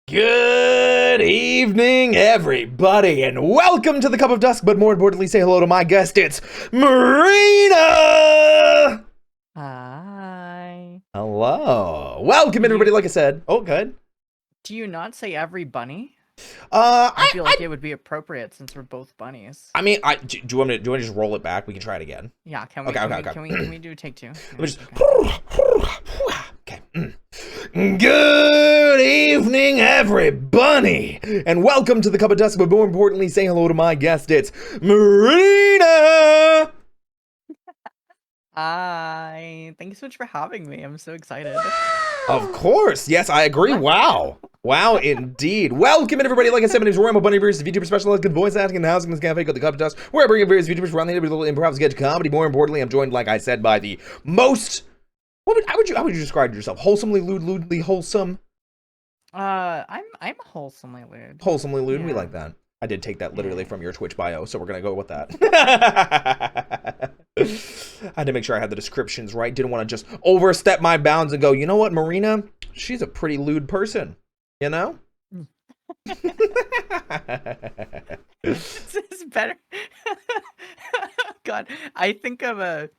Good evening, everybody, and welcome to the Cup of Dusk, but more importantly, say hello to my guest, it's Marina! Hi. Hello. Welcome, everybody, like I said. Oh, good. Do you not say every bunny? Uh, I feel like it would be appropriate since we're both bunnies. I mean, do you want me to just roll it back? We can try it again. Yeah, can we do take two? Let me just... Okay. Good evening, everybody, and welcome to the Cup of Dusk, but more importantly, say hello to my guest, it's Marina! Hi. Thank you so much for having me. I'm so excited. Of course. Yes, I agree. Wow. Wow, indeed. Welcome, everybody. Like I said, my name is Roy. I'm a bunny beers, VTuber specialist, good voice acting in the housing in this cafe called the Cup of Dust, where I bring in various VTubers around the neighborhood with a little improv sketch comedy. More importantly, I'm joined, like I said, by the most... how would you describe yourself? Wholesomely lewd, lewdly wholesome? I'm wholesomely lewd. Wholesomely lewd. Yeah. We like that. I did take that literally from your Twitch bio, so we're gonna go with that. I had to make sure I had the descriptions right. Didn't want to just overstep my bounds and go, you know what, Marina? She's a pretty lewd person, you know? This is better. God, I had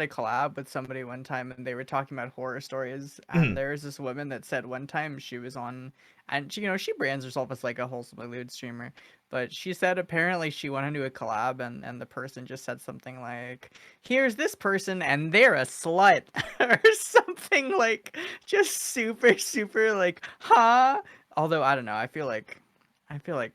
a collab with somebody one time and they were talking about horror stories, and there's this woman that said one time she was on, and she brands herself as like a wholesomely lewd streamer, but she said apparently she went into a collab and the person just said something like, here's this person and they're a slut or something, like just super like, huh? Although I don't know, I feel like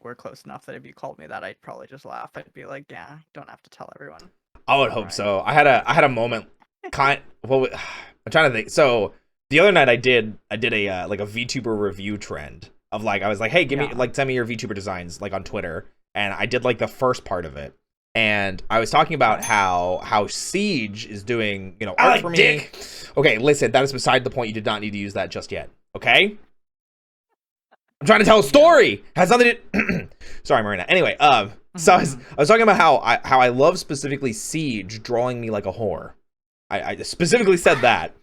we're close enough that if you called me that, I'd probably just laugh. I'd be like, yeah, don't have to tell everyone. I would hope so. I had a moment. I'm trying to think. So the other night I did a like a VTuber review trend of like, I was like, hey, send me your VTuber designs like on Twitter, and I did like the first part of it, and I was talking about how Siege is doing art for me. Okay, listen, that is beside the point. You did not need to use that just yet. Okay. I'm trying to tell a story. Has nothing to Sorry, Marina. Anyway, so I was talking about how I love specifically Siege drawing me like a whore. I specifically said that.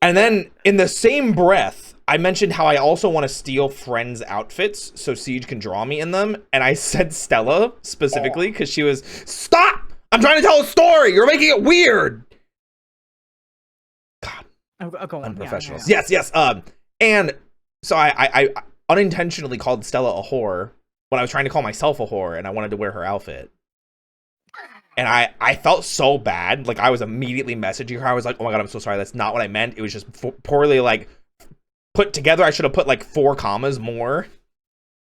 And then in the same breath, I mentioned how I also want to steal friends' outfits so Siege can draw me in them. And I said Stella specifically because she was, stop! I'm trying to tell a story. You're making it weird. God. Go on. Unprofessional. Yeah. Yes. And so I unintentionally called Stella a whore when I was trying to call myself a whore, and I wanted to wear her outfit. And I felt so bad. Like, I was immediately messaging her. I was like, oh my god, I'm so sorry. That's not what I meant. It was just poorly, like, put together. I should have put, like, 4 commas more.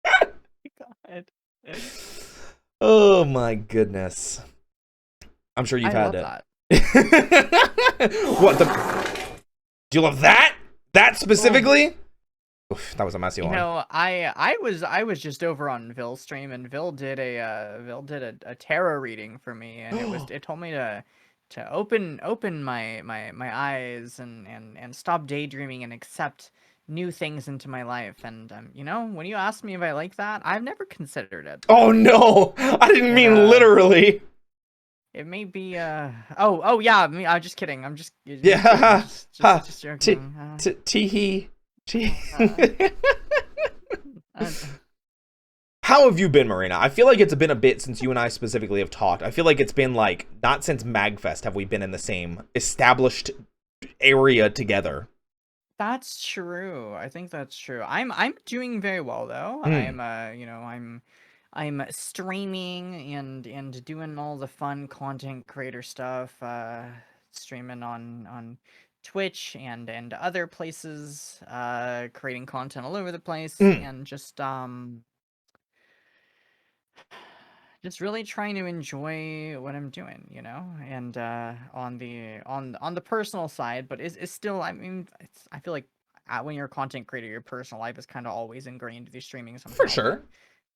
God. Oh my goodness. I'm sure you've had it. What the... Do you love that? That specifically? Oof, that was a messy one. I was just over on Vill's stream, and Vill did a tarot reading for me, and it told me to open my eyes and stop daydreaming and accept new things into my life. And when you asked me if I like that, I've never considered it. Oh no, I didn't mean literally. It may be oh yeah, I'm just kidding. I'm just just joking. Teehee. How have you been, Marina? I feel like it's been a bit since you and I specifically have talked. I feel like it's been like, not since MagFest have we been in the same established area together. That's true. I think that's true. I'm doing very well though. I'm streaming and doing all the fun content creator stuff, streaming on Twitch and other places, creating content all over the place, and just really trying to enjoy what I'm doing, and on the personal side, but it's still, I mean, I feel like when you're a content creator, your personal life is kind of always ingrained with your streaming somehow. For sure.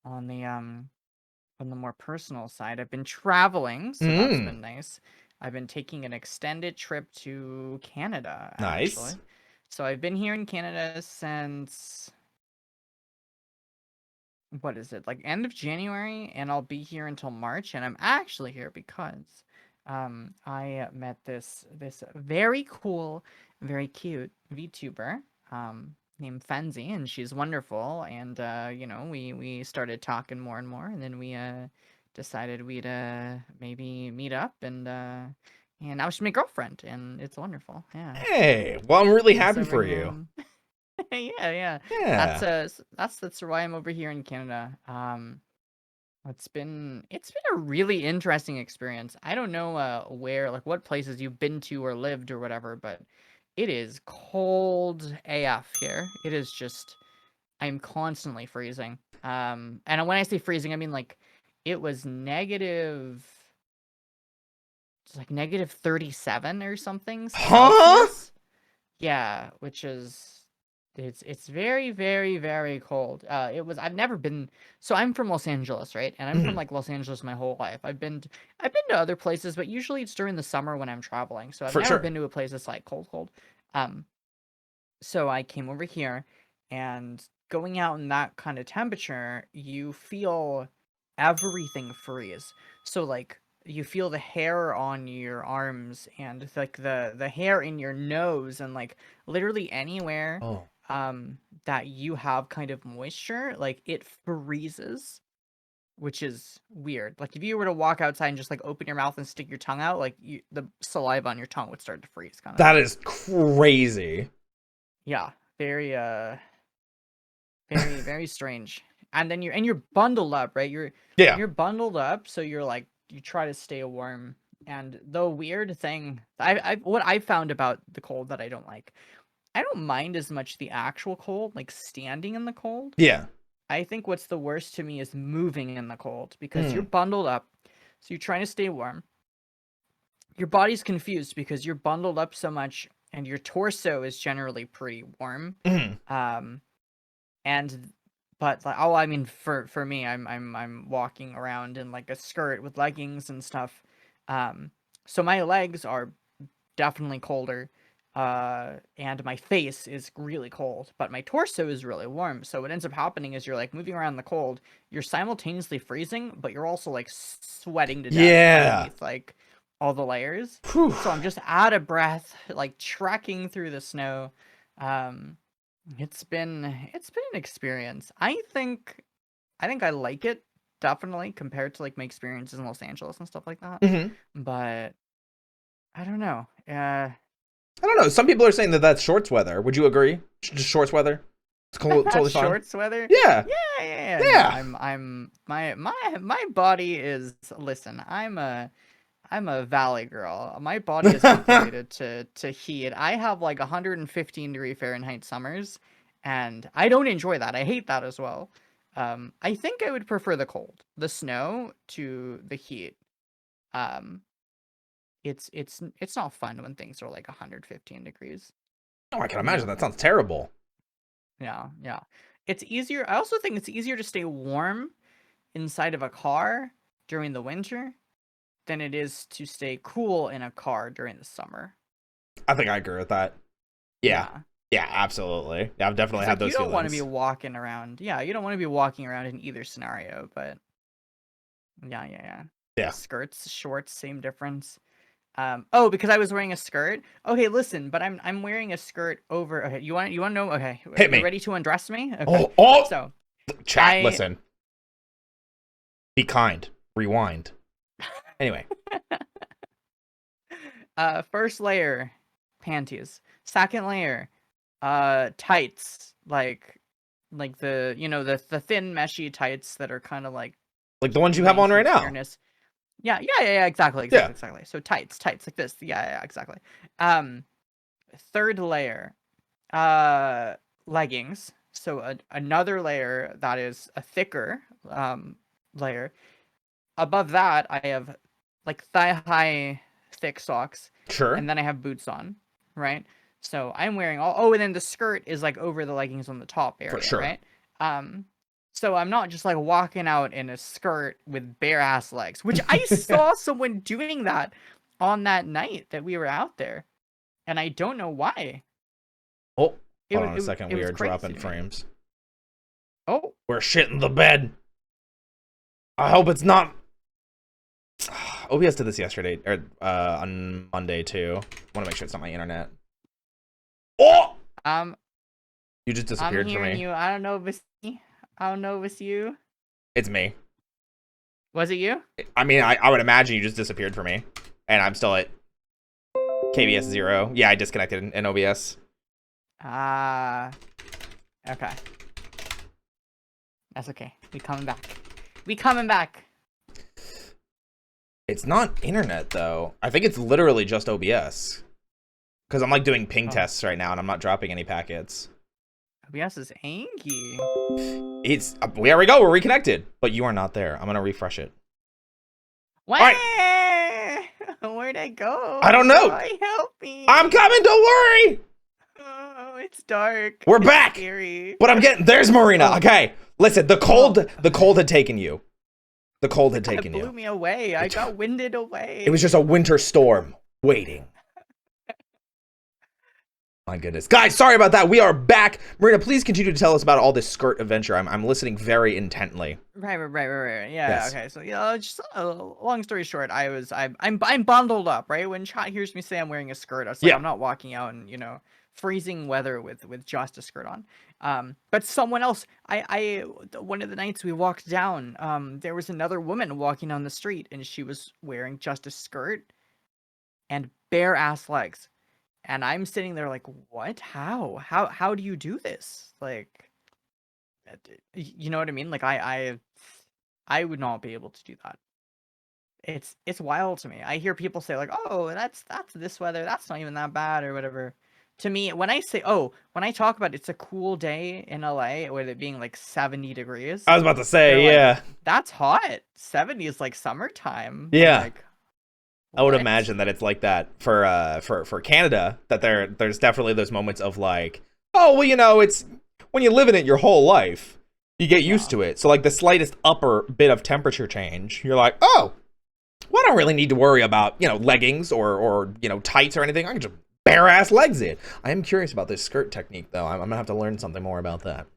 On the more personal side, I've been traveling, so that's been nice. I've been taking an extended trip to Canada, nice. Actually. So I've been here in Canada since, what is it, like end of January, and I'll be here until March. And I'm actually here because I met this very cool, very cute VTuber named Fenzi, and she's wonderful. And you know, we started talking more and more, and then we decided we'd maybe meet up, and now she's my girlfriend, and it's wonderful. Yeah. Hey, well, I'm really That's happy over for here. you. Yeah, yeah. Yeah. That's why I'm over here in Canada. It's been a really interesting experience. I don't know where, like, what places you've been to or lived or whatever, but it is cold AF here. It is just, I'm constantly freezing. And when I say freezing, I mean like it was it's like negative 37 or something Huh? Celsius. Yeah, which is it's very, very, very cold. I've never been, so I'm from Los Angeles, right? And I'm from Mhm. like Los Angeles my whole life. I've been to other places, but usually it's during the summer when I'm traveling. So I've For never sure. been to a place that's like cold, cold. Um, so I came over here, and going out in that kind of temperature, you feel everything freeze. So like you feel the hair on your arms and like the hair in your nose and like literally anywhere Oh. that you have kind of moisture, like it freezes, which is weird. Like if you were to walk outside and just like open your mouth and stick your tongue out, like the saliva on your tongue would start to freeze kind of That thing. is crazy. Yeah, very very, very strange. And then you're bundled up, right? Yeah. You're bundled up, so you're like you try to stay warm. And the weird thing, what I found about the cold that I don't like, I don't mind as much the actual cold, like standing in the cold. Yeah. I think what's the worst to me is moving in the cold because you're Mm. bundled up, so you're trying to stay warm. Your body's confused because you're bundled up so much, and your torso is generally pretty warm. Mm. Um, and but like, oh, I mean, for me, I'm walking around in like a skirt with leggings and stuff. So my legs are definitely colder, and my face is really cold, but my torso is really warm. So what ends up happening is you're like moving around in the cold, you're simultaneously freezing, but you're also like sweating to death Yeah. underneath like all the layers. Whew. So I'm just out of breath, like trekking through the snow. Um, it's been an experience. I think I like it definitely compared to like my experiences in Los Angeles and stuff like that. Mhm. But I don't know. I don't know. Some people are saying that that's shorts weather. Would you agree? Just shorts weather. It's cool, totally fine. Shorts weather. Yeah. Yeah, yeah, yeah. No, Yeah. my body is. Listen, I'm a valley girl. My body is not related to heat. I have like 115-degree Fahrenheit summers, and I don't enjoy that. I hate that as well. I think I would prefer the cold, the snow to the heat. Um, it's not fun when things are like 115 degrees. Oh, I can imagine. Yeah, That sounds terrible. yeah, yeah. It's easier. I also think it's easier to stay warm inside of a car during the winter than it is to stay cool in a car during the summer. I think I agree with that. Yeah. Yeah. Yeah, absolutely. Yeah, I've definitely Because had like you those don't want to be feelings. walking around. Yeah, you don't want to be walking around in either scenario. But yeah, yeah, yeah. Yeah. Skirts, shorts, same difference. Oh, because I was wearing a skirt. Okay, listen, but I'm wearing a skirt over. Okay, you want to know? Okay, Hit you me. ready to undress me? Okay, Oh. so Chat, I listen. Be kind. Rewind. Anyway. first layer, panties. Second layer, tights. Like the the thin meshy tights that are kind of Like the ones you have nice on and right now. sheerness. Yeah, yeah, yeah, yeah, exactly, Yeah. exactly, exactly. So tights like this. Yeah, yeah, exactly. Um, third layer, uh, leggings. So another layer that is a thicker layer. Above that, I have like thigh-high thick socks, Sure. and then I have boots on, right? So I'm wearing all. Oh, and then the skirt is like over the leggings on the top For area, sure. right? Um, so I'm not just like walking out in a skirt with bare ass legs, which I saw someone doing that on that night that we were out there, and I don't know why. Oh, It hold was on a it, wa- second. it We was are crazy dropping to me. frames. Oh, We're shitting the bed. I hope it's not. OBS did this yesterday, or on Monday too. Want to make sure it's not my internet. Oh! um, You just I'm disappeared from hearing me. you. I don't know if it's me. I don't know if it's you. It's me. Was it you? I mean, I would imagine you just disappeared from me, and I'm still at KBS 0. Yeah, I disconnected in OBS. Ah. Okay. That's okay. We coming back. We coming back. It's not internet though. I think it's literally just OBS. Because I'm like doing ping tests right now, and I'm not dropping any packets. OBS is angry. It's there we go. We're reconnected, but you are not there. I'm gonna refresh it. What? Right. Where'd I go? I don't know. Roy, help me. I'm coming. Don't worry. Oh, it's dark. We're it's back. Scary. But I'm getting there's Marina. Oh. Okay, listen. The cold had taken you. The cold had taken you. It blew me away. I got winded away. It was just a winter storm waiting. My goodness. Guys, sorry about that. We are back. Marina, please continue to tell us about all this skirt adventure. I'm listening very intently. Right. Yeah. Yes. Okay. So just long story short, I'm bundled up. Right. When chat hears me say I'm wearing a skirt, I was like, I'm not walking out in freezing weather with just a skirt on. But someone else, one of the nights we walked down, there was another woman walking on the street, and she was wearing just a skirt and bare ass legs. And I'm sitting there like, what? How do you do this? Like, you know what I mean? Like, I would not be able to do that. It's wild to me. I hear people say like, oh, that's this weather. That's not even that bad or whatever. To me, when I talk about it's a cool day in LA with it being like 70 degrees. I was about to say, yeah. Like, that's hot. 70 is like summertime. Yeah. Like, I would imagine that it's like that for Canada, that there's definitely those moments of like, oh, well, it's when you live in it your whole life, you get used to it. So like the slightest upper bit of temperature change, you're like, oh, well, I don't really need to worry about, leggings or tights or anything. I can just bare ass legs it. I am curious about this skirt technique though. I'm gonna have to learn something more about that.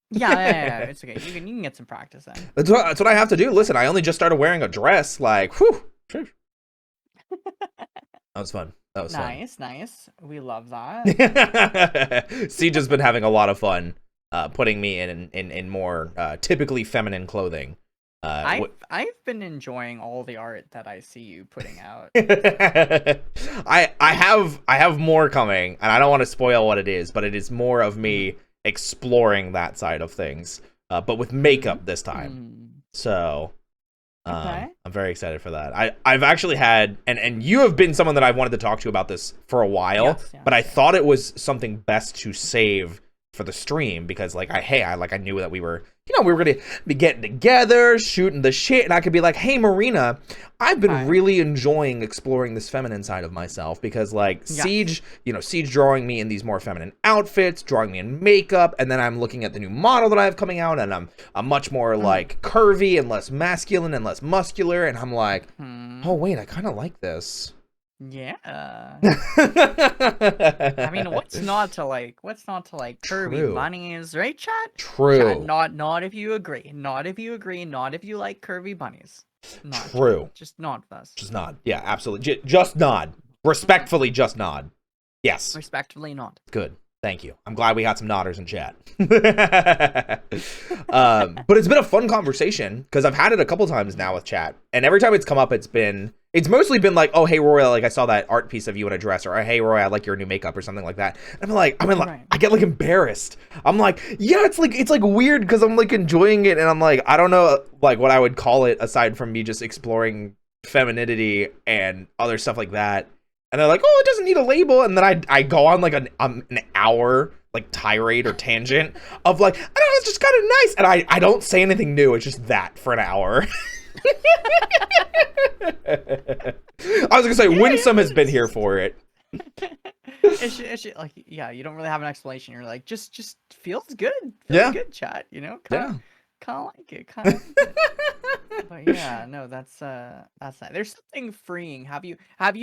Yeah, it's okay. You can get some practice in. That's what I have to do. Listen, I only just started wearing a dress. Like, whew. That was fun. Nice. We love that. Siege has been having a lot of fun putting me in more typically feminine clothing. I've been enjoying all the art that I see you putting out. I have more coming, and I don't want to spoil what it is, but it is more of me exploring that side of things, but with makeup this time. So okay. I'm very excited for that. I've actually had, and you have been someone that I've wanted to talk to about this for a while, yes, but I thought it was something best to save for the stream, because like I knew that we were gonna be getting together, shooting the shit, and I could be like, hey Marina, I've been really enjoying exploring this feminine side of myself, because like Siege drawing me in these more feminine outfits, drawing me in makeup, and then I'm looking at the new model that I have coming out, and I'm much more like curvy and less masculine and less muscular, and I'm like, oh wait, I kind of like this. Yeah. I mean, what's not to like curvy bunnies, right, chat? True. Chat, not if you agree. Not if you agree. Not if you like curvy bunnies. Not true. Chat. Just nod with us. Just nod. Yeah, absolutely. Just nod. Respectfully, just nod. Yes. Respectfully nod. Good. Thank you. I'm glad we got some nodders in chat. But it's been a fun conversation, because I've had it a couple times now with chat, and every time it's come up, it's mostly been like, oh hey Roy, like I saw that art piece of you in a dress, or hey Roy, I like your new makeup, or something like that. And I get like embarrassed. I'm like, yeah, it's like weird, because I'm like enjoying it, and I'm like, I don't know like what I would call it aside from me just exploring femininity and other stuff like that. And they're like, oh, it doesn't need a label. And then I go on like an hour like tirade or tangent of like, I don't know, it's just kind of nice. And I don't say anything new. It's just that for an hour. I was gonna say, Winsome has been here for it. It's like, yeah, you don't really have an explanation. You're like, just feels good. Feels good, chat. Kind of like it. Kind of. But yeah, no, that's nice. There's something freeing. Have you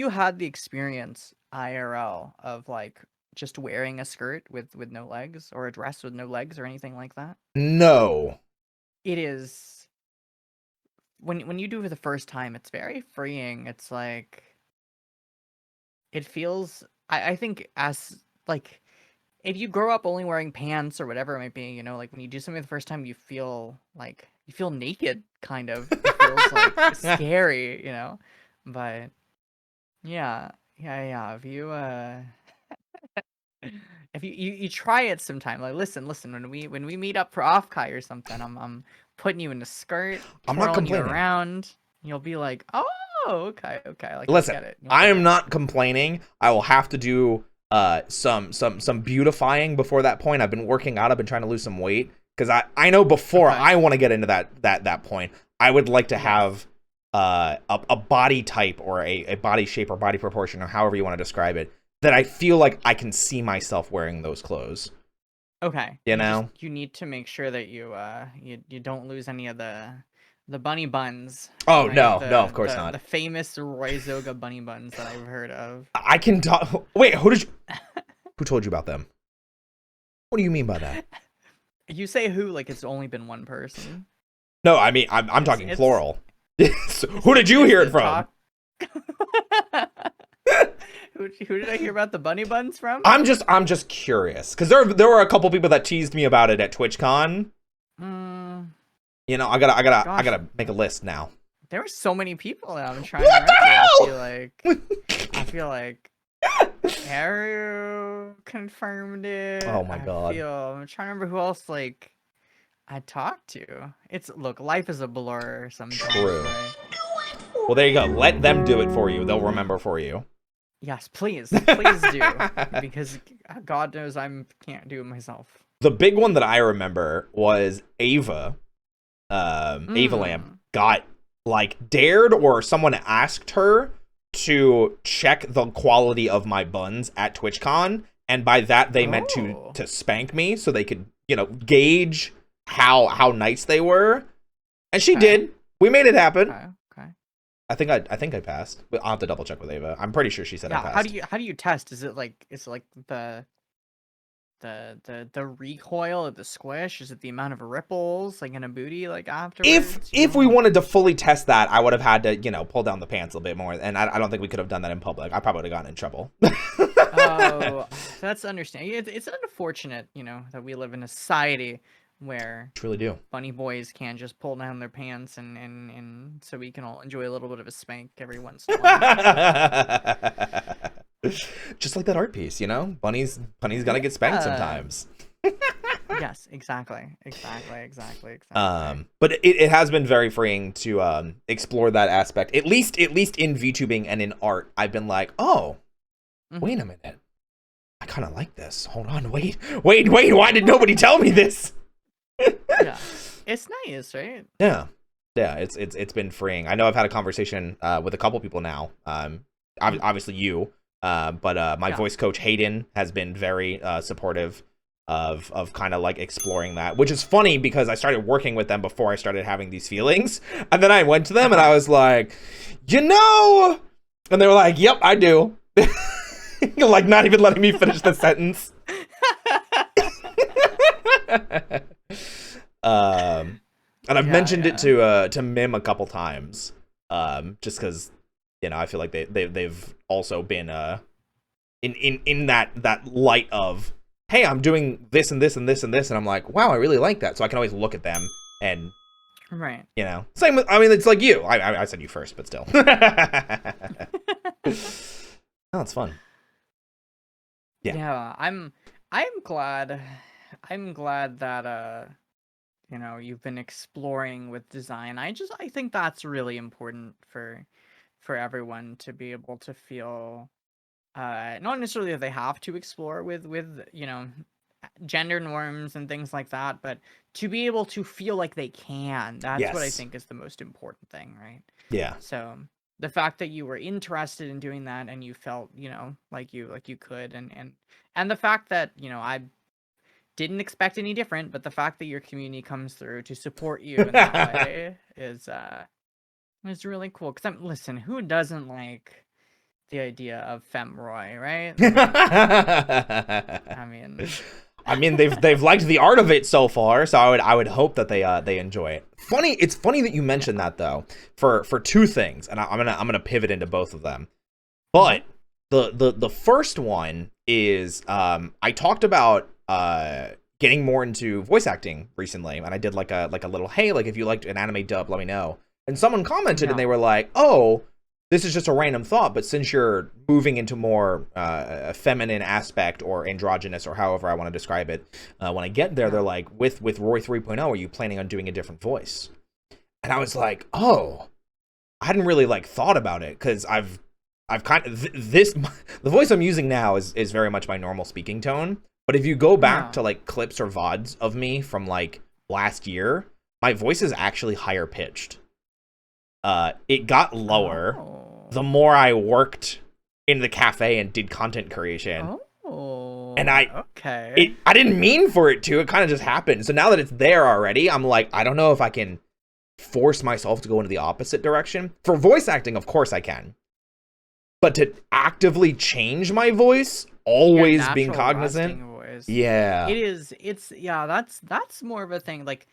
had the experience IRL of like just wearing a skirt with no legs, or a dress with no legs, or anything like that? No. It is. When you do it for the first time, it's very freeing. It's like, it feels, I think, as like, if you grow up only wearing pants or whatever it might be, you know, like when you do something the first time, you feel naked, kind of. It feels like scary, you know. But yeah. If you try it sometime, like listen, when we meet up for off kai or something, I'm putting you in a skirt, I'm not twirling you complaining. around. You'll be like, oh, okay, like Listen, get it. I am not complaining. I will have to do some beautifying before that point. I've been working out. I've been trying to lose some weight because I know before I want to get into that point, I would like to have a body type or a body shape or body proportion or however you want to describe it that I feel like I can see myself wearing those clothes. Okay. You know? You need to make sure that you don't lose any of the bunny buns. Oh, right? no, of course not. The famous royzoga bunny buns that I've heard of. I can talk. Wait, who told you about them? What do you mean by that? You say who like it's only been one person. No, I mean I'm talking plural. Who did you hear it from? Who did I hear about the bunny buns from? I'm just curious because there were a couple people that teased me about it at TwitchCon. You know, I gotta make a list now. There were so many people that I'm trying to remember. I feel like Haru confirmed it. Oh my god. I'm trying to remember who else like I talked to. Look, life is a blur sometimes. True. Right? Well, there you go. Let them do it for you. They'll remember for you. Yes, please do, because God knows I can't do it myself. The big one that I remember was Ava. Ava Lamb got like dared or someone asked her to check the quality of my buns at TwitchCon, and by that they meant to spank me so they could, you know, gauge how nice they were. And she did. We made it happen. Okay. I think I passed, but I'll have to double check with Ava. I'm pretty sure she said I passed. How do you test? Is it like the recoil of the squish? Is it the amount of ripples like in a booty like afterwards? If we wanted to fully test that, I would have had to, you know, pull down the pants a little bit more, and I don't think we could have done that in public. I probably would have gotten in trouble. Oh, that's understandable. It's unfortunate, you know, that we live in a society where truly do bunny boys can't just pull down their pants and so we can all enjoy a little bit of a spank every once in a while. Just like that art piece, you know, bunny's gonna get spanked sometimes. Yes, exactly. But it has been very freeing to explore that aspect, at least in VTubing and in art. I've been like, oh, wait a minute, I kind of like this. Hold on, wait, why did nobody tell me this? Yeah, it's nice, right? Yeah, it's been freeing. I know I've had a conversation with a couple people now, obviously you, but my voice coach Hayden has been very supportive of kind of like exploring that, which is funny because I started working with them before I started having these feelings, and then I went to them and I was like, you know, and they were like, yep, I do. Like not even letting me finish the sentence. And I've mentioned it to Mim a couple times, just because, you know, I feel like they've also been in that light of, hey, I'm doing this and this and this and this, and I'm like, wow, I really like that, so I can always look at them and, right, you know, same with, I mean, it's like you. I said you first, but still. Oh, it's fun. Yeah, I'm glad that you know, you've been exploring with design. I think that's really important for everyone to be able to feel not necessarily that they have to explore with you know, gender norms and things like that, but to be able to feel like they can. That's what I think is the most important thing, right? Yeah. So the fact that you were interested in doing that and you felt, you know, like you could, and the fact that, you know, I didn't expect any different, but the fact that your community comes through to support you in that way is really cool. Because listen, who doesn't like the idea of femroy, right? Like, I mean, they've liked the art of it so far, so I would hope that they enjoy it. It's funny that you mentioned that though, for two things, and I'm gonna pivot into both of them. But the first one is I talked about getting more into voice acting recently, and I did like a little, hey, like if you liked an anime dub, let me know. And someone commented and they were like, oh, this is just a random thought, but since you're moving into more a feminine aspect or androgynous or however I want to describe it, when I get there, they're like, with Roy 3.0, are you planning on doing a different voice? And I was like, oh, I hadn't really like thought about it, because I've kind of the voice I'm using now is very much my normal speaking tone. But if you go back to like clips or VODs of me from like last year, my voice is actually higher pitched. It got lower the more I worked in the cafe and did content creation. And I didn't mean for it to. It kind of just happened. So now that it's there already, I'm like, I don't know if I can force myself to go into the opposite direction. For voice acting, of course I can. But to actively change my voice, always being cognizant. Yeah. That's more of a thing. Like,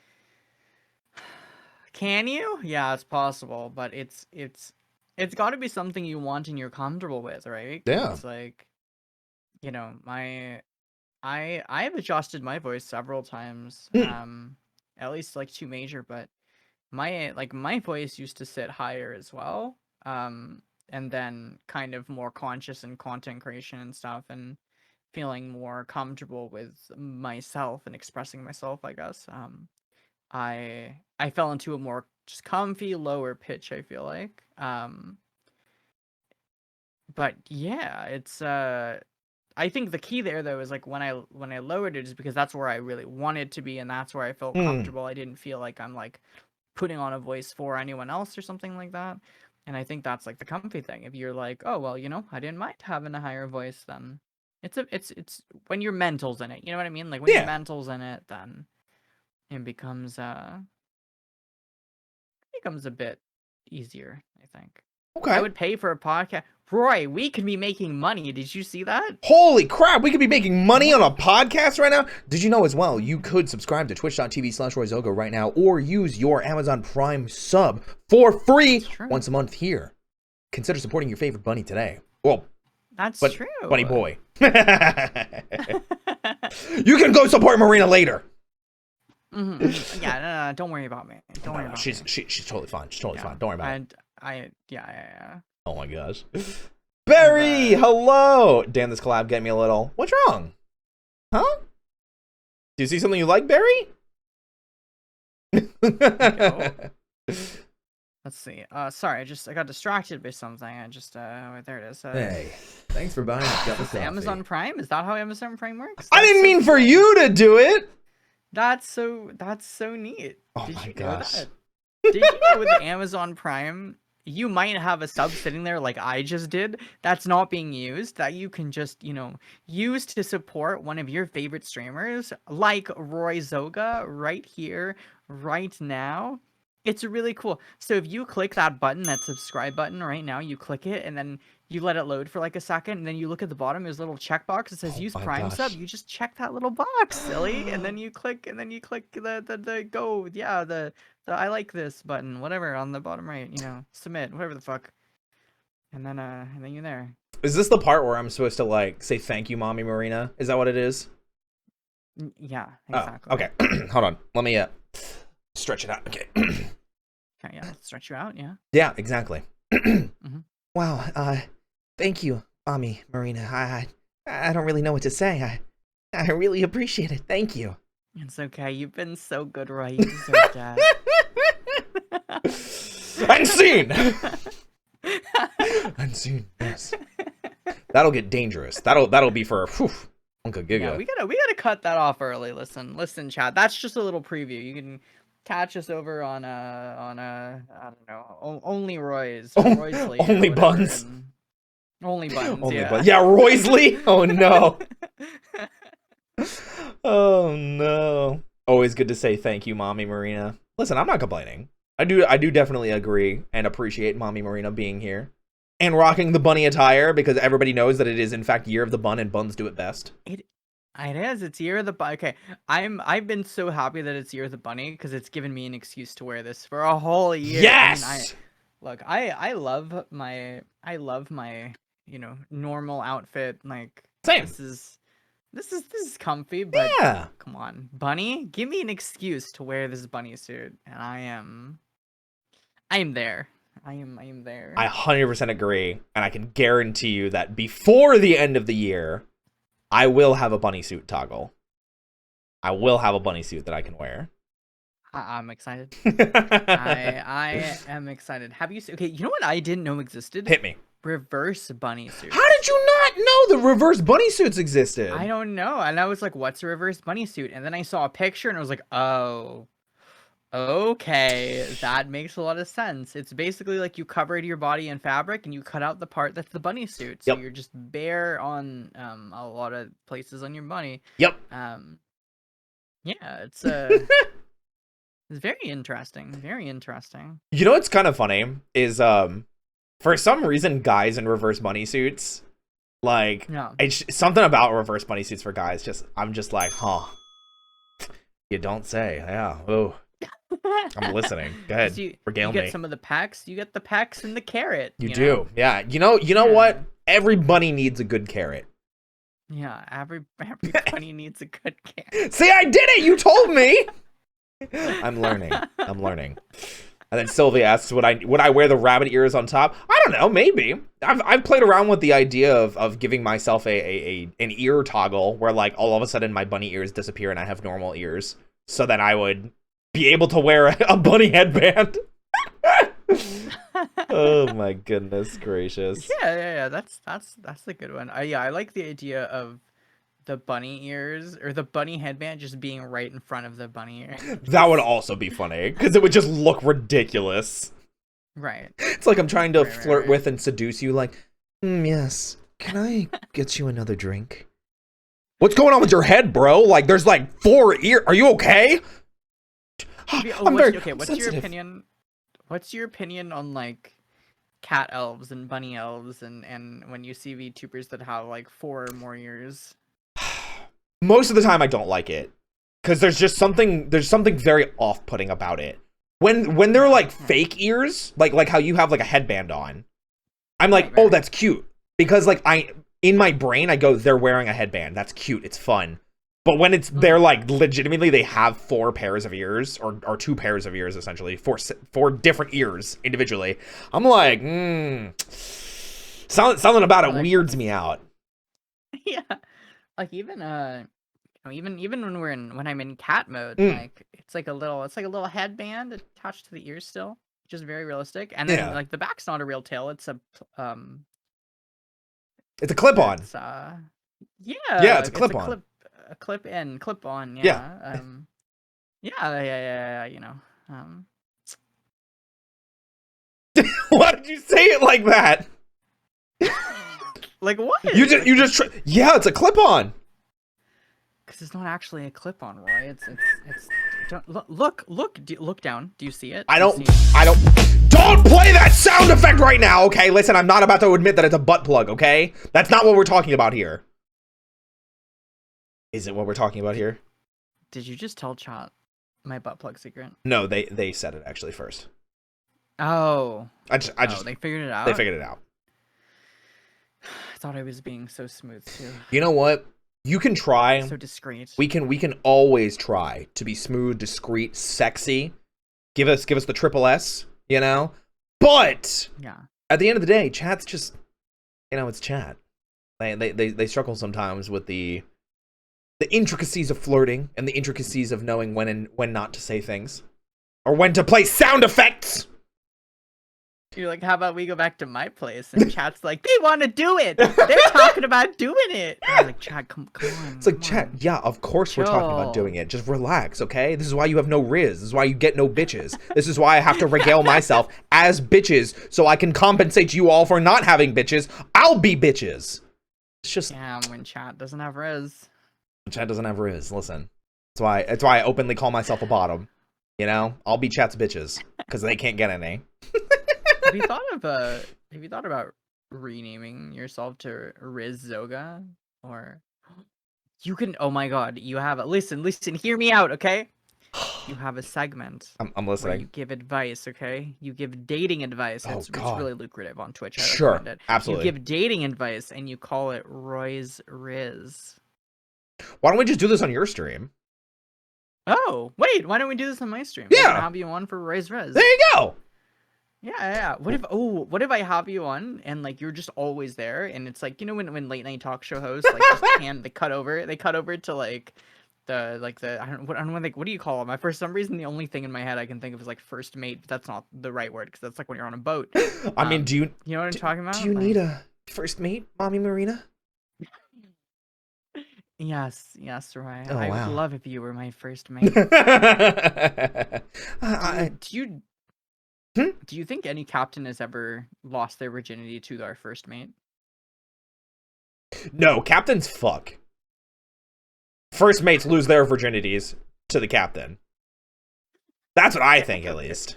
can you? Yeah, it's possible, but it's got to be something you want and you're comfortable with, right? Yeah. It's like, you know, I've adjusted my voice several times, at least like 2 major, but my voice used to sit higher as well, and then kind of more conscious in content creation and stuff, and feeling more comfortable with myself and expressing myself, I guess. I fell into a more just comfy lower pitch, I feel like. But yeah, it's I think the key there though is like when I lowered it is because that's where I really wanted to be, and that's where I felt comfortable. I didn't feel like I'm like putting on a voice for anyone else or something like that. And I think that's like the comfy thing. If you're like, oh well, you know, I didn't mind having a higher voice, then it's when your mental's in it. You know what I mean? Like when your mental's in it, then it becomes a bit easier, I think. Okay. I would pay for a podcast. Roy, we could be making money. Did you see that? Holy crap, we could be making money on a podcast right now? Did you know as well, you could subscribe to twitch.tv/RoyzOga right now, or use your Amazon Prime sub for free once a month here. Consider supporting your favorite bunny today. Well, that's true. Bunny boy. You can go support Marina later. Yeah, no, don't worry about me. Don't worry about me. She's totally fine. She's totally fine. Don't worry about it. Yeah. Oh my gosh. Barry, hello. Damn, this collab get me a little. What's wrong? Huh? Do you see something you like, Barry? No. Let's see. Sorry, I got distracted by something. I just there it is. Hey, thanks for buying a Amazon Prime? Is that how Amazon Prime works? I didn't mean for you to do it. That's so neat. Oh my gosh. Did you know with Amazon Prime, you might have a sub sitting there like I just did that's not being used, that you can just, you know, use to support one of your favorite streamers like RoyzOga right here, right now. It's really cool. So if you click that button, that subscribe button right now, you click it and then you let it load for like a second, and then you look at the bottom, there's a little checkbox that says use Prime sub. You just check that little box, silly, and then you click the go, yeah, the I like this button, whatever, on the bottom right, you know, submit, whatever the fuck. And then you're there. Is this the part where I'm supposed to like say thank you, Mommy Marina? Is that what it is? Yeah, exactly. Oh, okay. Hold on. Let me stretch it out. Okay. Okay, yeah, stretch you out, yeah. Yeah, exactly. Wow, thank you, Mommy Marina. I don't really know what to say. I really appreciate it. Thank you. It's okay. You've been so good, Roy. You deserve that. Unseen! Unseen, yes. That'll get dangerous. That'll be for Unca Giga. Yeah, we gotta cut that off early. Listen, chat. That's just a little preview. You can catch us over on I don't know, only Roy's, Roysley, only buns. Only buns. Only yeah. buns. Yeah, Roysley. Oh no. Oh no. Always good to say thank you, Mommy Marina. Listen, I'm not complaining. I do definitely agree and appreciate Mommy Marina being here and rocking the bunny attire, because everybody knows that it is in fact Year of the Bun and buns do it best. It is. It's Year of the Bunny. Okay, I've been so happy that it's Year of the Bunny because it's given me an excuse to wear this for a whole year. Yes. I love my you know, normal outfit, like Same. This is comfy, but Yeah. come on, bunny, give me an excuse to wear this bunny suit, and I am there. I am there. I 100% agree, and I can guarantee you that before the end of the year, I will have a bunny suit toggle. I will have a bunny suit that I can wear. I'm excited. I am excited. Have you seen? Okay, you know what I didn't know existed? Hit me. Reverse bunny suit. How did you not know the reverse bunny suits existed? I don't know. And I was like, what's a reverse bunny suit? And then I saw a picture and I was like, oh, okay, that makes a lot of sense. It's basically like you covered your body in fabric and you cut out the part that's the bunny suit. So you're just bare on a lot of places on your body. Yep. Yeah, it's it's very interesting. Very interesting. You know what's kind of funny is for some reason guys in reverse bunny suits, like it's something about reverse bunny suits for guys, I'm just like, huh. You don't say. Yeah. Oh. I'm listening. Go ahead. Regale me. You get some of the pecs. You get the pecs and the carrot. You do. Yeah. You know what? Every bunny needs a good carrot. Yeah. Every bunny needs a good carrot. See, I did it. You told me. I'm learning. And then Sylvia asks, would I wear the rabbit ears on top? I don't know. Maybe. I've played around with the idea of giving myself an ear toggle where like all of a sudden my bunny ears disappear and I have normal ears, so that I would be able to wear a bunny headband. Oh my goodness gracious. Yeah. That's a good one. I like the idea of the bunny ears or the bunny headband just being right in front of the bunny ear. That would also be funny because it would just look ridiculous. Right. It's like I'm trying to flirt with and seduce you. Like, yes. Can I get you another drink? What's going on with your head, bro? Like, there's like 4 ears. Are you okay? What's your opinion? What's your opinion on like cat elves and bunny elves and when you see VTubers that have like 4 or more ears? Most of the time I don't like it because there's something very off-putting about it. When they're like fake ears, like how you have like a headband on, I'm like, oh, that's cute, because like in my brain I go, they're wearing a headband, that's cute, it's fun. But when they're like legitimately they have 4 pairs of ears or 2 pairs of ears, essentially 4 different ears individually, I'm like, something about it weirds me out. Yeah, like even when I'm in cat mode, like it's like a little headband attached to the ears still, which is very realistic. And then like the back's not a real tail; it's a clip-on. It's, it's a clip-on. A clip-in, clip-on. Yeah. Yeah. You know. Why did you say it like that? Like what? You just yeah, it's a clip-on. Because it's not actually a clip-on, Roy. It's don't look down. Do you see it? Don't play that sound effect right now, okay? Listen, I'm not about to admit that it's a butt plug, okay? That's not what we're talking about here. Is it what we're talking about here? Did you just tell chat my butt plug secret? No, they said it actually first. Oh. They figured it out. They figured it out. I thought I was being so smooth too. You know what? You can try. So discreet. We can always try to be smooth, discreet, sexy. Give us the triple S, you know? But at the end of the day, chat's just, it's chat. They struggle sometimes with the intricacies of flirting and the intricacies of knowing when not to say things or when to play sound effects. You're like, how about we go back to my place? And chat's like, they want to do it. They're talking about doing it. And I'm like, chat, come on. It's like, chat, yeah, of course we're talking about doing it. Just relax, okay? This is why you have no Rizz. This is why you get no bitches. This is why I have to regale myself as bitches so I can compensate you all for not having bitches. I'll be bitches. It's just... Yeah, when chat doesn't have Rizz. When chat doesn't have Rizz, listen. That's why I openly call myself a bottom. You know? I'll be chat's bitches. Because they can't get any. Have you thought about renaming yourself to RoyzZoga? Or you can, oh my god, you have it. Listen, hear me out, okay? you have a segment I'm where listening. you give advice, okay? You give dating advice. Oh, It's God. really lucrative on Twitch. I Sure. recommend it. Absolutely. You give dating advice and you call it Roy's Rizz. Why don't we just do this on your stream? Oh, wait, why don't we do this on my stream? Yeah. We can have you on for Roy's Rizz. There you go. Yeah. What if I have you on and like you're just always there and it's like, you know when late night talk show hosts like just they cut over to like I don't know like what do you call them? For some reason the only thing in my head I can think of is like first mate, but that's not the right word because that's like when you're on a boat. I mean, do you know what I'm talking about? Do you need a first mate, Mommy Marina? Yes, Roy. Oh, I wow. would love if you were my first mate. Do you think any captain has ever lost their virginity to their first mate? No, captains fuck. First mates lose their virginities to the captain. That's what I think, at least.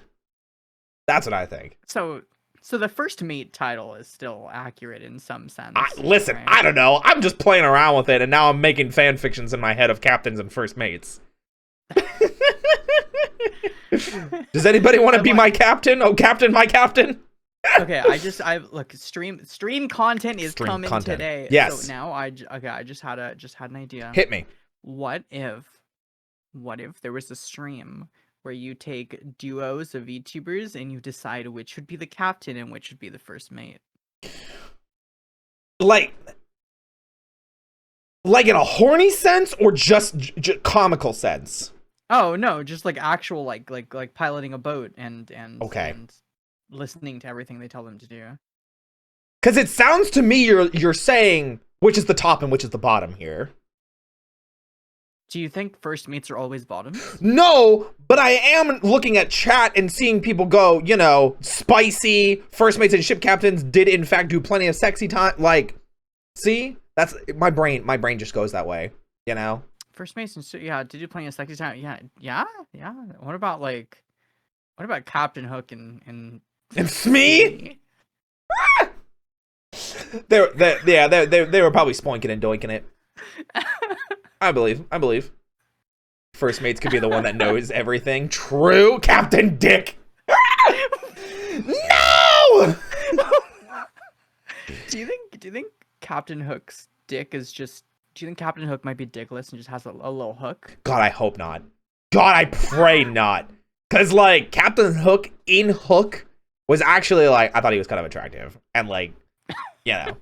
That's what I think. So the first mate title is still accurate in some sense. Listen, right? I don't know. I'm just playing around with it, and now I'm making fan fictions in my head of captains and first mates. Does anybody want to be my captain? Oh, captain, my captain. Okay, look. Stream content is coming today. Yes. So now I just had an idea. Hit me. What if there was a stream where you take duos of VTubers and you decide which would be the captain and which would be the first mate? Like in a horny sense or just comical sense? Oh no, just like actual like piloting a boat and okay. And listening to everything they tell them to do. Because it sounds to me you're saying which is the top and which is the bottom here. Do you think first mates are always bottoms? No, but I am looking at chat and seeing people go, you know, spicy. First mates and ship captains did in fact do plenty of sexy time. Like, see, that's my brain. My brain just goes that way, you know. First mates and did do plenty of sexy time. Yeah. What about Captain Hook and Smee? they were probably spoinking and doinking it. I believe. First mates could be the one that knows everything. True, Captain Dick. No. Do you think Captain Hook's dick is just? Do you think Captain Hook might be dickless and just has a little hook? God, I hope not. God, I pray not. Cause like Captain Hook in Hook was actually like I thought he was kind of attractive and like, you know,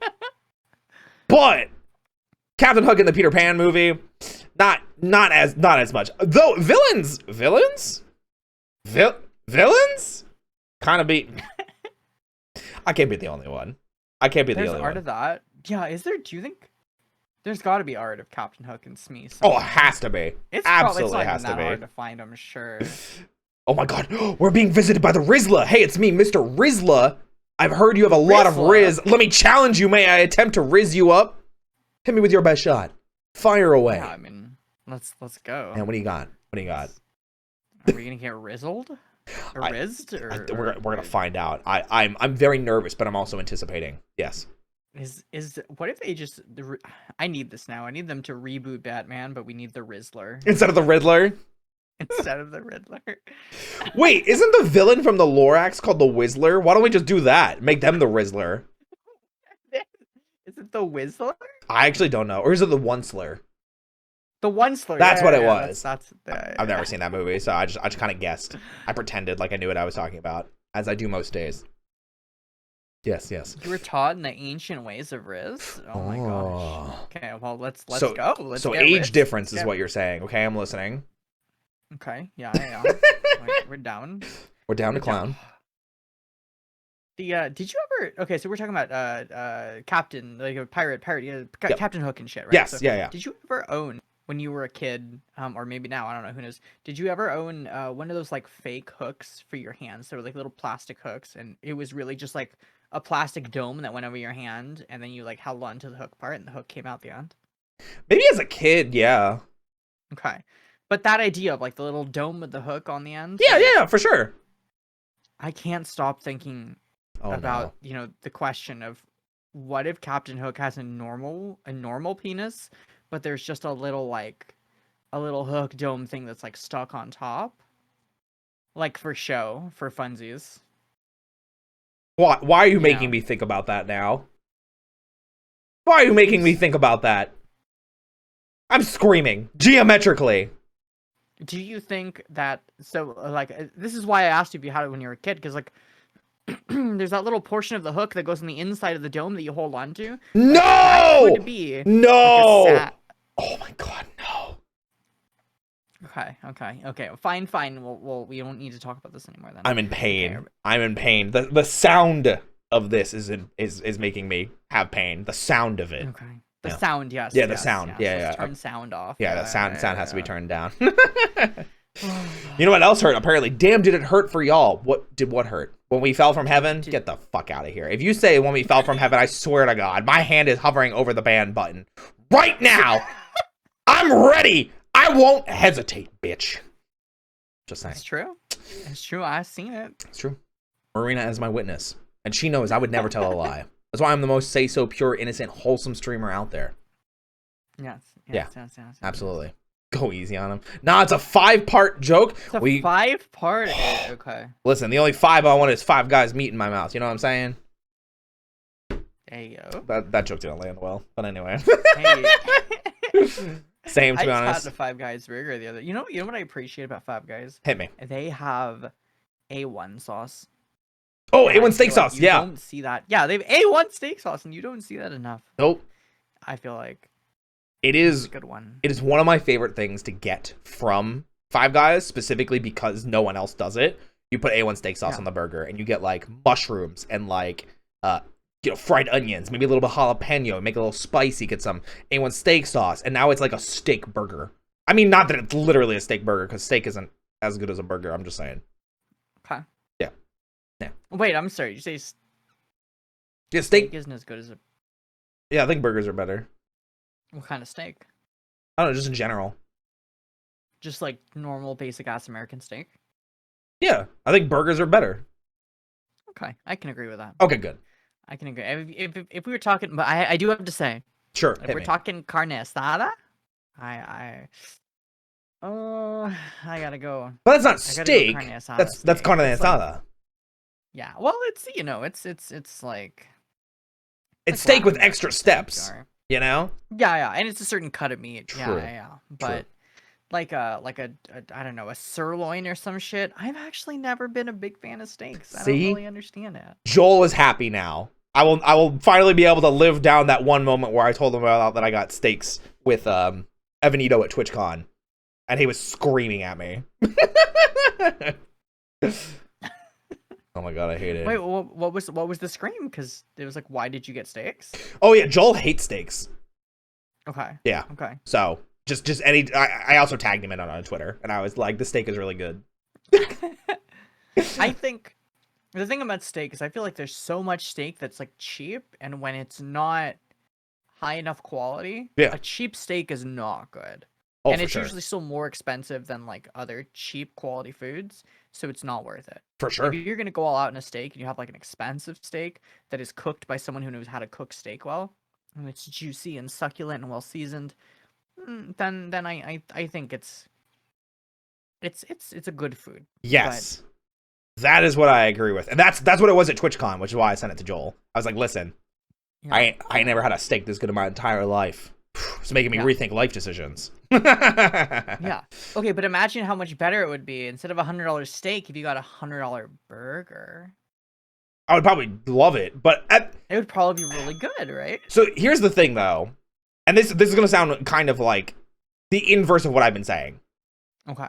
but. Captain Hook in the Peter Pan movie, not as much. Though villains kind of be. I can't be the only one. There's art of that. Yeah, is there? Do you think there's got to be art of Captain Hook and Smee? Oh, it has to be. Absolutely it's has to be. Hard to find, I'm sure. Oh my God, we're being visited by the Rizzla. Hey, it's me, Mr. Rizzla. I've heard you have a lot of Rizz. Let me challenge you. May I attempt to Rizz you up? Hit me with your best shot. Fire away. Yeah, I mean, let's go. And what do you got? Are we gonna get rizzled? Or rizzed? We're gonna find out. I'm very nervous, but I'm also anticipating. Yes. What if they just? I need this now. I need them to reboot Batman, but we need the Rizzler instead of the Riddler. Wait, isn't the villain from the Lorax called the Whistler? Why don't we just do that? Make them the Rizzler. Is it the Whistler? I actually don't know. Or is it the Onceler? The Onceler. That's what it was. I've never seen that movie, so I just kind of guessed. I pretended like I knew what I was talking about, as I do most days. Yes. You were taught in the ancient ways of Rizz? Oh my gosh. Okay, well let's go. So age difference is what you're saying. Okay, I'm listening. Okay, yeah. We're down. We're down to clown. Did you ever? Okay, so we're talking about Captain, like a pirate, yep. Captain Hook and shit, right? Yes, so, yeah. Did you ever own when you were a kid, or maybe now? I don't know. Who knows? Did you ever own one of those like fake hooks for your hands? They were like little plastic hooks, and it was really just like a plastic dome that went over your hand, and then you like held on to the hook part, and the hook came out the end. Maybe as a kid, yeah. Okay, but that idea of like the little dome with the hook on the end. Yeah, for sure. I can't stop thinking. About the question of what if Captain Hook has a normal penis, but there's just a little a little hook dome thing that's like stuck on top, like for show, for funsies. Why are you making me think about that now? Why are you making me think about that? I'm screaming geometrically. Do you think that, so like, this is why I asked you if you had it when you were a kid, because like there's that little portion of the hook that goes on the inside of the dome that you hold on to. No! Like, that could be no! Like oh my god, no. Okay. Fine. We don't need to talk about this anymore then. I'm in pain. Okay. I'm in pain. The sound of this is making me have pain. The sound of it. Okay. The sound, yes. Yeah, the sound. Yes. Yeah, Let's turn sound off. Yeah, the sound has to be turned down. You know what else hurt? Apparently, damn, did it hurt for y'all? What hurt? When we fell from heaven? Get the fuck out of here. If you say when we fell from heaven, I swear to God, my hand is hovering over the ban button right now. I'm ready. I won't hesitate, bitch. Just saying. It's true. It's true. I've seen it. It's true. Marina is my witness, and she knows I would never tell a lie. That's why I'm the most say-so, pure, innocent, wholesome streamer out there. Yes. Absolutely. Go easy on him. Nah, it's a 5-part joke. It's a 5-part. Okay. Listen, the only 5 I want is 5 guys meat in my mouth. You know what I'm saying? Hey yo. That joke didn't land well. But anyway. Hey. Same, to be honest. I just had the Five Guys burger the other. You know what I appreciate about Five Guys? Hit me. They have A1 sauce. Oh, A1 steak sauce. You don't see that. Yeah, they have A1 steak sauce, and you don't see that enough. Nope. I feel like it is a good one. It is one of my favorite things to get from Five Guys, specifically because no one else does it. You put A1 steak sauce on the burger, and you get like mushrooms and like fried onions, maybe a little bit of jalapeno, make it a little spicy, get some A1 steak sauce, and now it's like a steak burger. I mean, not that it's literally a steak burger, because steak isn't as good as a burger. I'm just saying. Okay. Yeah. Wait, I'm sorry. You say steak isn't as good as a... Yeah, I think burgers are better. What kind of steak? I don't know, just in general. Just like normal, basic ass American steak? Yeah, I think burgers are better. Okay, I can agree with that. Okay, good. I can agree. If we were talking, but I do have to say, sure. If we're talking carne asada, I gotta go. But that's not steak. That's carne asada. Like, yeah, well, it's like it's steak with extra steps. You know? Yeah, and it's a certain cut of meat. True. Yeah. But like a I don't know, a sirloin or some shit. I've actually never been a big fan of steaks. I don't really understand it. Joel is happy now. I will finally be able to live down that one moment where I told him about that I got steaks with Evanito at TwitchCon, and he was screaming at me. Oh my god, I hate it. Wait, what was the scream? Because it was like, why did you get steaks? Oh yeah, Joel hates steaks. Okay. Yeah. Okay. So just any. I also tagged him in on Twitter, and I was like, the steak is really good. I think the thing about steak is I feel like there's so much steak that's like cheap, and when it's not high enough quality, a cheap steak is not good. Oh, and it's usually still more expensive than like other cheap quality foods, so it's not worth it. For sure. If you're gonna go all out in a steak and you have like an expensive steak that is cooked by someone who knows how to cook steak well, and it's juicy and succulent and well seasoned, then I think it's a good food. Yes. That is what I agree with. And that's what it was at TwitchCon, which is why I sent it to Joel. I was like, listen, I ain't never had a steak this good in my entire life. It's making me rethink life decisions. Yeah. Okay, but imagine how much better it would be instead of $100 steak if you got $100 burger. I would probably love it, but it would probably be really good, right? So here's the thing, though, and this is gonna sound kind of like the inverse of what I've been saying. Okay.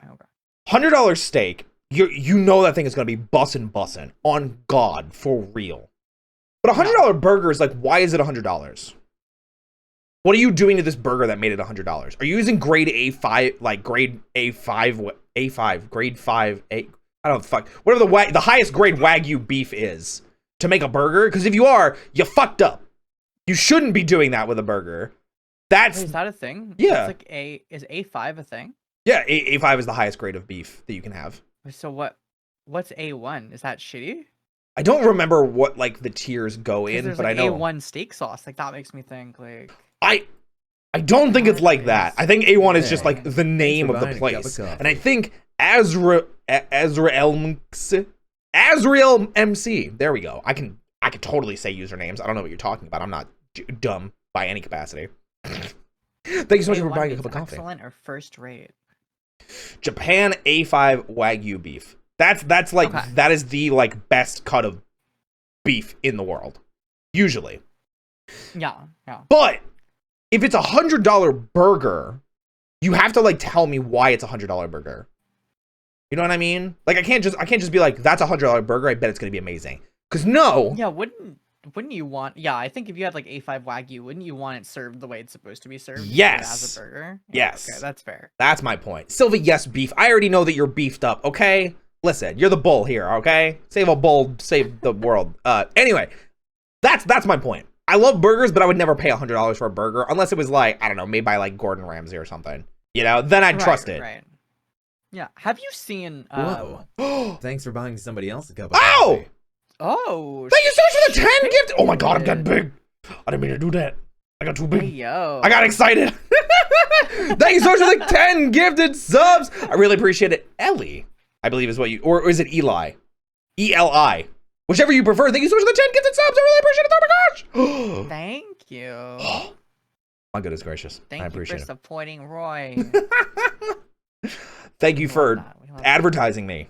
$100 steak, you know that thing is gonna be bussin' on God for real. But $100 burger is like, why is it $100? What are you doing to this burger that made it $100? Are you using grade A5, like grade A5, grade 5, I don't know, fuck, whatever the highest grade Wagyu beef is to make a burger? Because if you are, you fucked up. You shouldn't be doing that with a burger. Wait, is that a thing? Yeah. It's like is A5 a thing? Yeah, A5 is the highest grade of beef that you can have. So what's A1? Is that shitty? I don't remember what like the tiers go in, but like I know A1 steak sauce. Like that makes me think like I don't think it's like that. I think A1 is just like Okay. the name of the place. And I think Azrael MC. There we go. I can totally say usernames. I don't know what you're talking about. I'm not dumb by any capacity. Thank you so much for buying a cup of coffee. Excellent or first rate? Japan A5 Wagyu beef. That's like that is the like best cut of beef in the world. Usually. Yeah. But if it's $100 burger, you have to like tell me why it's $100 burger. You know what I mean? Like I can't just be like, that's $100 burger, I bet it's gonna be amazing. Cause no. Yeah, wouldn't you want? Yeah, I think if you had like A5 Wagyu, wouldn't you want it served the way it's supposed to be served? Yes. As a burger. Yes. Okay, that's fair. That's my point. Silva, yes, beef. I already know that you're beefed up. Okay. Listen, you're the bull here. Okay. Save a bull, save the world. Anyway, that's my point. I love burgers, but I would never pay $100 for a burger unless it was like, I don't know, made by like Gordon Ramsay or something. You know, then I'd trust it. Right. Yeah. Have you seen? Whoa! Thanks for buying somebody else a cup of coffee. Oh! Thank you so much for the 10 gift. Oh my god, I'm getting big. I didn't mean to do that. I got too big. Hey, yo. I got excited. Thank you so much for the 10 gifted subs. I really appreciate it. Ellie, I believe is what you, or is it Eli? E-L-I. Whichever you prefer. Thank you so much for the 10 gifted subs. I really appreciate it. Oh my gosh. Thank you. Oh, my goodness gracious. I appreciate you for supporting Roy. Thank you for advertising me.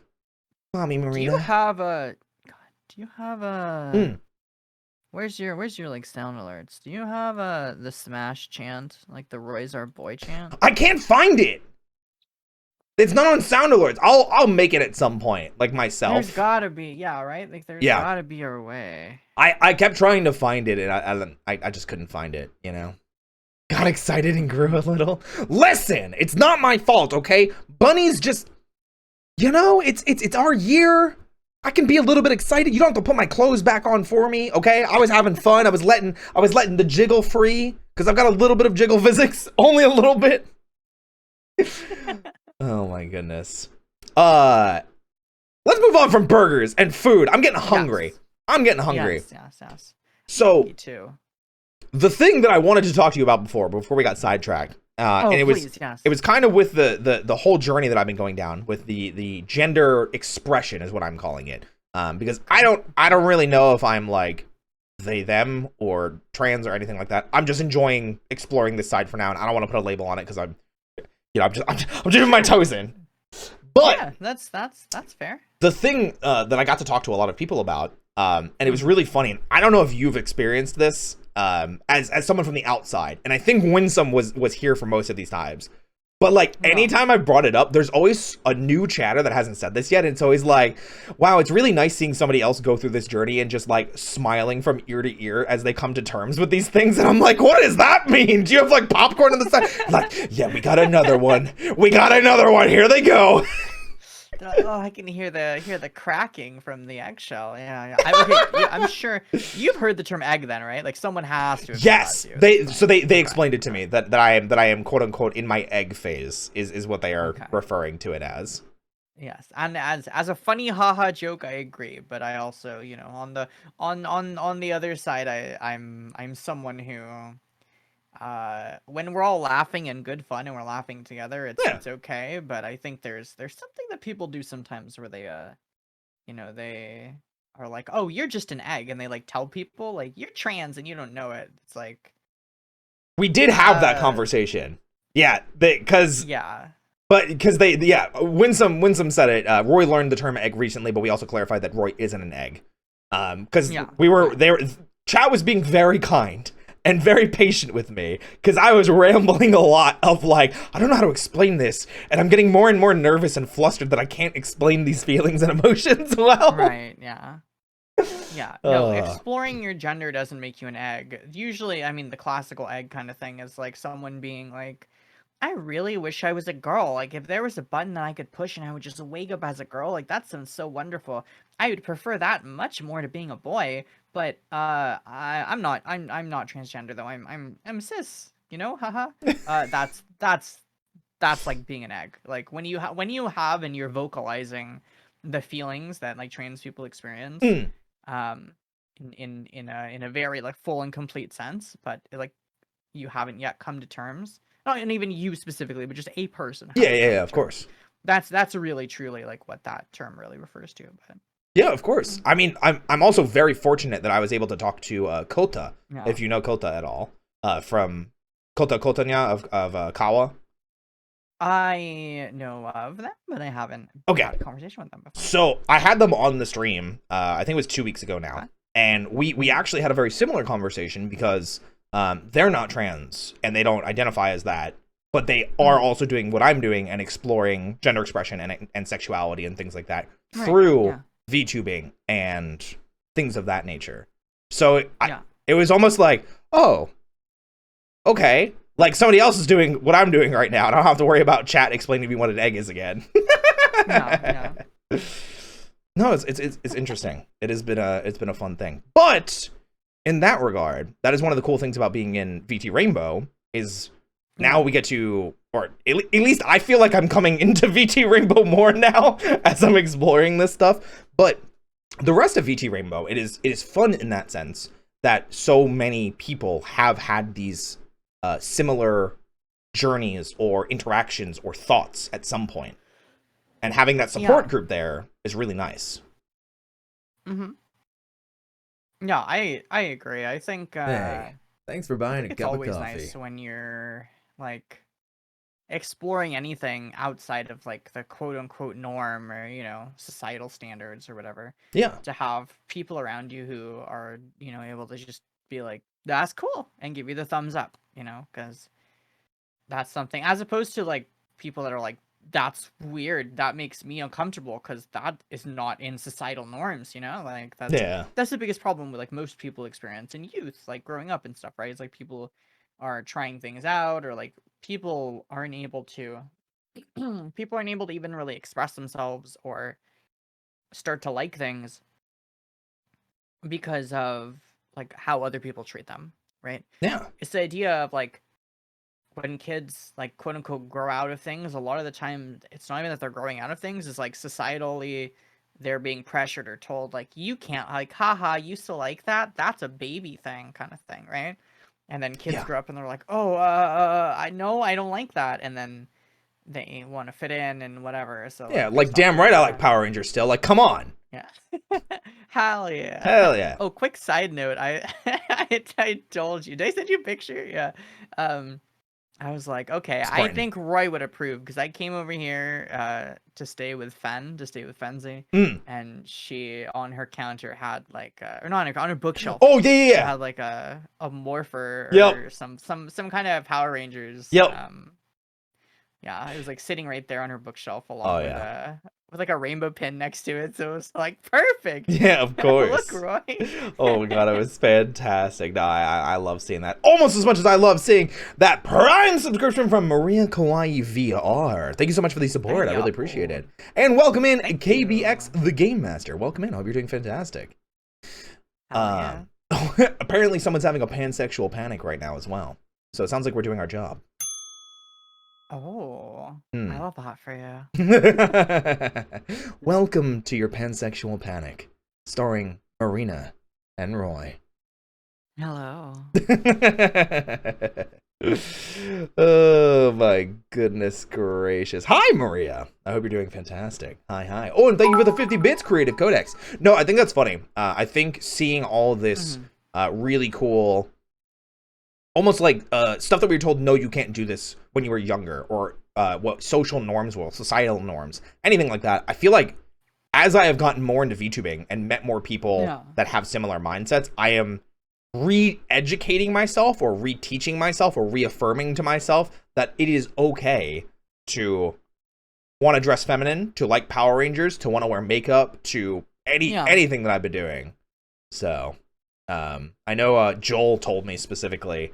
Mommy Marina. Do you have a... Where's your like sound alerts? Do you have the Smash chant, like the Roy's our boy chant? I can't find it. It's not on sound alerts. I'll make it at some point, like myself. There's gotta be, yeah, right? Like there's gotta be a way. I kept trying to find it and I just couldn't find it, you know. Got excited and grew a little. Listen, it's not my fault, okay? Bunnies just, you know, it's our year. I can be a little bit excited. You don't have to put my clothes back on for me, okay? I was having fun. I was letting the jiggle free because I've got a little bit of jiggle physics, only a little bit. Oh my goodness. Let's move on from burgers and food. I'm getting hungry. Yes. I'm getting hungry. Yes. So, me too. The thing that I wanted to talk to you about before we got sidetracked, and it was kind of with the whole journey that I've been going down with the gender expression is what I'm calling it, because I don't really know if I'm like they them or trans or anything like that. I'm just enjoying exploring this side for now, and I don't want to put a label on it because I'm dipping my toes in. But yeah, that's fair. The thing that I got to talk to a lot of people about, and it was really funny. And I don't know if you've experienced this. As someone from the outside, and I think Winsome was here for most of these times, but like anytime I brought it up, there's always a new chatter that hasn't said this yet, and it's always like, wow, it's really nice seeing somebody else go through this journey and just like smiling from ear to ear as they come to terms with these things. And I'm like, what does that mean? Do you have like popcorn on the side? Like, yeah, we got another one. Here they go. Oh, I can hear the cracking from the eggshell. Yeah. I'm sure you've heard the term egg then, right? Like someone has to. Yes, they explained it to me that I am quote unquote in my egg phase is what they are referring to it as. Yes, and as a funny haha joke, I agree. But I also, you know, on the other side, I'm someone who. When we're all laughing and good fun and we're laughing together, it's okay. But I think there's something that people do sometimes where they they are like, oh, you're just an egg, and they like tell people like you're trans and you don't know it. It's like we did have that conversation. Yeah, because Winsome said it. Roy learned the term egg recently, but we also clarified that Roy isn't an egg. Because chat was being very kind and very patient with me because I was rambling a lot of like, I don't know how to explain this, and I'm getting more and more nervous and flustered that I can't explain these feelings and emotions well. Right, yeah. Yeah, no, exploring your gender doesn't make you an egg. Usually, I mean, the classical egg kind of thing is like someone being like, I really wish I was a girl. Like, if there was a button that I could push and I would just wake up as a girl, like, that sounds so wonderful. I would prefer that much more to being a boy. But I'm not transgender though. I'm cis. You know, haha. That's like being an egg. Like when you have and you're vocalizing the feelings that like trans people experience, in a very like full and complete sense. But like, you haven't yet come to terms, not and even you specifically, but just a person. Yeah, of course. That's really truly like what that term really refers to. But yeah, of course. I mean, I'm also very fortunate that I was able to talk to Kota, if you know Kota at all, from Kotanya of Kawa. I know of them, but I haven't had a conversation with them before. So I had them on the stream. I think it was 2 weeks ago now, and we actually had a very similar conversation because they're not trans and they don't identify as that, but they are also doing what I'm doing and exploring gender expression and sexuality and things like that through VTubing and things of that nature. So it was almost like, oh, okay. Like somebody else is doing what I'm doing right now. I don't have to worry about chat explaining to me what an egg is again. No, it's interesting. It's been a fun thing. But in that regard, that is one of the cool things about being in VT Rainbow is now we get to, or at least I feel like I'm coming into VT Rainbow more now as I'm exploring this stuff. But the rest of VT Rainbow, it is fun in that sense that so many people have had these similar journeys or interactions or thoughts at some point, and having that support group there is really nice. Yeah, I agree. I think hey, thanks for buying a cup of coffee. It's always nice when you're like exploring anything outside of like the quote unquote norm or, you know, societal standards or whatever. Yeah. To have people around you who are, you know, able to just be like, that's cool, and give you the thumbs up, you know, because that's something, as opposed to like people that are like, that's weird, that makes me uncomfortable because that is not in societal norms, you know, like that's the biggest problem with like most people experience in youth, like growing up and stuff, right? It's like people are trying things out, or like people aren't able to even really express themselves or start to like things because of like how other people treat them, right? Yeah. It's the idea of like when kids like quote unquote grow out of things, a lot of the time it's not even that they're growing out of things, it's like societally they're being pressured or told like, you can't, like, haha, you still like that? That's a baby thing kind of thing, right? And then kids grow up and they're like, oh, I know I don't like that, and then they want to fit in and whatever. So like damn right I like Power Rangers still. Like, come on. Yeah. Hell yeah. Hell yeah. Oh, quick side note. I told you. Did I send you a picture? Yeah. I was like, okay, I think Roy would approve because I came over here to stay with Fenzi, and she on her counter had like or not on her bookshelf. Oh yeah. She had like a morpher or some kind of Power Rangers. Yeah, it was like sitting right there on her bookshelf along with like a rainbow pin next to it, so it was like perfect. Yeah, of course. Look, Roy. Oh my god, it was fantastic. No, I love seeing that almost as much as I love seeing that Prime subscription from Maria Kawaii VR. Thank you so much for the support. I really appreciate it. And welcome in KBX the Game Master. Welcome in. I hope you're doing fantastic. Apparently someone's having a pansexual panic right now as well. So it sounds like we're doing our job. Oh, I love that for you. Welcome to your pansexual panic, starring Marina and Roy. Hello. Oh my goodness gracious. Hi, Maria. I hope you're doing fantastic. Hi. Oh, and thank you for the 50 bits, Creative Codex. No, I think that's funny. I think seeing all this really cool, almost like stuff that we were told, no, you can't do this when you were younger, or what social norms were, societal norms, anything like that. I feel like as I have gotten more into VTubing and met more people that have similar mindsets, I am re-educating myself or reteaching myself or reaffirming to myself that it is okay to want to dress feminine, to like Power Rangers, to want to wear makeup, to anything that I've been doing. So I know Joel told me specifically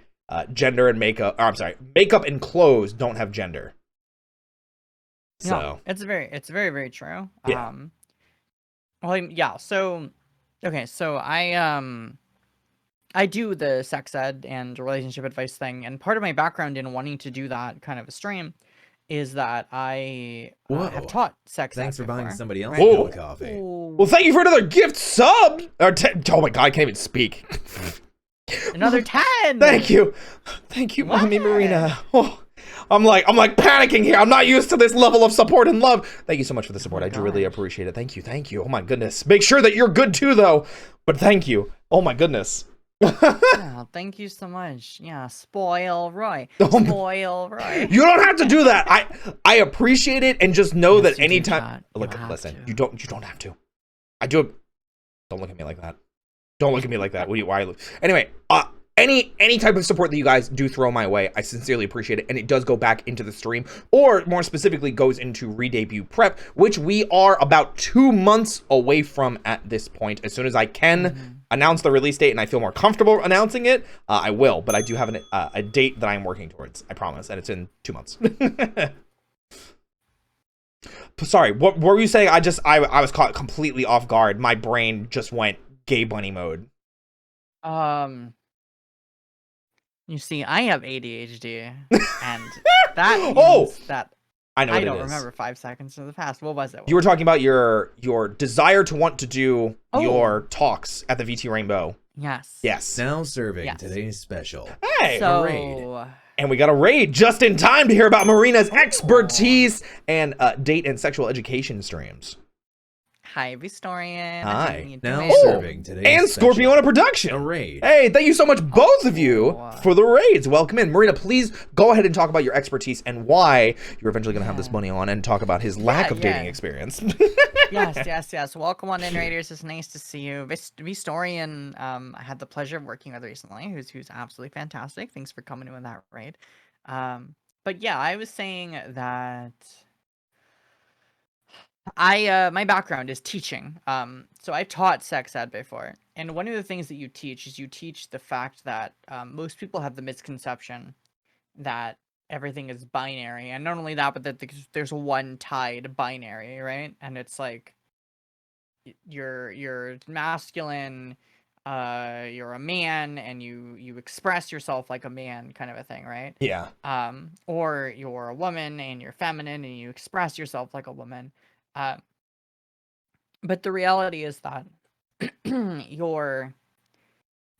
gender and makeup, or I'm sorry, makeup and clothes don't have gender. So it's very, very true. Yeah. Well, yeah. So, okay. So I do the sex ed and relationship advice thing, and part of my background in wanting to do that kind of a stream is that I have taught sex ed. Thanks for buying somebody else a coffee. Well, thank you for another gift sub. Oh my god, I can't even speak. Another 10. Thank you, Mommy Marina. Oh, I'm like panicking here. I'm not used to this level of support and love. Thank you so much for the support. I do really appreciate it. Thank you. Oh my goodness. Make sure that you're good too, though. But thank you. Oh my goodness. Yeah, thank you so much. Yeah, spoil Roy. Spoil Roy. You don't have to do that. I appreciate it, and just know that anytime. Look, listen. You don't have to. I do. Don't look at me like that. Don't look at me like that. Why? Anyway, any type of support that you guys do throw my way, I sincerely appreciate it, and it does go back into the stream, or more specifically goes into re-debut prep, which we are about 2 months away from at this point. As soon as I can announce the release date and I feel more comfortable announcing it, I will, but I do have a date that I'm working towards, I promise, and it's in 2 months. Sorry, what were you saying? I was caught completely off guard. My brain just went gay bunny mode. You see, I have ADHD, and that means that I know what I don't it is. remember 5 seconds in the past. What was it? You were talking about your desire to want to do your talks at the VT Rainbow. Yes. Yes. Now serving today's special. Hey! So... raid. And we got a raid just in time to hear about Marina's expertise and date and sexual education streams. Hi, Vistorian. Hi. Now doing? serving today's And special. Scorpiona Production. A raid. Hey, thank you so much, both of you, for the raids. Welcome in. Marina, please go ahead and talk about your expertise and why you're eventually going to have this bunny on and talk about his lack of dating experience. Yes. Welcome on in, Raiders. It's nice to see you. Vistorian, I had the pleasure of working with recently, who's absolutely fantastic. Thanks for coming in with that raid. But yeah, I was saying that... my background is teaching. So I've taught sex ed before. And one of the things that you teach is you teach the fact that most people have the misconception that everything is binary. And not only that, but that there's one tied binary, right? And it's like you're masculine, you're a man, and you express yourself like a man, kind of a thing, right? Yeah. Or you're a woman and you're feminine and you express yourself like a woman. But the reality is that your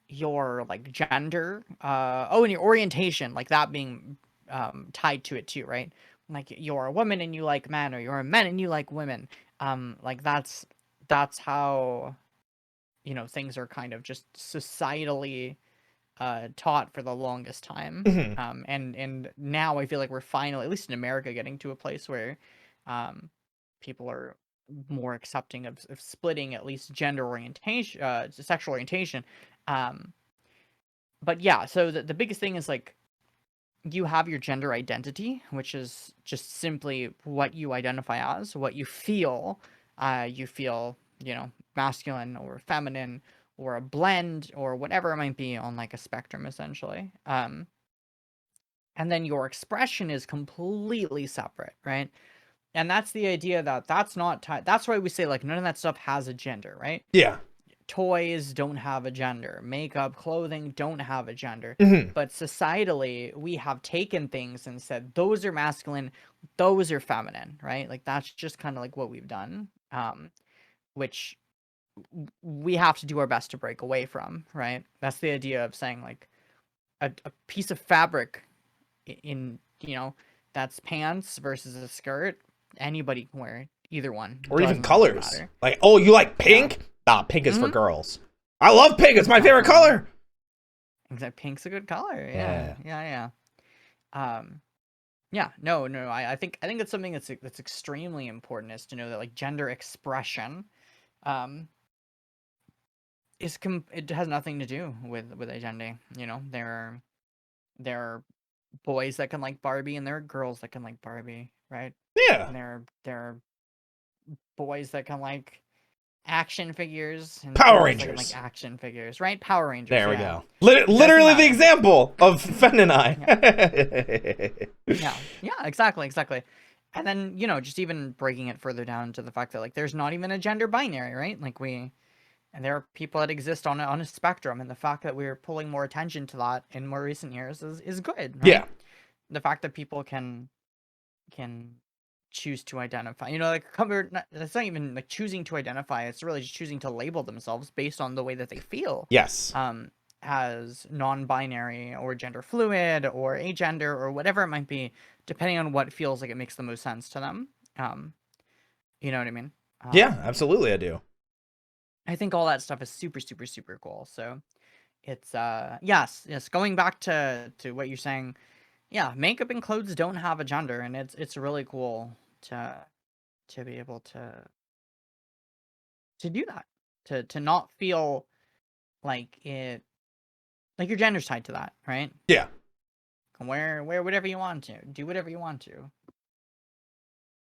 like gender, and your orientation, like that being tied to it too, right? Like you're a woman and you like men, or you're a man and you like women. Like that's how, you know, things are kind of just societally taught for the longest time. And now I feel like we're finally, at least in America, getting to a place where people are more accepting of splitting at least gender orientation, sexual orientation. But yeah, so the biggest thing is like you have your gender identity, which is just simply what you identify as, what you feel. You feel, you know, masculine or feminine or a blend or whatever it might be on like a spectrum, essentially. And then your expression is completely separate, right? And that's the idea that that's not tied. That's why we say like none of that stuff has a gender, right? Yeah. Toys don't have a gender. Makeup, clothing don't have a gender. But societally, we have taken things and said, those are masculine, those are feminine, right? Like that's just kind of like what we've done, which we have to do our best to break away from, right? That's the idea of saying like a piece of fabric in, you know, that's pants versus a skirt. Anybody can wear either one. Or even colors. Like, oh, you like pink? Nah, pink is for girls. I love pink. It's my favorite color. Exactly. Pink's a good color. Yeah. No. I think it's something that's extremely important, is to know that like gender expression, it has nothing to do with identity. You know, there are boys that can like Barbie and there are girls that can like Barbie, right? Yeah. And there are boys that can like action figures and Power Rangers. that can like action figures, right? Power Rangers. There we go. Literally the example of Fen and I. Yeah, exactly. And then, you know, just even breaking it further down to the fact that like there's not even a gender binary, right? Like and there are people that exist on a spectrum, and the fact that we're pulling more attention to that in more recent years is good, right? Yeah. The fact that people can choose to identify, you know, like it's not even like choosing to identify, it's really just choosing to label themselves based on the way that they feel. Yes. as non-binary or gender fluid or agender or whatever it might be, depending on what feels like it makes the most sense to them. You know what I mean? Yeah, absolutely, I do. I think all that stuff is super, super, super cool. So it's yes, going back to what you're saying, yeah, makeup and clothes don't have a gender, and it's really cool to be able to do that, to not feel like your gender's tied to that, right? Yeah. Wear whatever you want to, do whatever you want to.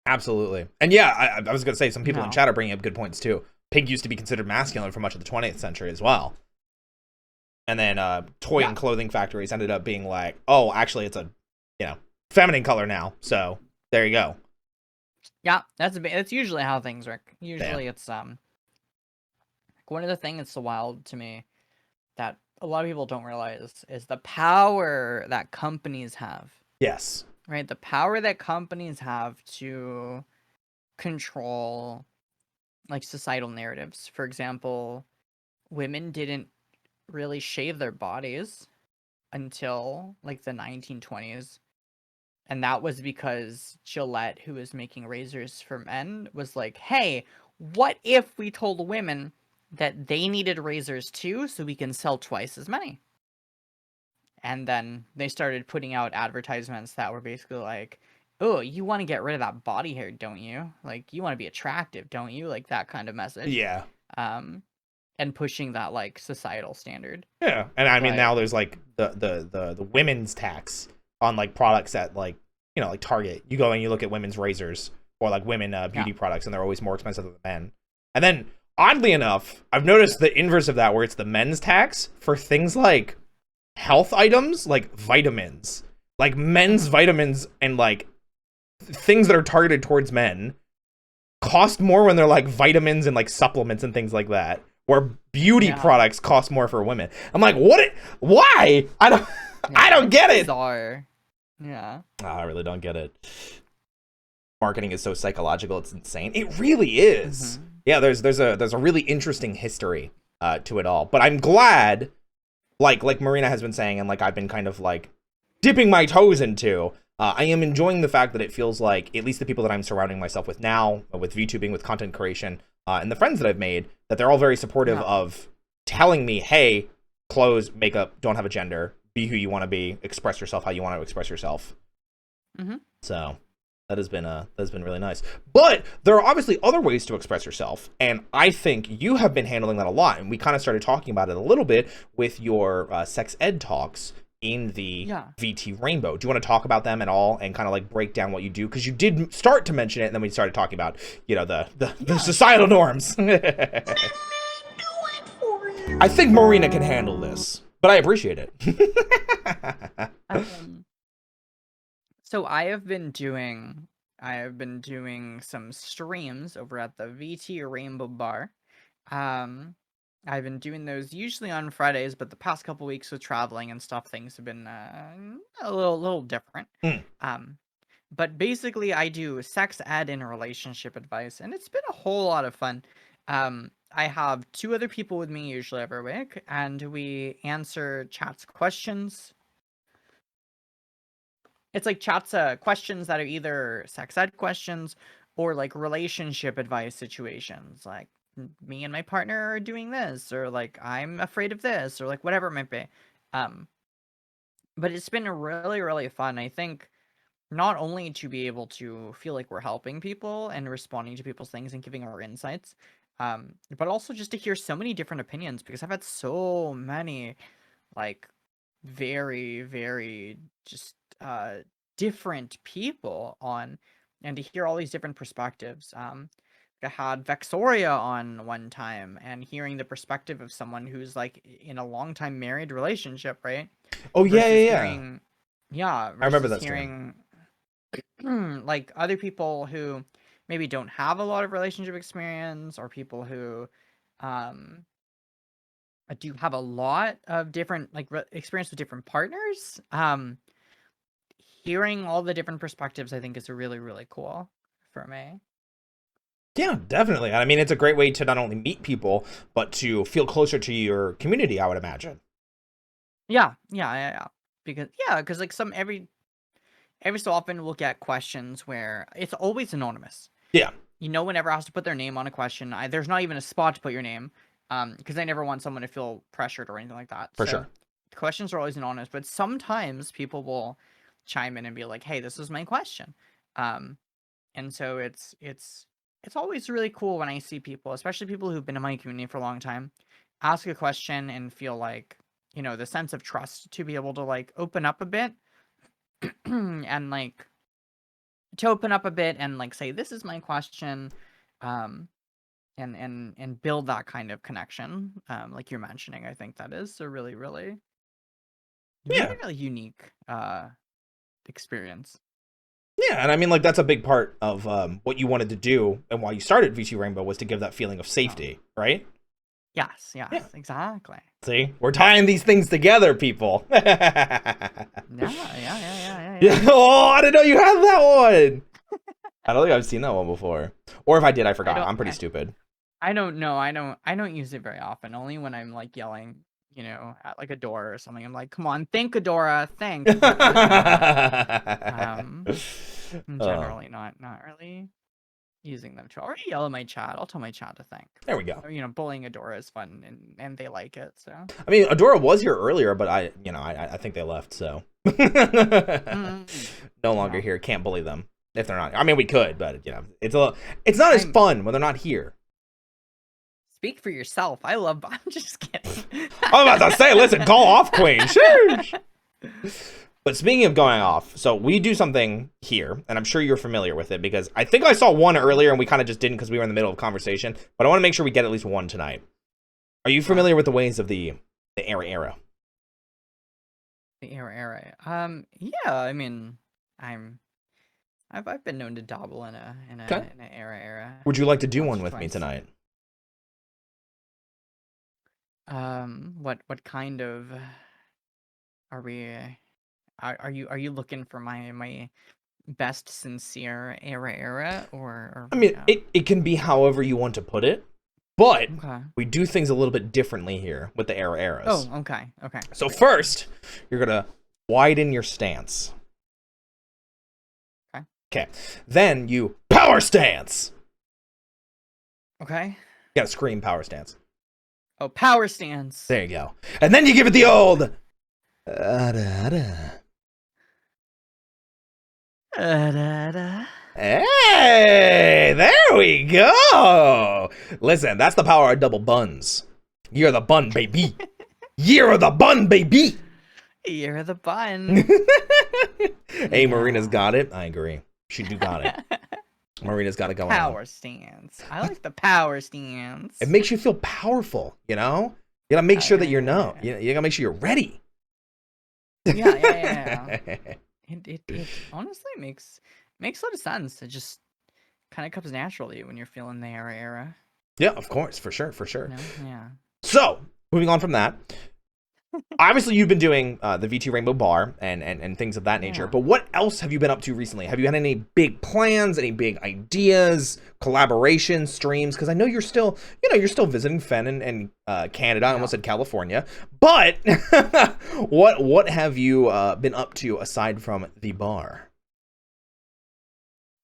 Absolutely. And yeah, I was going to say, some people in No. chat are bringing up good points too. Pink used to be considered masculine for much of the 20th century as well. And then toy and clothing factories ended up being like, oh, actually it's a, feminine color now. So there you go. Yeah, that's usually how things work. Usually it's one of the things that's so wild to me that a lot of people don't realize is the power that companies have. Yes. Right? The power that companies have to control like societal narratives. For example, women didn't really shave their bodies until like the 1920s. And that was because Gillette, who was making razors for men, was like, hey, what if we told women that they needed razors too so we can sell twice as many? And then they started putting out advertisements that were basically like, oh, you want to get rid of that body hair, don't you? Like, you want to be attractive, don't you? Like, that kind of message. Yeah. And pushing that, like, societal standard. Yeah. And I mean, now there's like the women's tax on like products at like, like Target. You go and you look at women's razors or like women beauty products, and they're always more expensive than the men. And then oddly enough, I've noticed the inverse of that, where it's the men's tax for things like health items, like vitamins, like men's vitamins, and like things that are targeted towards men cost more when they're like vitamins and like supplements and things like that, where beauty products cost more for women. I'm like, why? I don't get it. Bizarre. Yeah. I really don't get it. Marketing is so psychological, it's insane. It really is. Yeah, there's a really interesting history to it all. But I'm glad, like Marina has been saying, and like I've been kind of like dipping my toes into, I am enjoying the fact that it feels like, at least the people that I'm surrounding myself with now, with VTubing, with content creation, and the friends that I've made, that they're all very supportive of telling me, hey, clothes, makeup, don't have a gender. Be who you want to be. Express yourself how you want to express yourself. So that has been really nice. But there are obviously other ways to express yourself, and I think you have been handling that a lot. And we kind of started talking about it a little bit with your sex ed talks in the VT Rainbow. Do you want to talk about them at all and kind of like break down what you do? Because you did start to mention it, and then we started talking about the societal norms. I think Marina can handle this, but I appreciate it. So I have been doing some streams over at the VT Rainbow Bar. I've been doing those usually on Fridays, but the past couple weeks with traveling and stuff, things have been a little different. But basically, I do sex ed and relationship advice, and it's been a whole lot of fun. I have 2 other people with me usually every week, and we answer chat's questions. It's like chat's questions that are either sex ed questions or like relationship advice situations, like me and my partner are doing this, or like I'm afraid of this, or like whatever it might be. But it's been really, really fun. I think not only to be able to feel like we're helping people and responding to people's things and giving our insights, but also just to hear so many different opinions, because I've had so many like very, very just different people on, and to hear all these different perspectives. I had Vexoria on one time, and hearing the perspective of someone who's like in a long time married relationship, right? Oh yeah, Yeah, I remember that hearing like other people who maybe don't have a lot of relationship experience, or people who do have a lot of different like experience with different partners. Hearing all the different perspectives, I think, is really, really cool for me. Yeah, definitely. I mean, it's a great way to not only meet people, but to feel closer to your community, I would imagine. Yeah. Because like every so often we'll get questions where it's always anonymous. Yeah. No one ever has to put their name on a question. There's not even a spot to put your name, because I never want someone to feel pressured or anything like that. For So sure. the questions are always anonymous, but sometimes people will chime in and be like, "Hey, this is my question," and so it's always really cool when I see people, especially people who've been in my community for a long time, ask a question and feel like the sense of trust to be able to like open up a bit and like say, this is my question, um and build that kind of connection, like you're mentioning. I think that is a really really Yeah. really unique experience. Yeah, and I mean, like, that's a big part of what you wanted to do and why you started VT Rainbow, was to give that feeling of safety, right? Yes, Yeah. exactly. See, we're tying these things together, people. Yeah. Oh, I didn't know you had that one. I don't think I've seen that one before, or if I did, I forgot. I'm pretty stupid. I don't know. I don't use it very often. Only when I'm like yelling, at like a door or something. I'm like, come on, think, Adora, think. Generally not really using them to already yell at my chat. I'll tell my chat to think. There we go. Bullying Adora is fun, and they like it. So I mean, Adora was here earlier, but I think they left, so no longer here. Can't bully them if they're not. I mean, we could, but it's not as fun when they're not here. Speak for yourself. I'm just kidding. I was about to say, listen, call off, Queen. Sheesh. But speaking of going off, so we do something here, and I'm sure you're familiar with it, because I think I saw one earlier and we kind of just didn't because we were in the middle of a conversation, but I want to make sure we get at least one tonight. Are you familiar with the ways of the era? The era. Yeah, I mean, I've been known to dabble in an era. Would you like to do one with me tonight? What kind of are we? Are you looking for my best sincere era or I mean, it can be however you want to put it, but okay. We do things a little bit differently here with the eras. Oh, okay. So first, you're gonna widen your stance. Okay. Then you power stance. Okay. You gotta scream power stance. Oh, power stance. There you go. And then you give it the old. Hey, there we go. Listen, that's the power of double buns. You're the bun, baby. You're the bun, baby. You're the bun. Hey, Marina's got it. I agree. She do got it. Marina's got it going. Power stance. I like the power stance. It makes you feel powerful, You gotta make sure that you gotta make sure you're ready. Yeah. It honestly makes a lot of sense. It just kind of comes naturally when you're feeling the era. Yeah, of course, for sure. Yeah. So, moving on from that, obviously you've been doing the VT Rainbow Bar and things of that nature, but what else have you been up to recently? Have you had any big plans, any big ideas, collaborations, streams? Because I know you're still, you're still visiting Fen and Canada. I almost said California, but what have you been up to aside from the bar?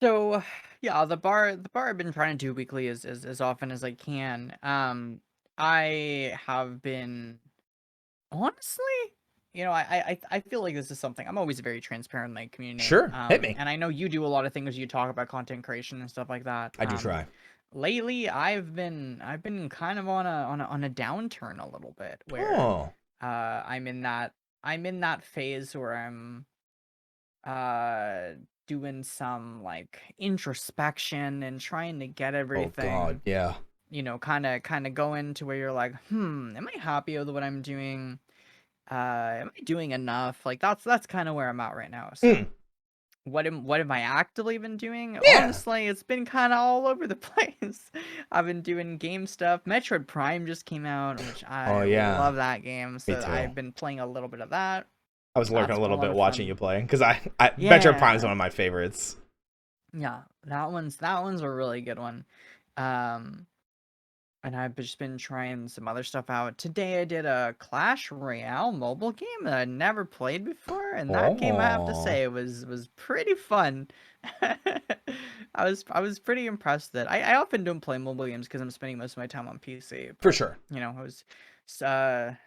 So yeah, the bar I've been trying to do weekly as often as I can. I have been honestly, I feel like this is something I'm always very transparent in my community. Sure, hit me. And I know you do a lot of things. You talk about content creation and stuff like that. I do try. Lately, I've been kind of on a downturn a little bit, where I'm in that phase where I'm doing some like introspection and trying to get everything. Oh God, yeah. Kind of going to where you're like, am I happy with what I'm doing? Am I doing enough? Like that's kind of where I'm at right now. So what am I actively been doing? Yeah. Honestly, it's been kind of all over the place. I've been doing game stuff. Metroid Prime just came out, which I love that game. So I've been playing a little bit of that. I was lurking a little bit watching you play, because Metroid Prime is one of my favorites. Yeah, that one's a really good one. and I've just been trying some other stuff out. Today I did a Clash Royale mobile game that I'd never played before, and that game I have to Oh. say was pretty fun. I was pretty impressed that I often don't play mobile games because I'm spending most of my time on PC. For But, sure. you know, I was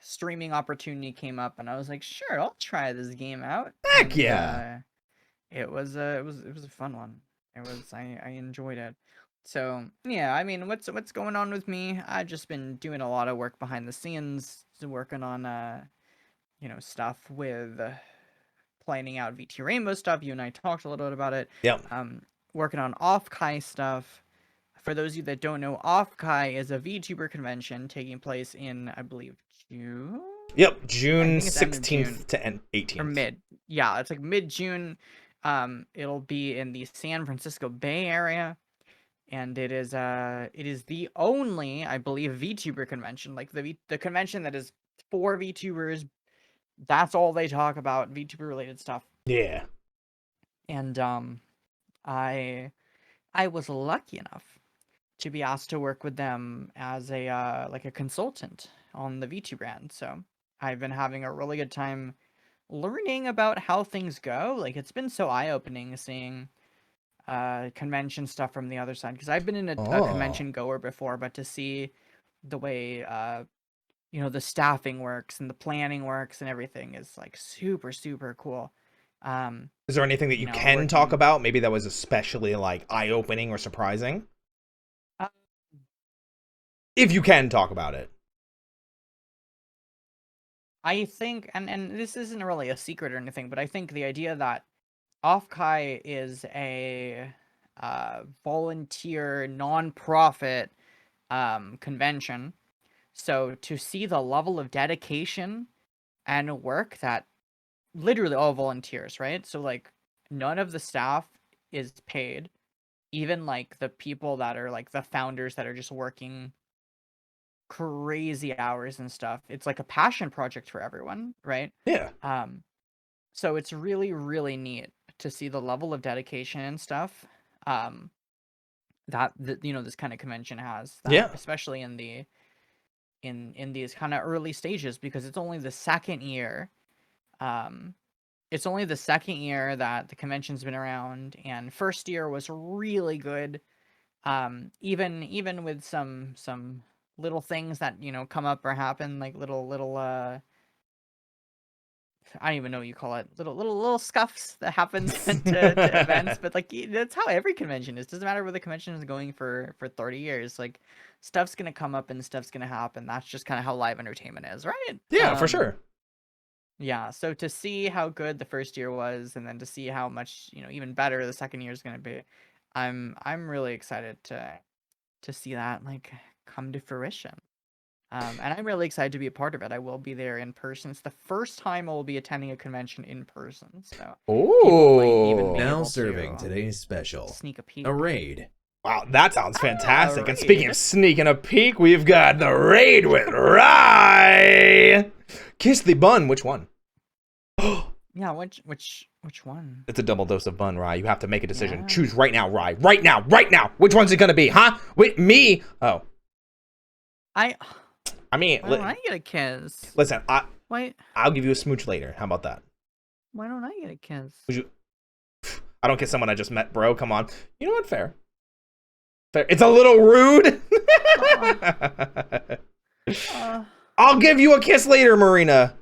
streaming opportunity came up, and I was like, sure, I'll try this game out. Heck And, yeah. it was a fun one. I enjoyed it. So yeah, I mean, what's going on with me? I've just been doing a lot of work behind the scenes, working on you know, stuff with planning out VT Rainbow stuff. You and I talked a little bit about it. Yep. Working on Off-Kai stuff. For those of you that don't know, Off-Kai is a VTuber convention taking place in, I believe, June. Yep, I June think it's end of 16th June. to 18th. Or mid. Yeah, it's like mid-June. It'll be in the San Francisco Bay Area, and it is the only, I believe, VTuber convention, like the convention that is for VTubers. That's all they talk about, VTuber related stuff. Yeah. And I was lucky enough to be asked to work with them as a like a consultant on the VTuber brand. So I've been having a really good time learning about how things go. Like, it's been so eye-opening seeing convention stuff from the other side, because I've been in a convention goer before, but to see the way you know, the staffing works and the planning works and everything is like super cool. Is there anything that you can talk about? Maybe that was especially like eye-opening or surprising? If you can talk about it. I think, and this isn't really a secret or anything, but I think the idea that Off-Kai is a volunteer, non-profit convention. So to see the level of dedication and work that literally all volunteers, right? So like none of the staff is paid. Even like the people that are like the founders that are just working crazy hours and stuff. It's like a passion project for everyone, right? Yeah. So it's really neat to see the level of dedication and stuff that you know, this kind of convention has. Yeah. Especially in the in these kind of early stages, because it's only the second year. It's only the second year that the convention's been around, and first year was really good. Even with some little things that, you know, come up or happen, like little I don't even know what you call it, little scuffs that happens to events, but like that's how every convention is. Doesn't matter where the convention is going for 30 years, like stuff's gonna come up and stuff's gonna happen. That's just kind of how live entertainment is, right? Yeah, for sure. Yeah, so to see how good the first year was, and then to see how much, you know, even better the second year is gonna be, I'm really excited to see that like come to fruition. And I'm really excited to be a part of it. I will be there in person. It's the first time I will be attending a convention in person. So now serving today's special, sneak a peek. A raid. Wow, that sounds fantastic. And speaking of sneaking a peek, we've got the raid with Rye. Kiss the bun. Which one? Yeah, which one? It's a double dose of bun, Rye. You have to make a decision. Yeah. Choose right now, Rye. Right now. Which one's it gonna be, huh? Wait, me? Oh. I mean, why don't I get a kiss? Listen, wait. I'll give you a smooch later. How about that? Why don't I get a kiss? Would you? I don't kiss someone I just met, bro. Come on. You know what? Fair. It's a little rude. I'll give you a kiss later, Marina.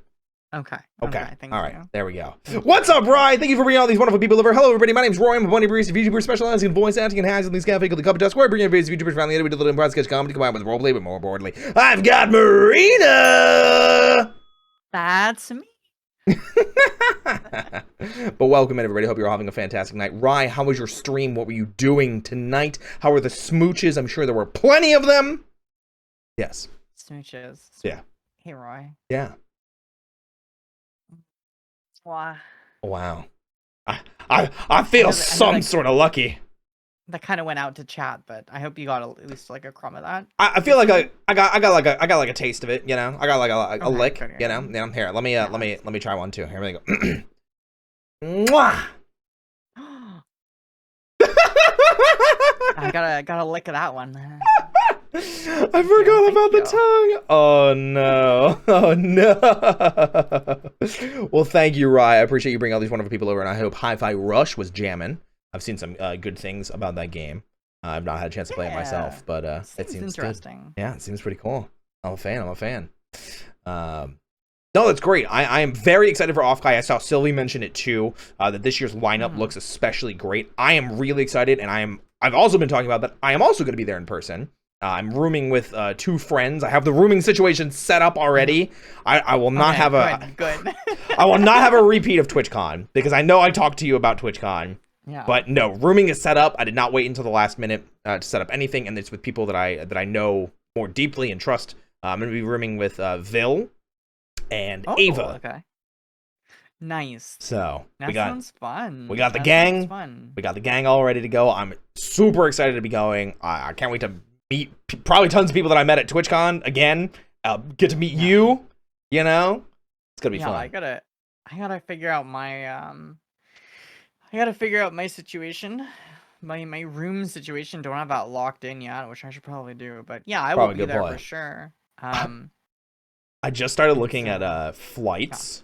Okay. All right. There we go. What's up, Ryan? Thank you for bringing all these wonderful people over. Hello, everybody. My name's Roy. I'm a bunny barista VTuber specializing in voice acting and hacks in these Café called the Cup of Desk, where I bring in various VTubers around the internet with a little improv sketch comedy combined with roleplay, but more importantly, I've got Marina. That's me. But welcome in, everybody. Hope you're all having a fantastic night. Rye, how was your stream? What were you doing tonight? How were the smooches? I'm sure there were plenty of them. Yes. Smooches. Yeah. Hey, Roy. Yeah. Wow. Wow. I feel some sort of lucky. That kind of went out to chat, but I hope you got at least like a crumb of that. I feel like I got like a taste of it, you know. I got like a lick, you know. Yeah, here. Let me try one too. Here we go. Mwah! I got a lick of that one. I forgot about the tongue. Oh no. Oh no. Well, thank you, Rye. I appreciate you bringing all these wonderful people over, and I hope Hi-Fi Rush was jamming. I've seen some good things about that game. I've not had a chance to play it myself, but it seems interesting. Good. Yeah, it seems pretty cool. I'm a fan. No, that's great. I am very excited for Offkai. I saw Sylvie mention it too, that this year's lineup looks especially great. I am really excited, and I've also been talking about that I am also going to be there in person. I'm rooming with 2 friends. I have the rooming situation set up already. I will not have good. I will not have a repeat of TwitchCon, because I know I talked to you about TwitchCon. Yeah. But no, rooming is set up. I did not wait until the last minute to set up anything, and it's with people that I know more deeply and trust. I'm going to be rooming with Vil and Ava. Okay. Nice. So that sounds fun. We got the gang. We got the gang all ready to go. I'm super excited to be going. I can't wait to meet probably tons of people that I met at TwitchCon again. Get to meet you. You know, it's gonna be fun. I gotta figure out my situation. My room situation. Don't have that locked in yet, which I should probably do. But yeah, I will be there for sure. I just started looking at flights.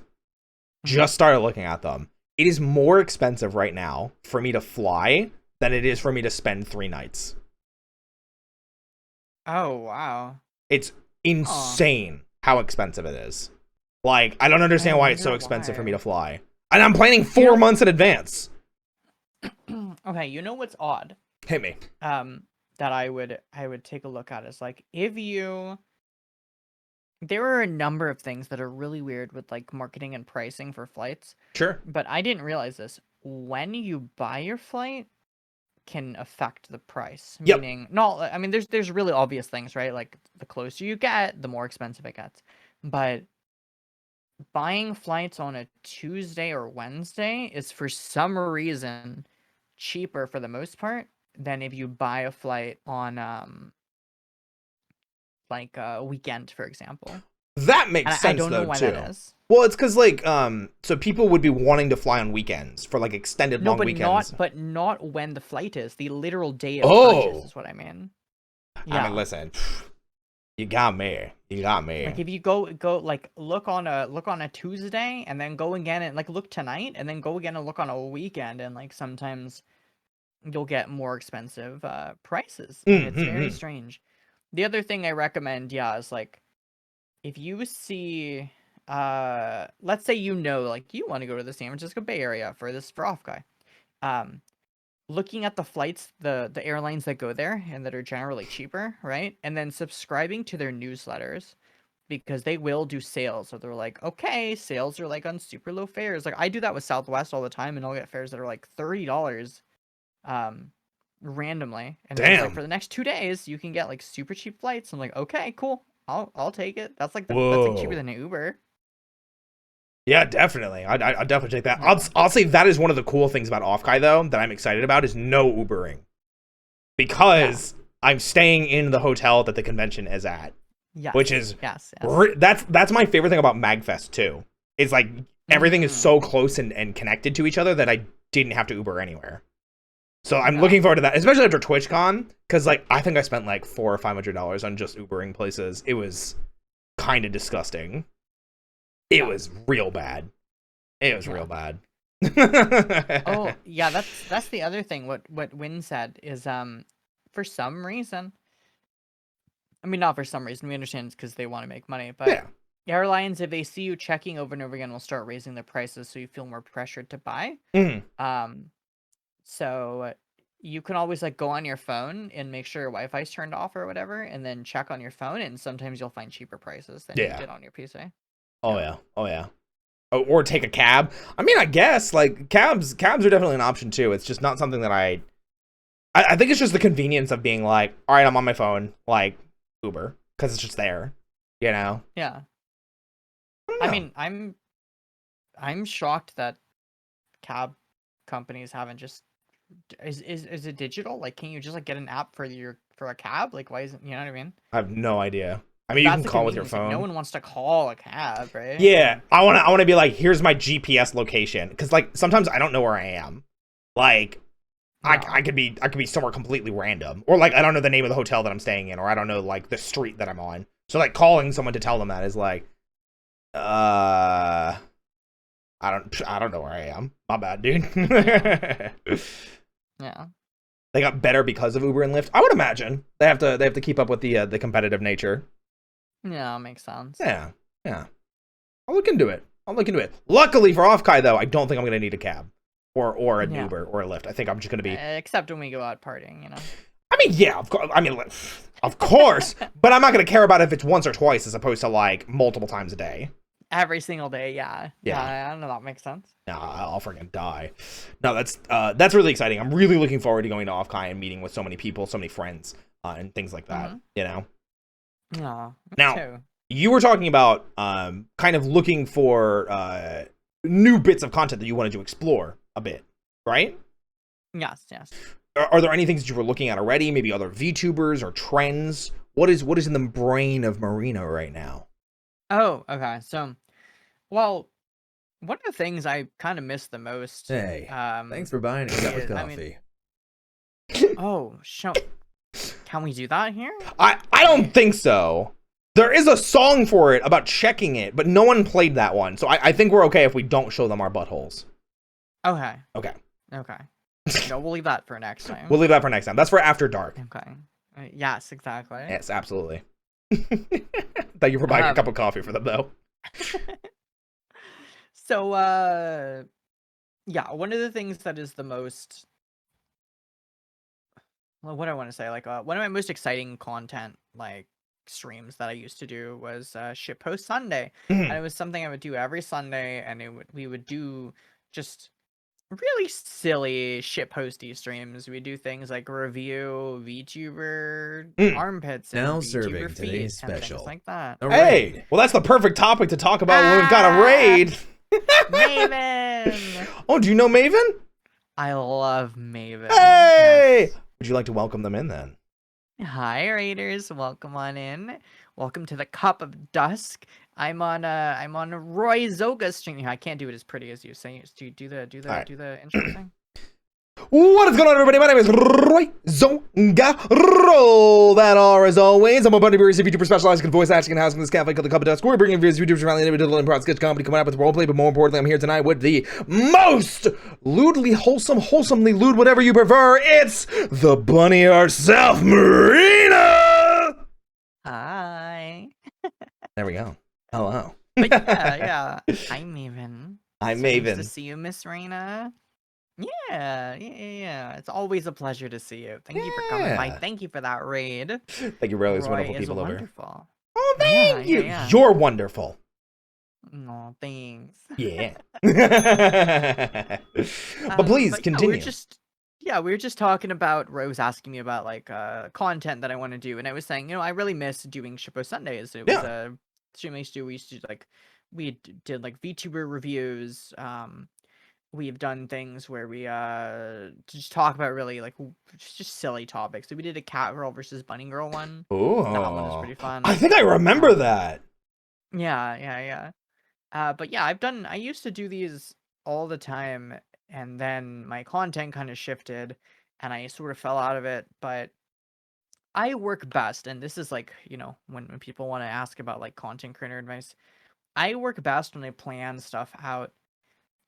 Just started looking at them. It is more expensive right now for me to fly than it is for me to spend 3 nights. Oh, wow. It's insane how expensive it is. Like, I don't understand why it's so expensive for me to fly. And I'm planning 4 months in advance. Okay, you know what's odd? Hit me. That I would take a look at is like, there are a number of things that are really weird with like marketing and pricing for flights. Sure. But I didn't realize this. When you buy your flight can affect the price. Yep. Meaning, I mean, there's really obvious things, right? Like the closer you get, the more expensive it gets. But buying flights on a Tuesday or Wednesday is for some reason cheaper for the most part than if you buy a flight on like a weekend, for example. That makes sense. I don't know why that is. Well, it's because like so people would be wanting to fly on weekends for like extended long weekends. Not when the flight is. The literal day of purchase is what I mean. Yeah. I mean, listen, you got me. Like if you go like look on a Tuesday and then go again and like look tonight and then go again and look on a weekend, and like sometimes you'll get more expensive prices. It's very strange. The other thing I recommend, is like if you see let's say like you want to go to the San Francisco Bay Area for Offkai. Looking at the flights, the airlines that go there and that are generally cheaper, right? And then subscribing to their newsletters, because they will do sales. So they're like, okay, sales are like on super low fares. Like I do that with Southwest all the time, and I'll get fares that are like $30 randomly. And then like for the next 2 days you can get like super cheap flights. I'm like, okay, cool. I'll take it. That's like cheaper than an Uber. Yeah, definitely. I'll definitely take that. I'll say that is one of the cool things about Offkai though that I'm excited about is no Ubering, because I'm staying in the hotel that the convention is at. Yes. Which is that's my favorite thing about MagFest too. Is like everything is so close and connected to each other that I didn't have to Uber anywhere. So I'm looking forward to that, especially after TwitchCon, because like I think I spent like $400 or $500 on just Ubering places. It was kind of disgusting. It was real bad. It was real bad. Oh yeah, that's the other thing. What Win said is for some reason, I mean not for some reason, we understand it's because they want to make money, but airlines, if they see you checking over and over again, will start raising the prices so you feel more pressured to buy. So you can always like go on your phone and make sure your Wi-Fi is turned off or whatever, and then check on your phone, and sometimes you'll find cheaper prices than you did on your PC. Oh yeah. Or take a cab. I mean, I guess like cabs are definitely an option too. It's just not something that I think it's just the convenience of being like, all right, I'm on my phone, like Uber, because it's just there, you know? Yeah. I mean, I'm shocked that cab companies haven't just is it digital? Like, can you just like get an app for a cab? Like, why isn't, you know what I mean? I have no idea. I mean, you can call with your phone. Like, no one wants to call a cab, right? Yeah, I want to be like, here's my GPS location, because like sometimes I don't know where I am. Like, I could be somewhere completely random, or like I don't know the name of the hotel that I'm staying in, or I don't know like the street that I'm on. So like calling someone to tell them that is like, I don't know where I am. My bad, dude. Yeah. They got better because of Uber and Lyft. I would imagine they have to keep up with the competitive nature. Yeah, makes sense. Yeah. I'll look into it. Luckily for Offkai though, I don't think I'm gonna need a cab or an Uber or a Lyft. I think I'm just gonna be. Except when we go out partying, you know. I mean, yeah, of course. I mean, of course, but I'm not gonna care about if it's once or twice as opposed to like multiple times a day. Every single day, yeah. I don't know, that makes sense. Nah, I'll freaking die. No, that's really exciting. I'm really looking forward to going to Offkai and meeting with so many people, so many friends, and things like that. You know. Yeah. Now, too. You were talking about kind of looking for new bits of content that you wanted to explore a bit, right? Yes. Are there any things that you were looking at already? Maybe other VTubers or trends? What is in the brain of Marina right now? Oh, okay. So, well, one of the things I kind of miss the most. Hey, thanks for buying a cup of coffee. Can we do that here? I don't think so. There is a song for it about checking it, but no one played that one. So I think we're okay if we don't show them our buttholes. Okay. No, we'll leave that for next time. We'll leave that for next time. That's for After Dark. Okay. Yes, exactly. Yes, absolutely. Thank you for buying a cup of coffee for them, though. So, yeah, one of the things that is the most... Well, what do I want to say? Like, one of my most exciting content, like, streams that I used to do was Shitpost Sunday. And it was something I would do every Sunday, and we would do just really silly shitposty streams. We do things like review VTuber armpits and now VTuber serving feet today's special. Things like that. Hey, well, that's the perfect topic to talk about when we've got a raid. Maven. Oh, do you know Maven? I love Maven. Hey, would you like to welcome them in then? Hi Raiders, welcome on in. Welcome to the Cup of Dusk. I'm on a RoyZoga stream. I can't do it as pretty as you. Say, do the intro thing. What is going on, everybody? My name is RoyzOga. Roll that R as always. I'm a bunny berry VTuber specialized in voice acting and housing this cafe called the Cup of Dusk. We're bringing viewers VTubers around the individual improv sketch comedy coming out with roleplay, but more importantly, I'm here tonight with the most lewdly wholesome, wholesomely lewd, whatever you prefer. It's the bunny herself, Marina. Hi. There we go. Hello. But yeah. I'm Maven. I'm Nice Maven. to see you, Miss Marina. Yeah. It's always a pleasure to see you. Thank you for coming by. Thank you for that raid. Thank you, really. There's wonderful people wonderful. over. Oh, thank you. Yeah. You're wonderful. No, thanks. Yeah. But please continue. We were just talking about Rose asking me about like content that I want to do, and I was saying, I really miss doing Shippo Sundays. It was a stream I used to do. We did like VTuber reviews. We've done things where we just talk about really like just silly topics. So we did a cat girl versus bunny girl one. Oh, that one was pretty fun. I think I remember that. Yeah. But yeah, I used to do these all the time, and then my content kind of shifted and I sort of fell out of it. But I work best, and this is like, when people want to ask about like content creator advice, I work best when I plan stuff out.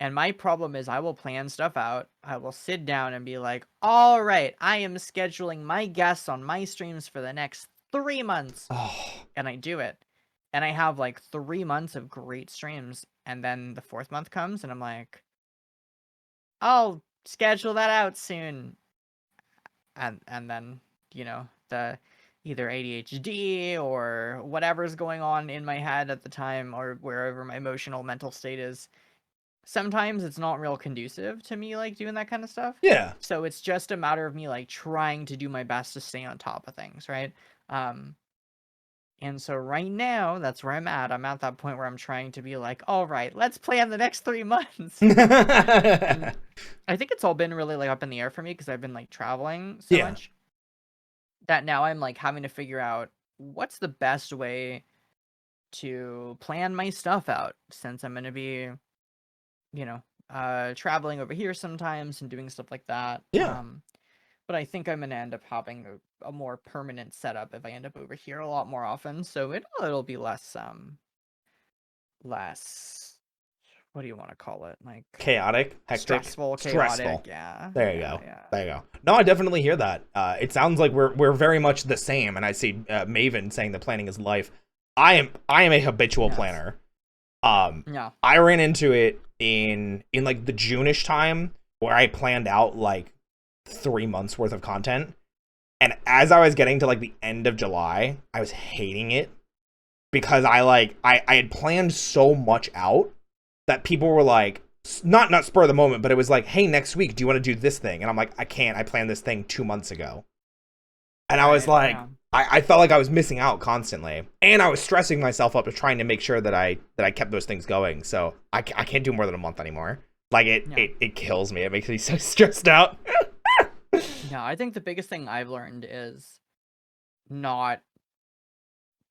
And my problem is I will plan stuff out. I will sit down and be like, all right, I am scheduling my guests on my streams for the next 3 months. And I do it. And I have like 3 months of great streams. And then the 4th month comes and I'm like, I'll schedule that out soon. And then, the either ADHD or whatever's going on in my head at the time, or wherever my emotional mental state is, sometimes it's not real conducive to me like doing that kind of stuff. Yeah. So it's just a matter of me like trying to do my best to stay on top of things, right? And so right now, that's where I'm at. I'm at that point where I'm trying to be like, all right, let's plan the next 3 months. I think it's all been really like up in the air for me because I've been like traveling so much that now I'm like having to figure out what's the best way to plan my stuff out, since I'm going to be, traveling over here sometimes and doing stuff like that. Yeah. But I think I'm gonna end up having a more permanent setup if I end up over here a lot more often. So it'll be less less, what do you want to call it? Like Chaotic, hectic, stressful, chaotic. Yeah. There you yeah, go. Yeah. There you go. No, I definitely hear that. It sounds like we're very much the same. And I see Maven saying that planning is life. I am a habitual planner. Yeah. I ran into it in like the June-ish time where I planned out like 3 months worth of content, and as I was getting to like the end of July, I was hating it because I had planned so much out that people were like, not spur of the moment, but it was like, hey, next week do you want to do this thing? And I'm like, I can't, I planned this thing 2 months ago. And I was like, I felt like I was missing out constantly, and I was stressing myself up to trying to make sure that I kept those things going. So I can't do more than a month anymore. Like it kills me. It makes me so stressed out. No, I think the biggest thing I've learned is not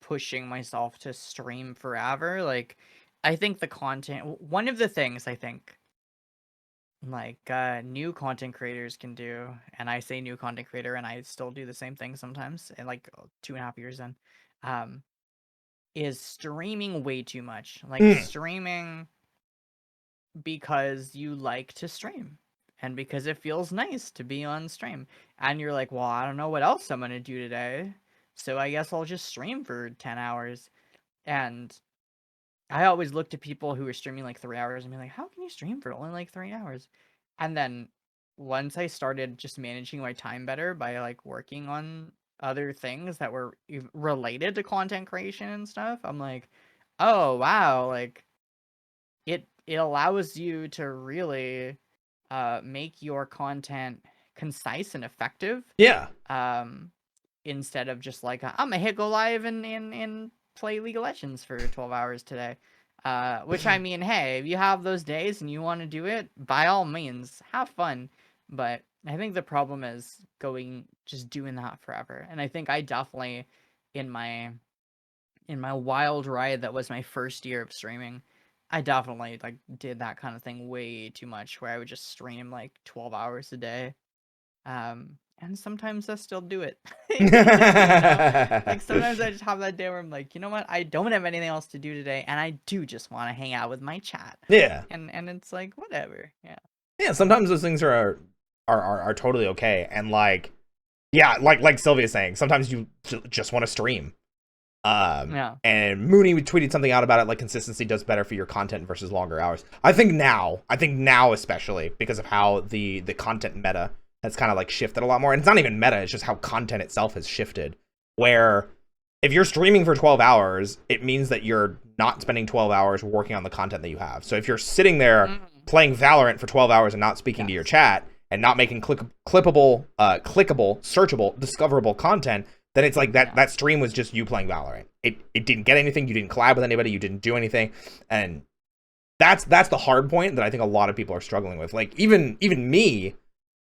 pushing myself to stream forever. Like, I think the content, one of the things I think like new content creators can do, and I say new content creator and I still do the same thing sometimes, and like 2.5 years in, is streaming way too much. Like streaming because you like to stream and because it feels nice to be on stream, and you're like, well, I don't know what else I'm gonna do today, so I guess I'll just stream for 10 hours. And I always look to people who are streaming like 3 hours and be like, how can you stream for only like 3 hours? And then once I started just managing my time better by like working on other things that were related to content creation and stuff, I'm like, oh wow, like it allows you to really make your content concise and effective. Yeah. Instead of just like, I'm gonna hit go live and play League of Legends for 12 hours today. Which, I mean, hey, if you have those days and you want to do it, by all means, have fun. But I think the problem is just doing that forever. And I think I definitely, in my wild ride that was my first year of streaming, I definitely like did that kind of thing way too much, where I would just stream like 12 hours a day. And sometimes I still do it. You know? Like sometimes I just have that day where I'm like, you know what? I don't have anything else to do today, and I do just want to hang out with my chat. Yeah. And it's like whatever. Yeah. Yeah. Sometimes those things are totally okay, and like, yeah, like Sylvia's saying, sometimes you just want to stream. Yeah. And Mooney tweeted something out about it, like consistency does better for your content versus longer hours. I think now especially because of how the content meta has kind of like shifted a lot more. And it's not even meta, it's just how content itself has shifted, where if you're streaming for 12 hours, it means that you're not spending 12 hours working on the content that you have. So if you're sitting there playing Valorant for 12 hours and not speaking to your chat and not making clickable, searchable, discoverable content, then it's like that stream was just you playing Valorant. It didn't get anything, you didn't collab with anybody, you didn't do anything. And that's the hard point that I think a lot of people are struggling with. Like even me,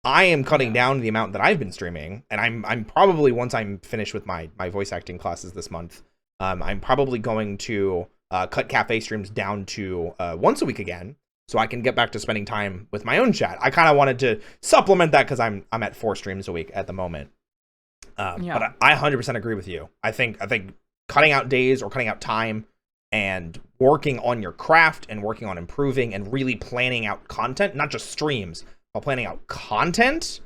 I am cutting down the amount that I've been streaming, and I'm probably, once I'm finished with my voice acting classes this month, I'm probably going to cut Café streams down to once a week again, so I can get back to spending time with my own chat. I kind of wanted to supplement that because I'm at 4 streams a week at the moment. But I 100% agree with you. I think cutting out days or cutting out time and working on your craft and working on improving and really planning out content, not just streams, while planning out content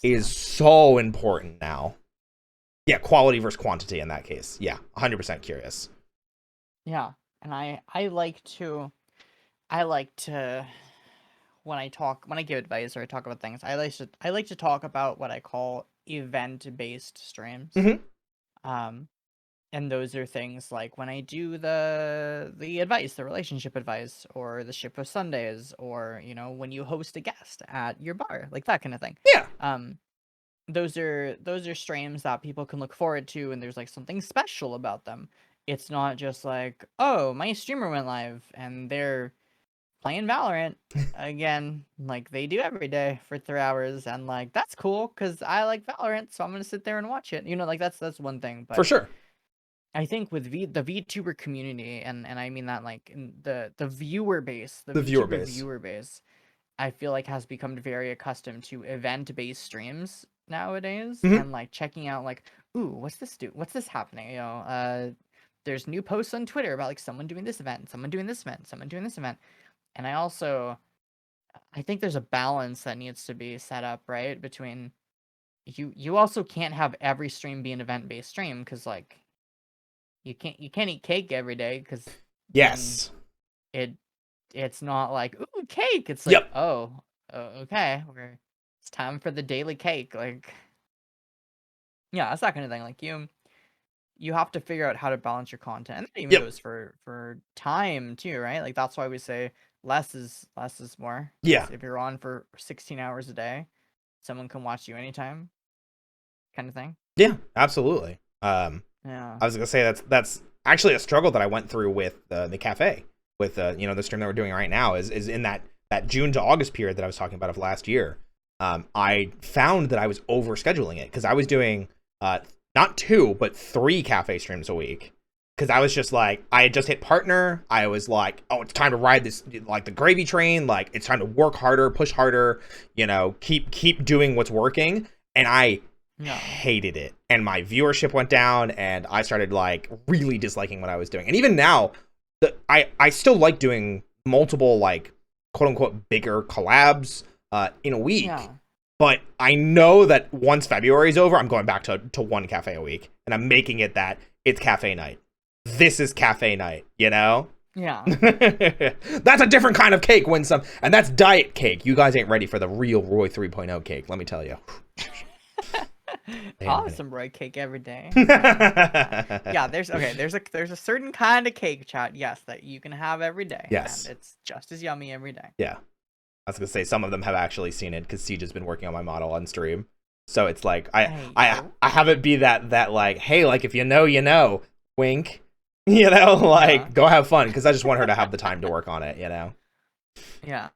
is so important now. Yeah, quality versus quantity in that case. Yeah, 100% curious. Yeah, and I like to when I give advice or I talk about things, I like to talk about what I call event-based streams. And those are things like when I do the advice, the relationship advice, or the ship of Sundays, or when you host a guest at your bar, like that kind of thing. Yeah. Those are streams that people can look forward to, and there's like something special about them. It's not just like, oh, my streamer went live and they're playing Valorant again, like they do every day for 3 hours, and like that's cool because I like Valorant, so I'm gonna sit there and watch it. Like that's one thing. But for sure, I think with the VTuber community, and I mean that like in the viewer base, the viewer VTuber base. viewer base, I feel like has become very accustomed to event-based streams nowadays, and like checking out like, ooh, what's this happening? You know, there's new posts on Twitter about like someone doing this event, someone doing this event, someone doing this event, and I think there's a balance that needs to be set up, right, between you also can't have every stream be an event-based stream, because like you can't eat cake every day, because Yes, it's not like, ooh, cake. It's like, yep. Okay, it's time for the daily cake. Like, yeah, that's that kind of thing. Like you have to figure out how to balance your content. And that even goes for time too, right? Like that's why we say less is more. Yeah. If you're on for 16 hours a day, someone can watch you anytime, kind of thing. Yeah, absolutely. Yeah. I was gonna say that's actually a struggle that I went through with the cafe, with you know, the stream that we're doing right now is in that June to August period that I was talking about of last year. I found that I was over scheduling it because I was doing not 2 but 3 cafe streams a week, because I was just like, I had just hit partner. I was like, oh, it's time to ride this, like, the gravy train. Like, it's time to work harder, push harder, you know, keep doing what's working. And I hated it, and my viewership went down, and I started like really disliking what I was doing. And even now, I still like doing multiple, like, quote unquote bigger collabs in a week. But I know that once February is over, I'm going back to 1 cafe a week, and I'm making it that it's cafe night. This is cafe night, you know? Yeah. That's a different kind of cake, and that's diet cake. You guys ain't ready for the real Roy 3.0 cake, let me tell you. Awesome, Roy cake every day. Yeah, there's a certain kind of cake, chat, yes, that you can have every day. Yes. And it's just as yummy every day. Yeah. I was gonna say some of them have actually seen it because Siege has been working on my model on stream. So it's like I have it be that like, hey, like, if you know, you know, wink. You know, like, go have fun, because I just want her to have the time to work on it, you know? Yeah.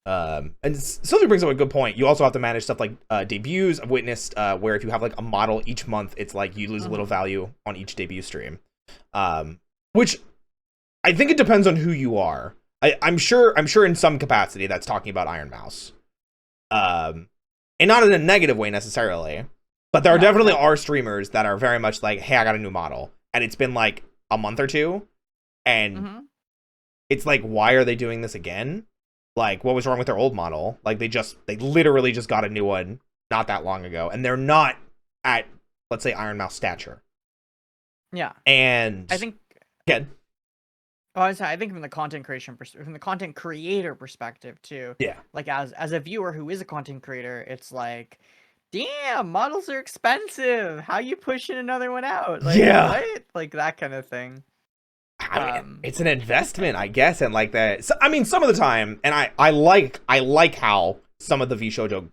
And Sylvie brings up a good point. You also have to manage stuff like debuts. I've witnessed where if you have like a model each month, it's like you lose a little value on each debut stream. Which I think it depends on who you are. I'm sure in some capacity that's talking about Iron Mouse. And not in a negative way necessarily. But there definitely are streamers that are very much like, hey, I got a new model. And it's been like a month or two. And it's like, why are they doing this again? Like, what was wrong with their old model? Like, they literally just got a new one not that long ago, and they're not at, let's say, Iron Mouse stature. Yeah. And I think I think from the content creator perspective too. Yeah. Like, as a viewer who is a content creator, it's like, damn, models are expensive. How you pushing another one out? Like, what? Like that kind of thing. I mean, it's an investment, I guess, and like that. So, I mean, some of the time, and I like how some of the VShojo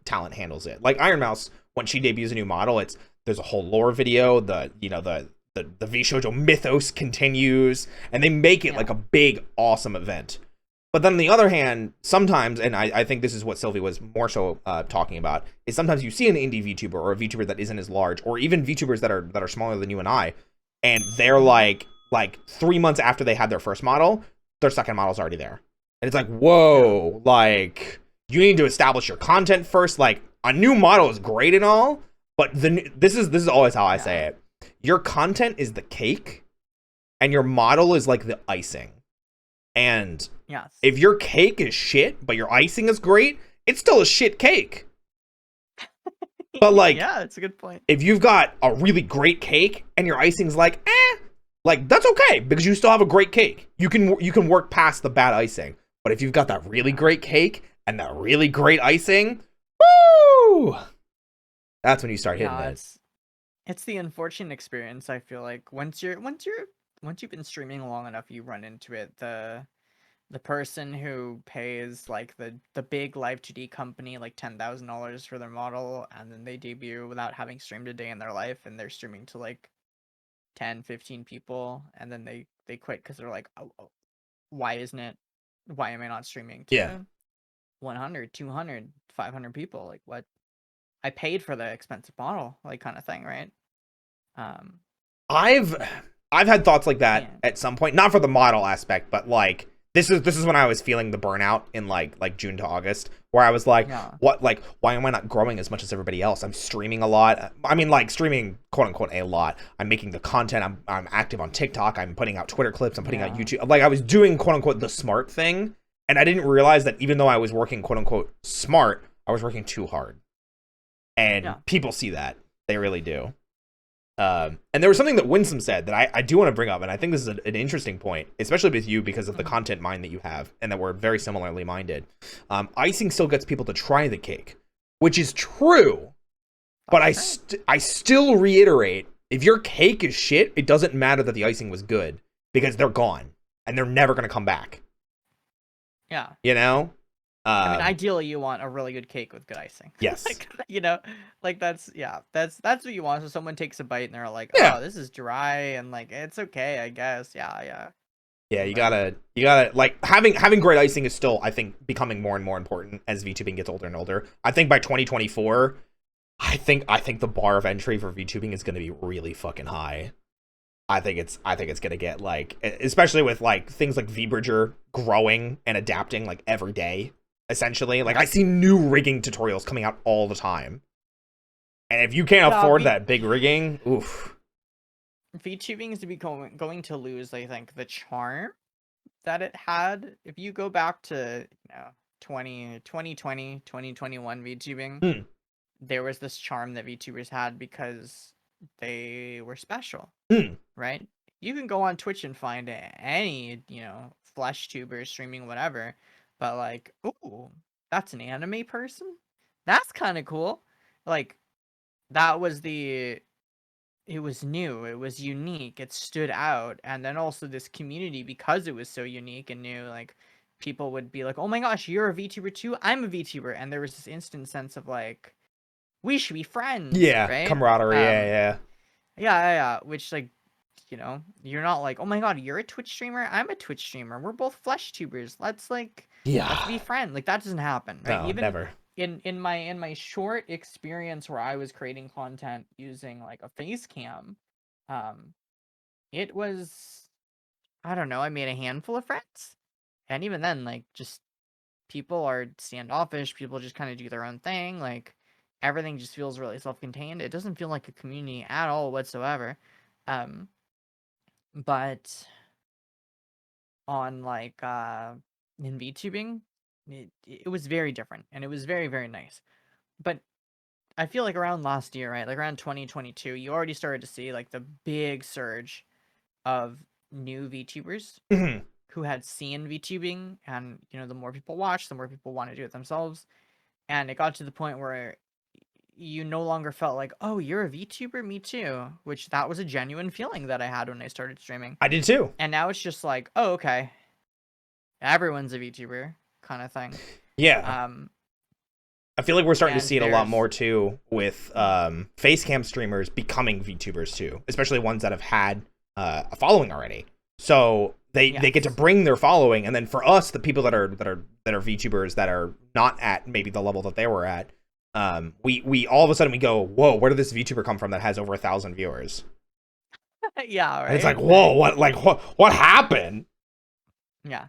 talent handles it. Like Iron Mouse, when she debuts a new model, there's a whole lore video. The VShojo mythos continues, and they make it like a big, awesome event. But then on the other hand, sometimes, and I think this is what Sylvie was more so talking about, is sometimes you see an indie VTuber or a VTuber that isn't as large, or even VTubers that are smaller than you and I, and they're like 3 months after they had their first model, their second model's already there. And it's like, whoa, like, you need to establish your content first. Like, a new model is great and all, but this is always how I say it. Your content is the cake, and your model is like the icing. And if your cake is shit, but your icing is great, it's still a shit cake. But like, yeah, it's a good point. If you've got a really great cake and your icing's like, like, that's okay, because you still have a great cake. You can work past the bad icing. But if you've got that really great cake and that really great icing, woo! That's when you start hitting it. It's the unfortunate experience, I feel like. Once you've been streaming long enough, you run into it. The person who pays like the big live 2D company like $10,000 for their model, and then they debut without having streamed a day in their life, and they're streaming to like 10, 15 people, and then they quit because they're like, oh, why am I not streaming to 100, 200, 500 people? Like, what? I paid for the expensive model, like, kind of thing, right? I've had thoughts like that at some point, not for the model aspect, but like this is when I was feeling the burnout in like June to August, where I was like, why am I not growing as much as everybody else? I'm streaming a lot. I mean, like streaming quote unquote a lot. I'm making the content. I'm active on TikTok. I'm putting out Twitter clips. I'm putting out YouTube. Like I was doing quote unquote the smart thing, and I didn't realize that even though I was working quote unquote smart, I was working too hard. And people see that. They really do. And there was something that Winsome said that I do want to bring up, and I think this is an interesting point, especially with you because of the content mind that you have, and that we're very similarly minded. Icing still gets people to try the cake, which is true, but I still reiterate, if your cake is shit, it doesn't matter that the icing was good, because they're gone, and they're never going to come back. Yeah. You know? I mean, ideally, you want a really good cake with good icing. Yes. Like, you know, like that's what you want. So someone takes a bite and they're like, oh, this is dry, and like it's okay, I guess. Yeah, you gotta like having great icing is still, I think, becoming more and more important as VTubing gets older and older. I think by 2024, I think the bar of entry for VTubing is gonna be really fucking high. I think it's gonna get like, especially with like things like VBridger growing and adapting like every day. Essentially, like I see new rigging tutorials coming out all the time, and if you can't afford that big rigging, oof. VTubing is going to lose, I think, the charm that it had. If you go back to 2020, 2021 VTubing, there was this charm that VTubers had because they were special, right? You can go on Twitch and find any, flesh tuber streaming whatever. But like, ooh, that's an anime person? That's kind of cool. Like, it was new, it was unique, it stood out. And then also this community, because it was so unique and new, like, people would be like, oh my gosh, you're a VTuber too? I'm a VTuber. And there was this instant sense of like, we should be friends. Yeah, right? camaraderie, Yeah, which like, you're not like, oh my god, you're a Twitch streamer, I'm a Twitch streamer, we're both flesh tubers, let's be friends. Like, that doesn't happen, right? No, even never. In my short experience where I was creating content using like a face cam, it was, I don't know, I made a handful of friends, and even then, like, just people are standoffish, people just kind of do their own thing, like everything just feels really self-contained. It doesn't feel like a community at all whatsoever. But on like in VTubing, it was very different, and it was very, very nice. But I feel like around last year, right, like around 2022, you already started to see like the big surge of new VTubers who had seen VTubing, and the more people watch, the more people want to do it themselves. And it got to the point where you no longer felt like, oh, you're a VTuber, me too, which that was a genuine feeling that I had when I started streaming. I did too. And now it's just like, oh, okay, everyone's a VTuber kind of thing. Yeah. I feel like we're starting to see it a lot more too with facecam streamers becoming VTubers too, especially ones that have had a following already. So they get to bring their following, and then for us, the people that are VTubers that are not at maybe the level that they were at, we all of a sudden we go, whoa, where did this VTuber come from that has over 1,000 viewers? Yeah, right. And it's like, whoa, what happened? Yeah.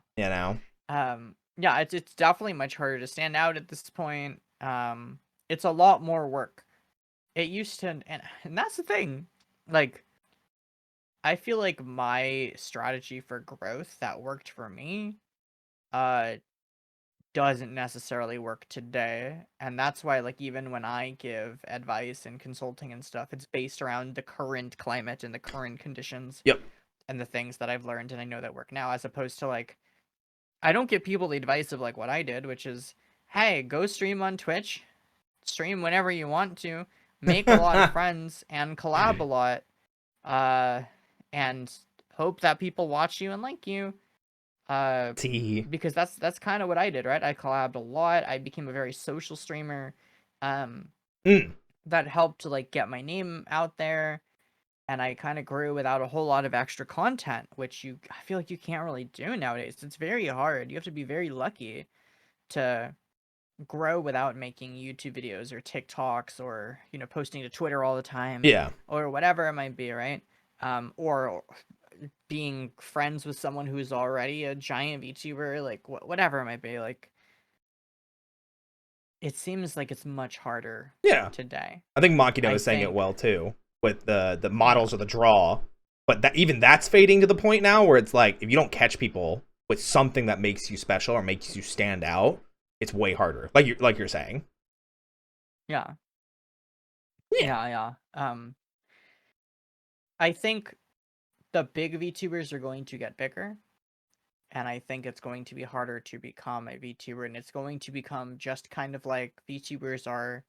Yeah, it's definitely much harder to stand out at this point. It's a lot more work. It used to, and that's the thing. Like, I feel like my strategy for growth that worked for me, doesn't necessarily work today. And that's why, like, even when I give advice and consulting and stuff, it's based around the current climate and the current conditions. Yep. And the things that I've learned and I know that work now, as opposed to like, I don't give people the advice of like what I did, which is, hey, go stream on Twitch, stream whenever you want to, make a lot of friends and collab a lot, and hope that people watch you and like you. Because that's kind of what I did, right? I collabed a lot. I became a very social streamer. That helped to like get my name out there, and I kind of grew without a whole lot of extra content, which I feel like you can't really do nowadays. It's very hard. You have to be very lucky to grow without making YouTube videos or TikToks or posting to Twitter all the time. Yeah. Or whatever it might be, right? or being friends with someone who's already a giant VTuber, like whatever it might be, like it seems like it's much harder today. I think Makino is saying it well too, with the models or the draw, but even that's fading to the point now where it's like if you don't catch people with something that makes you special or makes you stand out, it's way harder. Like you're saying. Yeah. I think the big VTubers are going to get bigger, and I think it's going to be harder to become a VTuber, and it's going to become just kind of like VTubers are.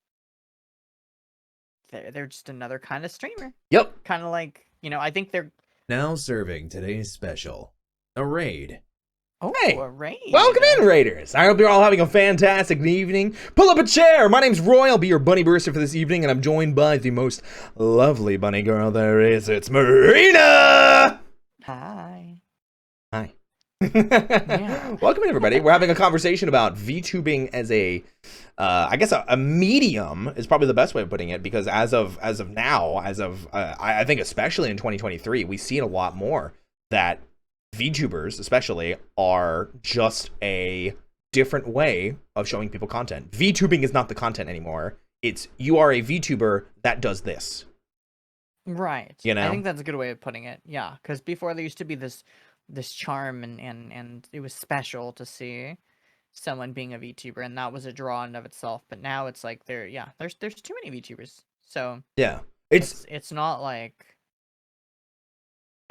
They're just another kind of streamer. Yep. Kind of like, I think they're now serving today's special, a raid. Oh, hey, a raid. Welcome in, Raiders. I hope you're all having a fantastic evening. Pull up a chair. My name's Roy. I'll be your bunny booster for this evening, and I'm joined by the most lovely bunny girl there is. It's Marina. Hi. Hi. Welcome in, everybody. We're having a conversation about VTubing as I guess a medium is probably the best way of putting it, because as of now, I think especially in 2023, we see it a lot more that VTubers especially are just a different way of showing people content. VTubing is not the content anymore. It's you are a VTuber that does this. Right. I think that's a good way of putting it. Yeah, because before there used to be this charm and it was special to see someone being a VTuber, and that was a draw in of itself. But now it's like there's too many VTubers. So yeah, it's not like.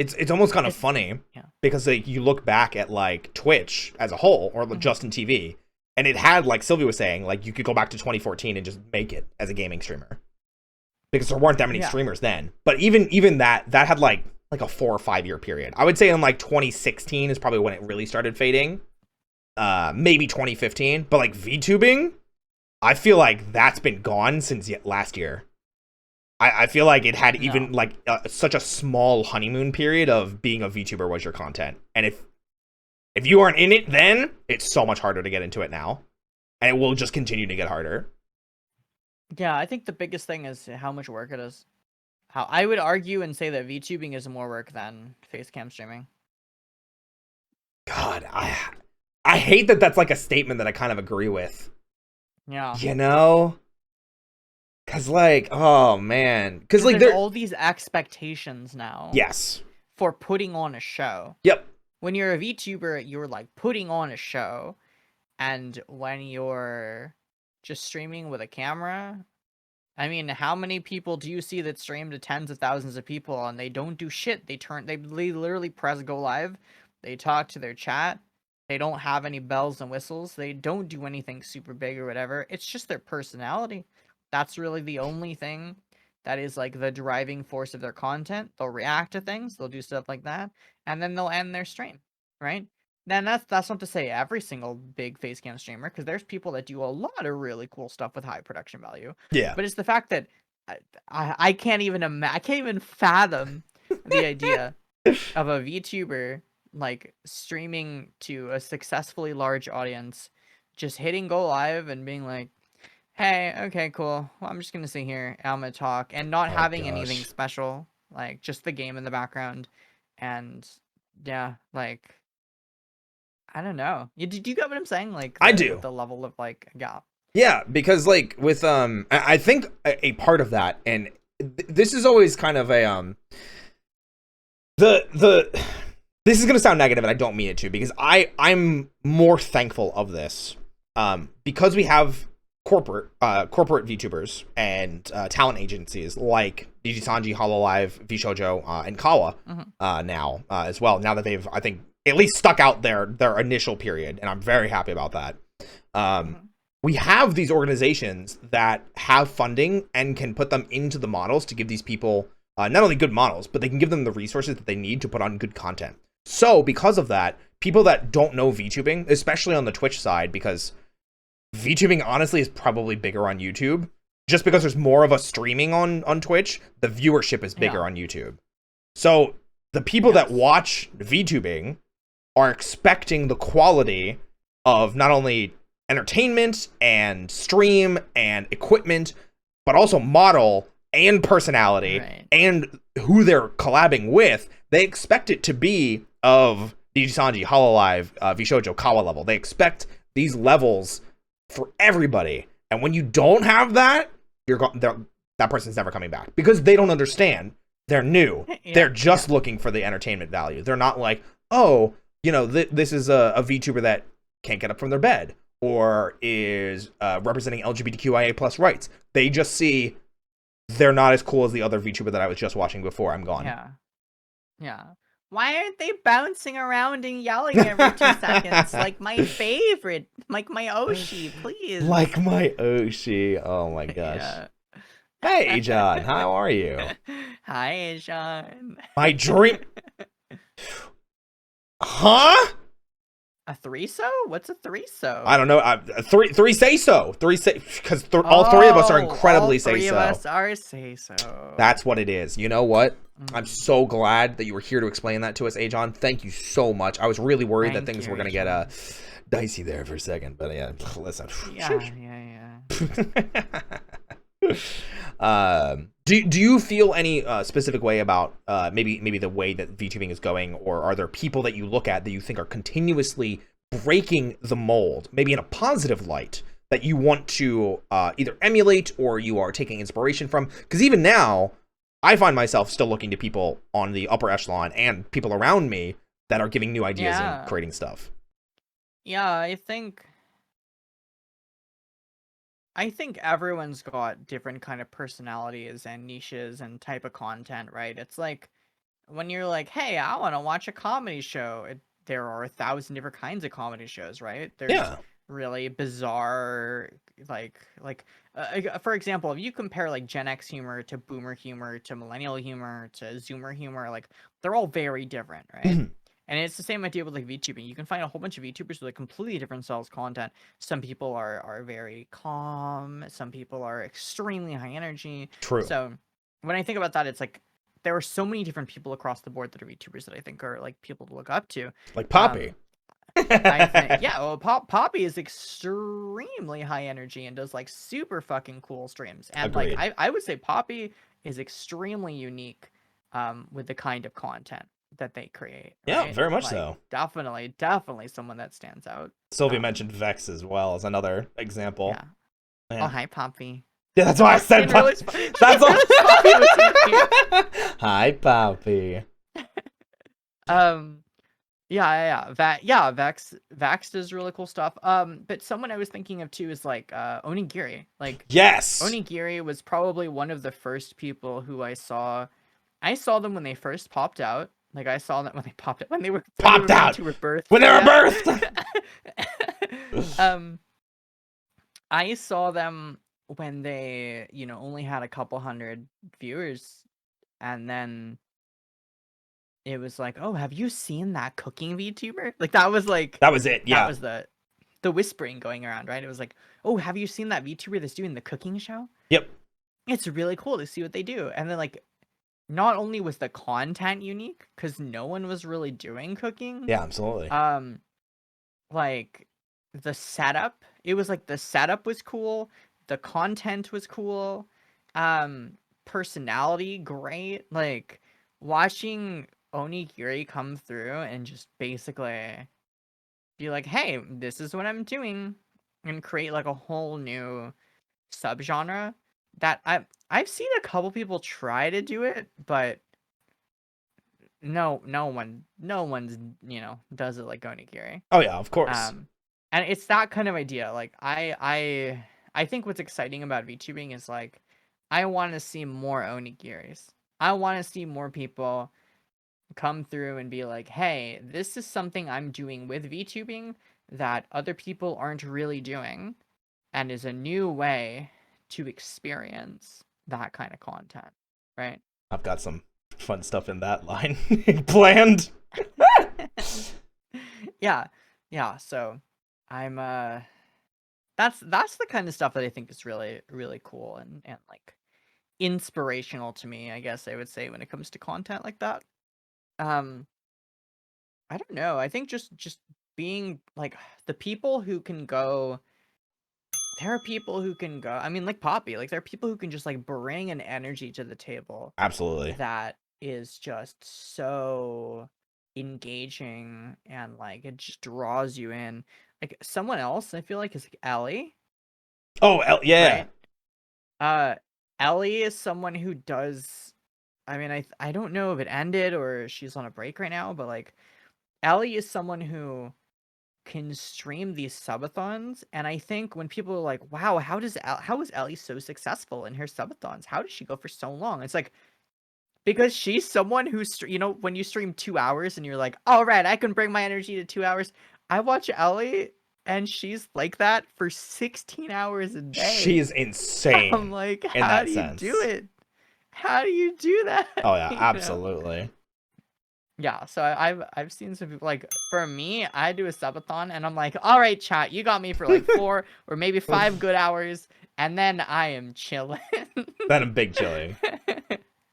It's almost kind of funny because like you look back at like Twitch as a whole or Justin TV, and it had, like Sylvia was saying, like you could go back to 2014 and just make it as a gaming streamer because there weren't that many streamers then. But even that had like a 4 or 5 year period. I would say in like 2016 is probably when it really started fading. Maybe 2015, but like VTubing, I feel like that's been gone since last year. I feel like it had even like such a small honeymoon period of being a VTuber was your content. And if you aren't in it then, it's so much harder to get into it now. And it will just continue to get harder. Yeah, I think the biggest thing is how much work it is. How I would argue and say that VTubing is more work than facecam streaming. God, I hate that that's like a statement that I kind of agree with. Yeah. Cause like, oh man, cause like there's all these expectations now. Yes. For putting on a show. Yep. When you're a VTuber, you're like putting on a show, and when you're just streaming with a camera, I mean, how many people do you see that stream to tens of thousands of people and they don't do shit? They literally press go live, they talk to their chat, they don't have any bells and whistles, they don't do anything super big or whatever. It's just their personality. That's really the only thing that is like the driving force of their content. They'll react to things, they'll do stuff like that, and then they'll end their stream, right? Then that's not to say every single big facecam streamer, because there's people that do a lot of really cool stuff with high production value. Yeah. But it's the fact that I can't even fathom the idea of a VTuber like streaming to a successfully large audience, just hitting go live and being like, hey, okay, cool. Well, I'm just gonna sit here, I'm gonna talk, and not having anything special, like just the game in the background, and yeah, like I don't know. Do you get what I'm saying? Like I do. The level of like Yeah, because like with I think a part of that, and this is always kind of a this is gonna sound negative, and I don't mean it to, because I'm more thankful of this because we have corporate VTubers and talent agencies like Digisanji, Hololive, Vshoujo, and Kawa now as well. Now that they've, I think, at least stuck out their initial period, and I'm very happy about that. We have these organizations that have funding and can put them into the models to give these people not only good models, but they can give them the resources that they need to put on good content. So because of that, people that don't know VTubing, especially on the Twitch side, because VTubing honestly is probably bigger on YouTube, just because there's more of a streaming on Twitch, the viewership is bigger on YouTube. So the people that watch VTubing are expecting the quality of not only entertainment and stream and equipment, but also model and personality Right. and who they're collabing with, they expect it to be of Digisanji, Hololive, Vishojo, Kawa level. They expect these levels for everybody. And when you don't have that, that person's never coming back because they don't understand. They're new. Yeah, They're just looking for the entertainment value. They're not like, oh, you know, this is a VTuber that can't get up from their bed or is representing LGBTQIA plus rights. They just see they're not as cool as the other VTuber that I was just watching before. I'm gone. Yeah. Yeah. Why aren't they bouncing around and yelling every 2 seconds? Like my favorite, like my Oshi, please. Like my Oshi. Oh my gosh. Yeah. Hey, John. How are you? Hi, John. My dream. Huh? A threeso? What's a threeso? I don't know. Three say so. Because all three of us are incredibly say so. All three of us are say so. That's what it is. You know what? I'm so glad that you were here to explain that to us, Ajon. Thank you so much. I was really worried that things were going to get dicey there for a second. But yeah, listen. Yeah. Do you feel any specific way about maybe the way that VTubing is going, or are there people that you look at that you think are continuously breaking the mold, maybe in a positive light, that you want to either emulate or you are taking inspiration from? Because even now, I find myself still looking to people on the upper echelon and people around me that are giving new ideas and creating stuff. Yeah, I think everyone's got different kind of personalities and niches and type of content, right? It's like when you're like, hey, I want to watch a comedy show. There are 1,000 different kinds of comedy shows, right? There's really bizarre, for example, if you compare like Gen X humor to Boomer humor to Millennial humor to Zoomer humor, like they're all very different, right? And it's the same idea with like VTubing. You can find a whole bunch of VTubers with like completely different styles of content. Some people are very calm. Some people are extremely high energy. True. So when I think about that, it's like there are so many different people across the board that are VTubers that I think are like people to look up to. Like Poppy. I think, yeah, well, Poppy is extremely high energy and does like super fucking cool streams. And Agreed. like I would say Poppy is extremely unique with the kind of content that they create. Yeah, right? very much like, so. Definitely someone that stands out. Sylvia mentioned Vex as well as another example. Yeah. Man. Oh, hi, Poppy. Yeah, that's why I said Poppy. That's all. Hi, Poppy. Yeah. Vex does really cool stuff. But someone I was thinking of too is like Onigiri. Like, yes, Onigiri was probably one of the first people who I saw. I saw them when they first popped out. Like I saw them when they popped out, when they were birthed. When they were birthed. I saw them when they, only had a couple hundred viewers, and then it was like, oh, have you seen that cooking VTuber? Like that was it. Yeah, that was the whispering going around, right? It was like, oh, have you seen that VTuber that's doing the cooking show? Yep. It's really cool to see what they do, and then like. Not only was the content unique, because no one was really doing cooking. Yeah, absolutely. Like the setup, it was like the setup was cool, the content was cool, personality great. Like watching Onigiri come through and just basically be like, hey, this is what I'm doing, and create like a whole new subgenre that I've seen a couple people try to do it, but no one's does it like Onigiri. Oh yeah, of course. And it's that kind of idea. Like I think what's exciting about VTubing is like I want to see more Onigiris. I want to see more people come through and be like, hey, this is something I'm doing with VTubing that other people aren't really doing, and is a new way to experience that kind of content, right? I've got some fun stuff in that line planned. Yeah. So I'm that's the kind of stuff that I think is really, really cool and like inspirational to me, I guess I would say, when it comes to content like that. I don't know. I think just being like the people who can go there are people who can go. I mean, like Poppy, like there are people who can just like bring an energy to the table Absolutely. that is just so engaging and like it just draws you in. Like someone else, I feel like is like Ellie, Oh, yeah. right? Ellie is someone who does. I mean, I don't know if it ended or she's on a break right now, but like Ellie is someone who can stream these subathons, and I think when people are like, "Wow, how is Ellie so successful in her subathons? How does she go for so long?" It's like because she's someone who's when you stream 2 hours and you're like, "All right, I can bring my energy to 2 hours." I watch Ellie, and she's like that for 16 hours a day. She's insane. I'm like, in how that do sense. you do it? How do you do that? Oh yeah, You know? absolutely. Yeah, so I've seen some people like for me, I do a subathon and I'm like, all right, chat, you got me for like 4 or maybe 5 good hours, and then I am chilling. Then I'm big chilling.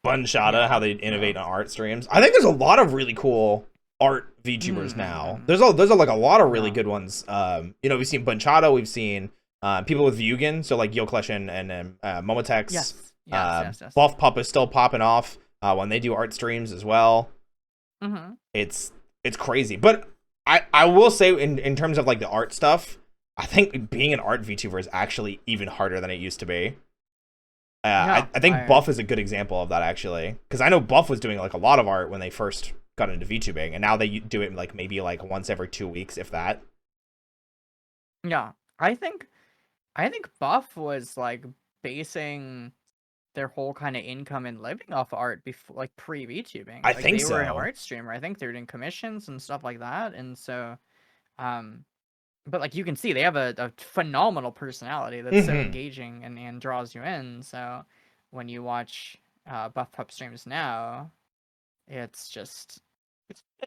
Bunshada, Yeah, how they innovate on art streams. I think there's a lot of really cool art VTubers now. There's like a lot of really good ones. We've seen Bunchada, we've seen people with Vugan, so like Yoklesh and Momotex. Yes. Buff Pup is still popping off when they do art streams as well. It's crazy. But I will say in terms of like the art stuff, I think being an art VTuber is actually even harder than it used to be. I think Buff is a good example of that, actually, because I know Buff was doing like a lot of art when they first got into VTubing, and now they do it like maybe like once every 2 weeks, if that. Yeah, I think Buff was like basing their whole kind of income and living off of art before, like pre-VTubing. I Like, think they were an so. art streamer. I think they were doing commissions and stuff like that, and so, but like you can see, they have a phenomenal personality that's so engaging and draws you in. So when you watch Buff Pup streams now, it's just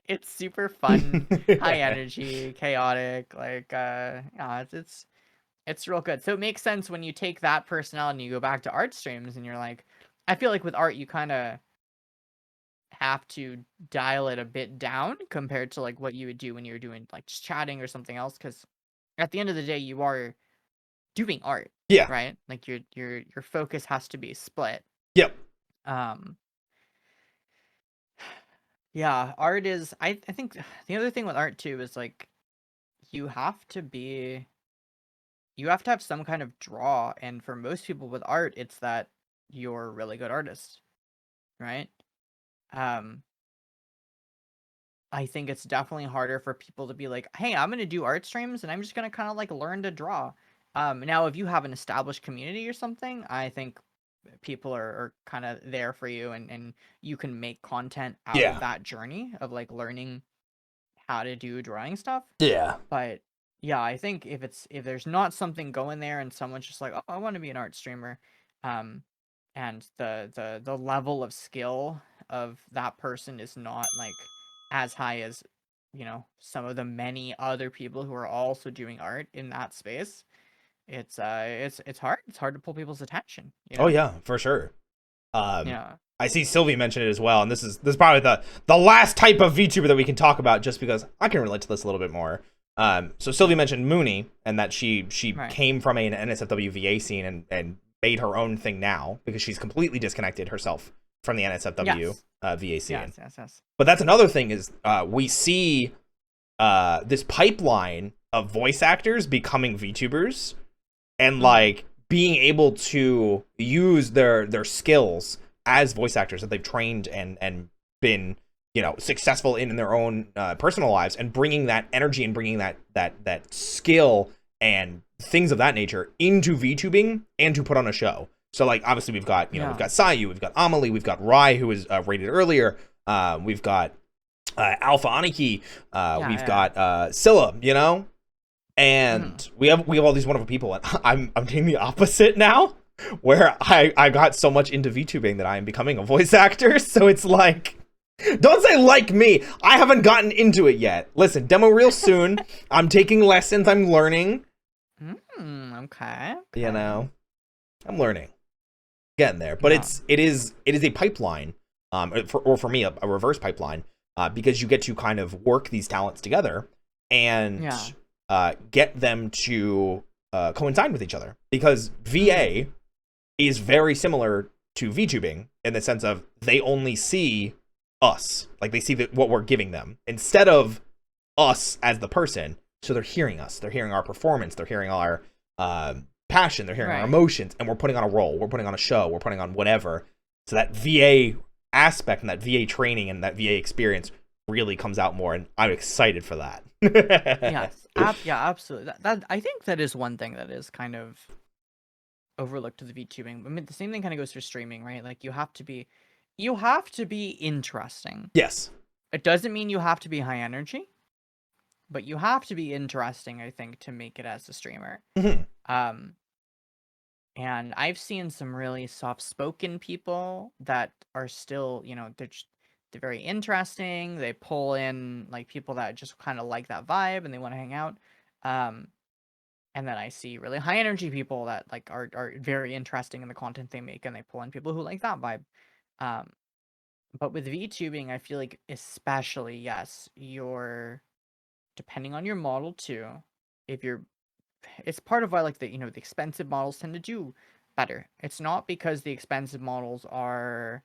it's super fun, high energy, chaotic. Like yeah, it's real good. So it makes sense when you take that personality and you go back to art streams and you're like, I feel like with art you kind of have to dial it a bit down compared to like what you would do when you're doing like just chatting or something else, because at the end of the day you are doing art. Yeah. Right? Like your focus has to be split. Yep. Yeah, art is I think the other thing with art too is like you have to have some kind of draw, and for most people with art it's that you're a really good artist, right? I think it's definitely harder for people to be like, hey, I'm gonna do art streams and I'm just gonna kind of like learn to draw. Now if you have an established community or something, I think people are kind of there for you, and you can make content out of that journey of like learning how to do drawing stuff. Yeah. But yeah, I think if there's not something going there and someone's just like, oh, I want to be an art streamer, and the level of skill of that person is not like as high as some of the many other people who are also doing art in that space, it's hard to pull people's attention, Oh yeah, for sure. Yeah. I see Sylvie mentioned it as well, and this is probably the last type of VTuber that we can talk about, just because I can relate to this a little bit more. So Sylvie mentioned Mooney, and that she came from an NSFW VA scene and made her own thing now, because she's completely disconnected herself from the NSFW VA scene. Yes. But that's another thing is we see this pipeline of voice actors becoming VTubers, and like being able to use their skills as voice actors that they've trained and been successful in their own personal lives, and bringing that energy and bringing that skill and things of that nature into VTubing and to put on a show. So like obviously we've got we've got Sayu, we've got Amelie, we've got Rai, who was rated earlier, we've got Alpha Aniki, we've got Scylla, and we have all these wonderful people, and I'm doing the opposite now, where I got so much into VTubing that I am becoming a voice actor. So it's like, don't say like me, I haven't gotten into it yet. Listen, demo real soon. I'm taking lessons, I'm learning. Okay. I'm learning, getting there, but it is a pipeline, for me a reverse pipeline, because you get to kind of work these talents together and get them to coincide with each other, because VA is very similar to VTubing in the sense of they only see us, like they see what we're giving them instead of us as the person. So they're hearing us, they're hearing our performance, they're hearing our passion, they're hearing our emotions, and we're putting on a role, we're putting on a show, we're putting on whatever. So that VA aspect and that VA training and that VA experience really comes out more, and I'm excited for that. Yes, yeah, absolutely. That I think that is one thing that is kind of overlooked with VTubing. I mean, the same thing kind of goes for streaming, right? Like you have to be interesting. Yes. It doesn't mean you have to be high energy, but you have to be interesting, I think, to make it as a streamer. And I've seen some really soft-spoken people that are still, they're very interesting. They pull in like people that just kind of like that vibe and they want to hang out. And then I see really high energy people that like are very interesting in the content they make, and they pull in people who like that vibe. But with VTubing, I feel like especially, yes, you're depending on your model too. It's part of why like the expensive models tend to do better. It's not because the expensive models are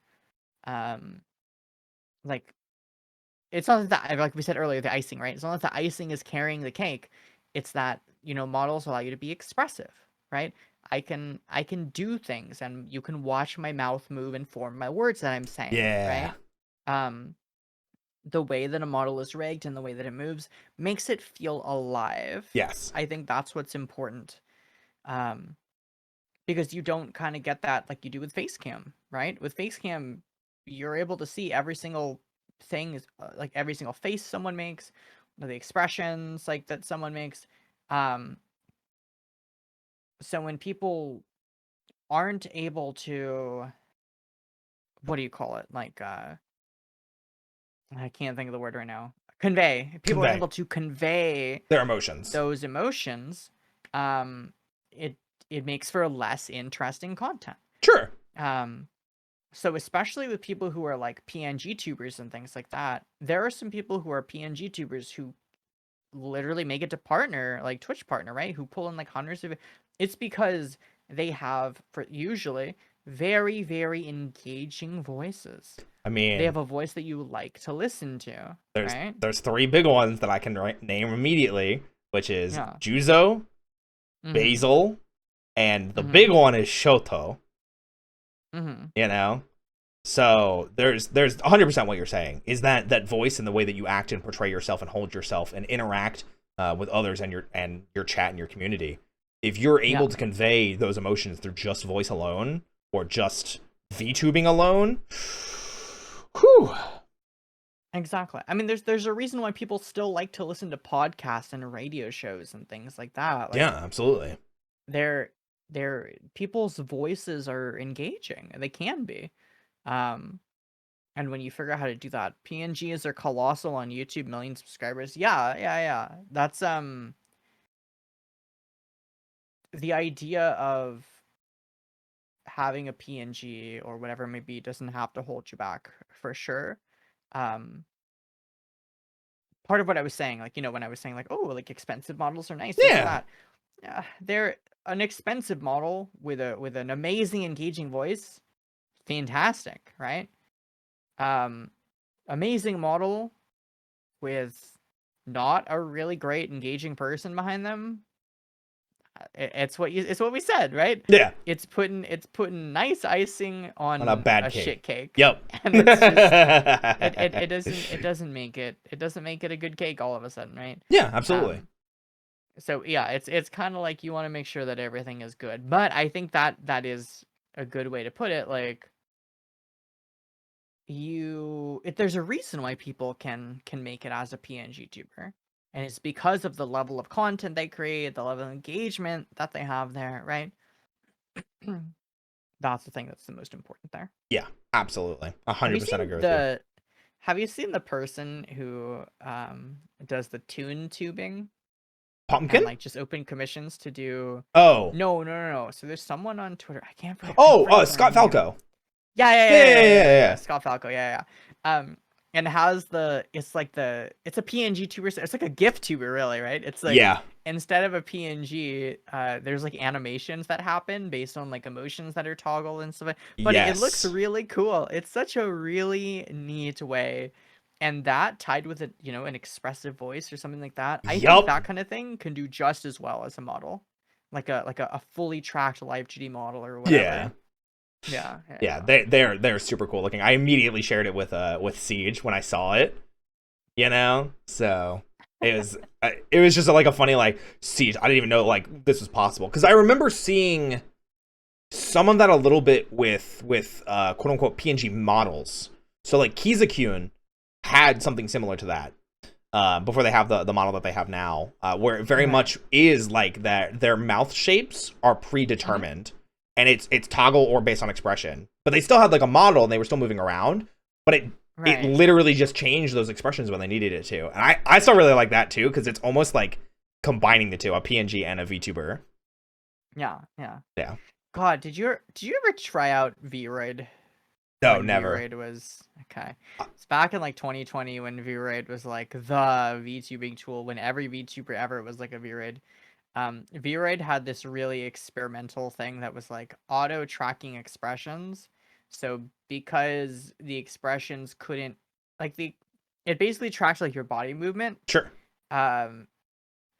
like, it's not that, like we said earlier, the icing, right? It's not that the icing is carrying the cake. It's that, models allow you to be expressive, right? I can do things, and you can watch my mouth move and form my words that I'm saying, right? The way that a model is rigged and the way that it moves makes it feel alive. Yes. I think that's what's important. Because you don't kind of get that like you do with Facecam, right? With Facecam, you're able to see every single thing, like every single face someone makes, the expressions like that someone makes. So when people aren't able to, what do you call it? Like, I can't think of the word right now. Convey. People are able to convey their emotions. Those emotions. It makes for less interesting content. Sure. So especially with people who are like PNG tubers and things like that, there are some people who are PNG tubers who literally make it to partner, like Twitch partner, right? Who pull in like hundreds of. It's because they have, for usually, very, very engaging voices. I mean, they have a voice that you like to listen to. There's three big ones that I can name immediately, which is Juzo, Basil, and the big one is Shoto. So there's 100% what you're saying is that voice and the way that you act and portray yourself and hold yourself and interact with others and your chat and your community. If you're able to convey those emotions through just voice alone or just VTubing alone, whew. Exactly. I mean, there's a reason why people still like to listen to podcasts and radio shows and things like that. Like, yeah, absolutely. They're people's voices are engaging, and they can be. And when you figure out how to do that, PNGs are colossal on YouTube, million subscribers. Yeah. That's the idea of having a PNG or whatever it may be doesn't have to hold you back for sure. Part of what I was saying, like, when I was saying like, oh, like expensive models are nice. Yeah. They're an expensive model with an amazing engaging voice. Fantastic, right? Amazing model with not a really great engaging person behind them. It's what we said, right? Yeah. It's putting nice icing on a bad cake. Shit cake. Yep. And it's just it doesn't make it a good cake all of a sudden, right? Yeah, absolutely. So yeah, it's kind of like you want to make sure that everything is good, but I think that is a good way to put it. Like, there's a reason why people can make it as a PNG tuber, and it's because of the level of content they create, the level of engagement that they have there, right? That's the thing that's the most important there. Yeah, absolutely. 100% agree with you. Have you seen the person who does the tune tubing? Pumpkin? And, like, just open commissions to do. Oh. No. So there's someone on Twitter. I can't remember. Scott Falco. Yeah. Scott Falco. Yeah. And has it's a PNG tuber. It's like a GIF tuber, really, right? It's like, instead of a PNG, there's like animations that happen based on like emotions that are toggled and stuff. But it looks Yes. really cool. It's such a really neat way. And that tied with a, an expressive voice or something like that. I think Yup. that kind of thing can do just as well as a model. Like a fully tracked live 2D model or Yeah. whatever. Yeah. Yeah, they're super cool looking. I immediately shared it with Siege when I saw it. So it was just like a funny like Siege. I didn't even know like this was possible because I remember seeing some of that a little bit with quote unquote PNG models. So like Kizakun had something similar to that before they have the model that they have now, where it very much is like that their mouth shapes are predetermined. And it's toggle or based on expression, but they still had like a model and they were still moving around, but it literally just changed those expressions when they needed it to. And I still really like that too, because it's almost like combining the two, a PNG and a VTuber. Yeah. God, did you ever try out VRoid? No, never. VRoid was okay. It's back in like 2020 when VRoid was like the VTubing tool. When every VTuber ever was like a VRoid. VRoid had this really experimental thing that was like auto tracking expressions. So because the expressions couldn't it basically tracks like your body movement. Sure. And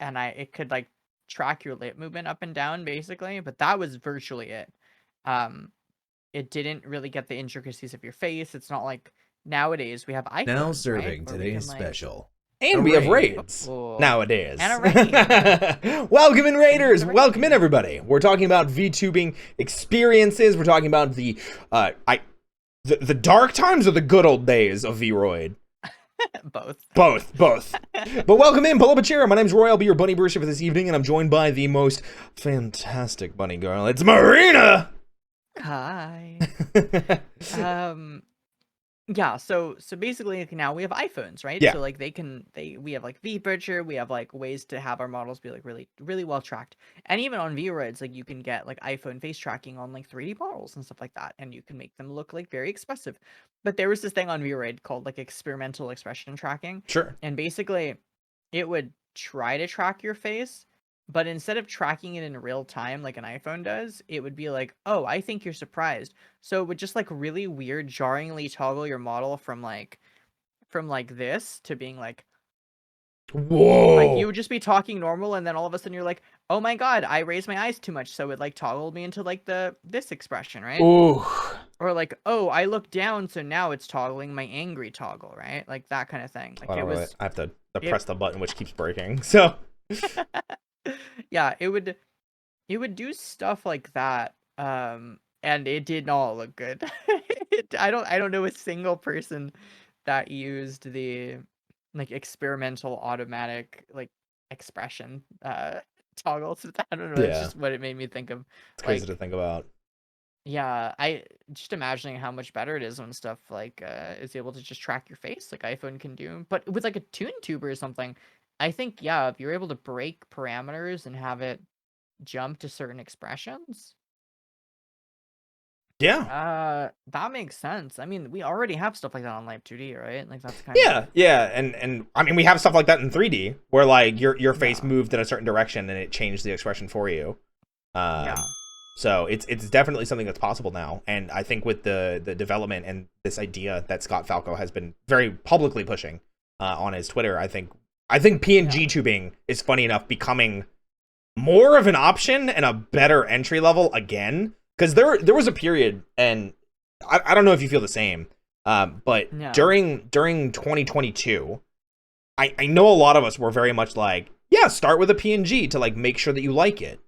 it could like track your lip movement up and down basically, but that was virtually it. It didn't really get the intricacies of your face. It's not like nowadays we have iPhones. Now serving right? today's special. And we have raids nowadays. And a raid. Welcome in, raiders. Welcome in, everybody. We're talking about VTubing experiences. We're talking about the dark times or the good old days of VRoid. Both. But welcome in, pull up a chair. My name's Roy. I'll be your bunny brewster for this evening, and I'm joined by the most fantastic bunny girl. It's Marina. Hi. Yeah, so basically like, now we have iPhones, right? Yeah. So like we have like VPicture, we have like ways to have our models be like really, really well tracked. And even on VRoids, like you can get like iPhone face tracking on like 3D models and stuff like that, and you can make them look like very expressive. But there was this thing on VRoid called like experimental expression tracking. Sure. And basically it would try to track your face, but instead of tracking it in real time like an iPhone does, it would be like, oh, I think you're surprised. So it would just like really weird, jarringly toggle your model from like this to being like, whoa. Like you would just be talking normal, and then all of a sudden you're like, oh my god, I raised my eyes too much, so it like toggled me into like this expression, right? Ooh. Or like, oh, I looked down, so now it's toggling my angry toggle, right? Like that kind of thing. Like it was. I have to press the button, which keeps breaking. So. Yeah, it would do stuff like that, and it did not look good. I don't know a single person that used the like experimental automatic like expression toggles. I don't know. That's just what it made me think of. It's crazy to think about. Yeah, I just imagining how much better it is when stuff like is able to just track your face like iPhone can do. But with like a TuneTuber or something, I think, yeah, if you're able to break parameters and have it jump to certain expressions. Yeah. That makes sense. I mean, we already have stuff like that on Live 2D, right? Like that's kind of and I mean we have stuff like that in 3D where like your face moved in a certain direction and it changed the expression for you. So it's definitely something that's possible now, and I think with the development and this idea that Scott Falco has been very publicly pushing on his Twitter, I think PNG tubing is funny enough becoming more of an option and a better entry level again, because there was a period, and I don't know if you feel the same, but during 2022, I know a lot of us were very much like, yeah, start with a PNG to like make sure that you like it.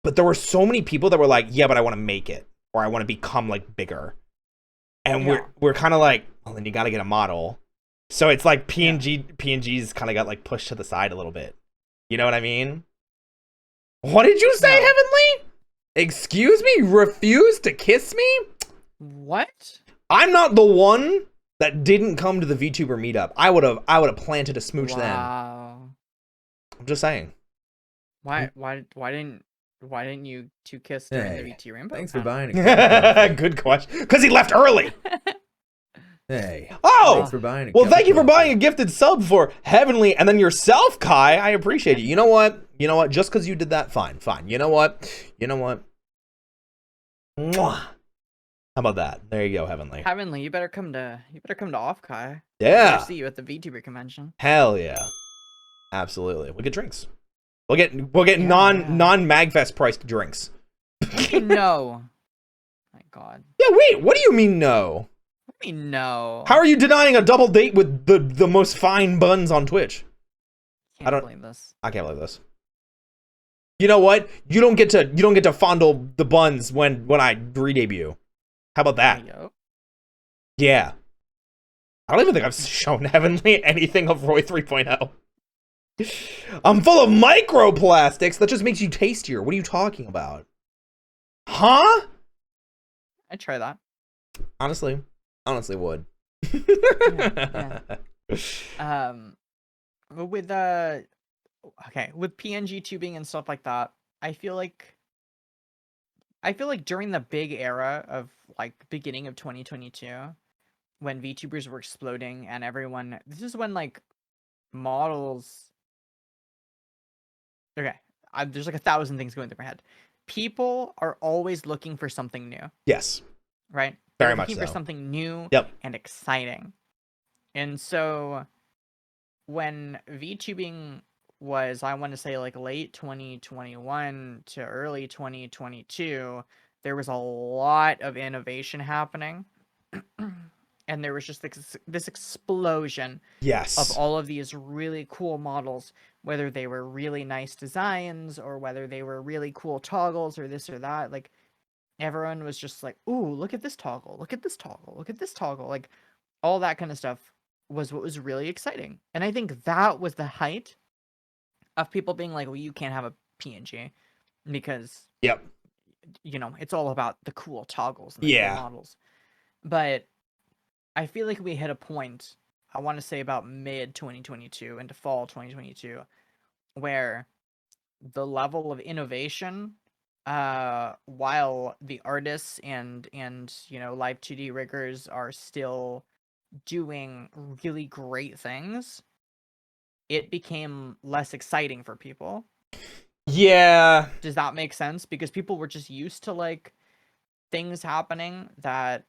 But there were so many people that were like, yeah, but I want to make it, or I want to become like bigger. And we're kind of like, well, then you got to get a model. So it's like PNG's kind of got like pushed to the side a little bit. You know what I mean? What did you say, Heavenly? Excuse me? Refuse to kiss me? What? I'm not the one that didn't come to the VTuber meetup. I would have planted a smooch then. I'm just saying. Why didn't you two kiss during the VT Rainbow? Thanks for buying it. Good question. Because he left early. Hey. Oh! Thanks for buying a Well, cup of thank you for coffee. buying a gifted sub for Heavenly, and then yourself, Kai. I appreciate you. You know what? You know what? Just because you did that, fine. You know what? You know what? Mwah. How about that? There you go, Heavenly. Heavenly, you better come to off, Kai. Yeah. See you at the VTuber convention. Hell yeah. Absolutely. We'll get drinks. We'll get Yeah, non-Magfest priced drinks. No. My God. Yeah, wait. What do you mean no? What do you mean no? How are you denying a double date with the most fine buns on Twitch? Can't believe this. I can't believe this. You know what? You don't get to fondle the buns when I re-debut. How about that? Yeah. I don't even think I've shown Heavenly anything of Roy 3.0. I'm full of microplastics. That just makes you tastier. What are you talking about? Huh? I'd try that. Honestly would. Yeah. With with PNG tubing and stuff like that, I feel like during the big era of like beginning of 2022, when VTubers were exploding and everyone, this is when like models. Okay, there's like 1,000 things going through my head. People are always looking for something new. Yes. Right? Very much looking for something new and exciting. And so when VTubing was, I want to say like late 2021 to early 2022, there was a lot of innovation happening. And there was just this explosion of all of these really cool models, whether they were really nice designs or whether they were really cool toggles or this or that. Like, everyone was just like, ooh, look at this toggle, look at this toggle, look at this toggle. Like, all that kind of stuff was what was really exciting. And I think that was the height of people being like, well, you can't have a PNG because, you know, it's all about the cool toggles and the cool models. But I feel like we hit a point, I want to say about mid 2022 into fall 2022, where the level of innovation, while the artists and you know, live 2D riggers are still doing really great things, it became less exciting for people. Yeah. Does that make sense? Because people were just used to like things happening that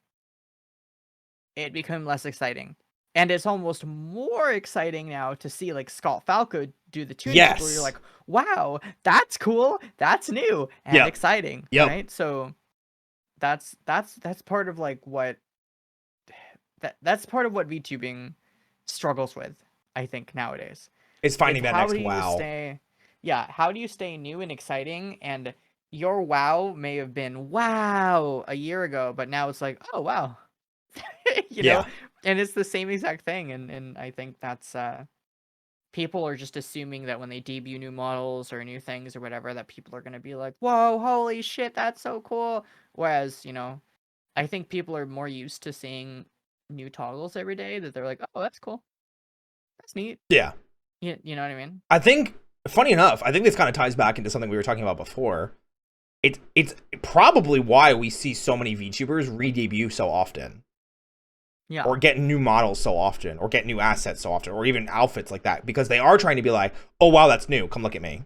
it became less exciting. And it's almost more exciting now to see like Scott Falco do the tuning where you're like, wow, that's cool, that's new and exciting. Right? So that's part of like what that's part of what VTubing struggles with, I think, nowadays. It's finding that next wow. How do you stay new and exciting? And your wow may have been wow a year ago, but now it's like, oh wow. You know? And it's the same exact thing. And I think that's people are just assuming that when they debut new models or new things or whatever, that people are gonna be like, whoa, holy shit, that's so cool. Whereas, you know, I think people are more used to seeing new toggles every day that they're like, oh, that's cool. That's neat. Yeah. You know what I mean? I think, funny enough, I think this kind of ties back into something we were talking about before. It's probably why we see so many VTubers re-debut so often. Yeah. Or get new models so often, or get new assets so often, or even outfits like that, because they are trying to be like, oh wow, that's new, come look at me.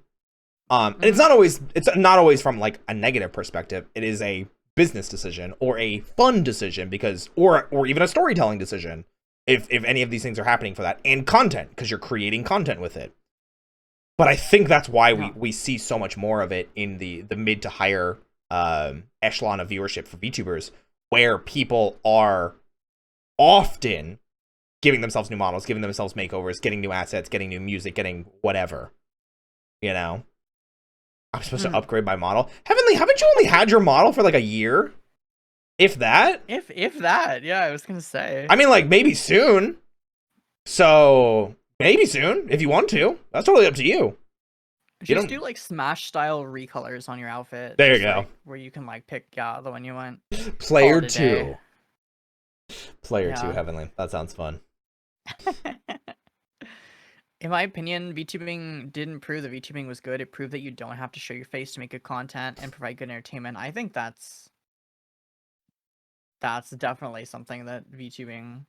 And it's not always from like a negative perspective. It is a business decision or a fun decision, because or even a storytelling decision if any of these things are happening for that, and content, because you're creating content with it. But I think that's why we see so much more of it in the mid to higher echelon of viewership for VTubers, where people are often giving themselves new models, giving themselves makeovers, getting new assets, getting new music, getting whatever. You know? I'm supposed to upgrade my model. Heavenly, haven't you only had your model for like a year? If that? If that, yeah, I was gonna say. I mean, like, maybe soon. So, maybe soon, if you want to. That's totally up to you. Just do, like, Smash style recolors on your outfit. There you go. Like, where you can, like, pick, the one you want. Player 2. Player 2, Heavenly. That sounds fun. In my opinion, VTubing didn't prove that VTubing was good. It proved that you don't have to show your face to make good content and provide good entertainment. I think that's definitely something that VTubing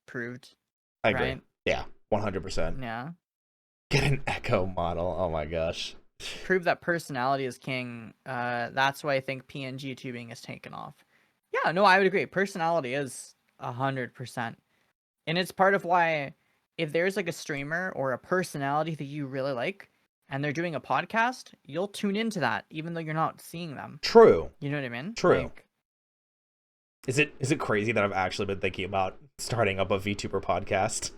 proved. I agree. Right? Yeah, 100%. Yeah. Get an echo model. Oh my gosh. Prove that personality is king. That's why I think PNG tubing is taken off. Yeah, no, I would agree. Personality is 100%. And it's part of why if there's like a streamer or a personality that you really like and they're doing a podcast, you'll tune into that even though you're not seeing them. True. You know what I mean? True. Like, is it crazy that I've actually been thinking about starting up a VTuber podcast?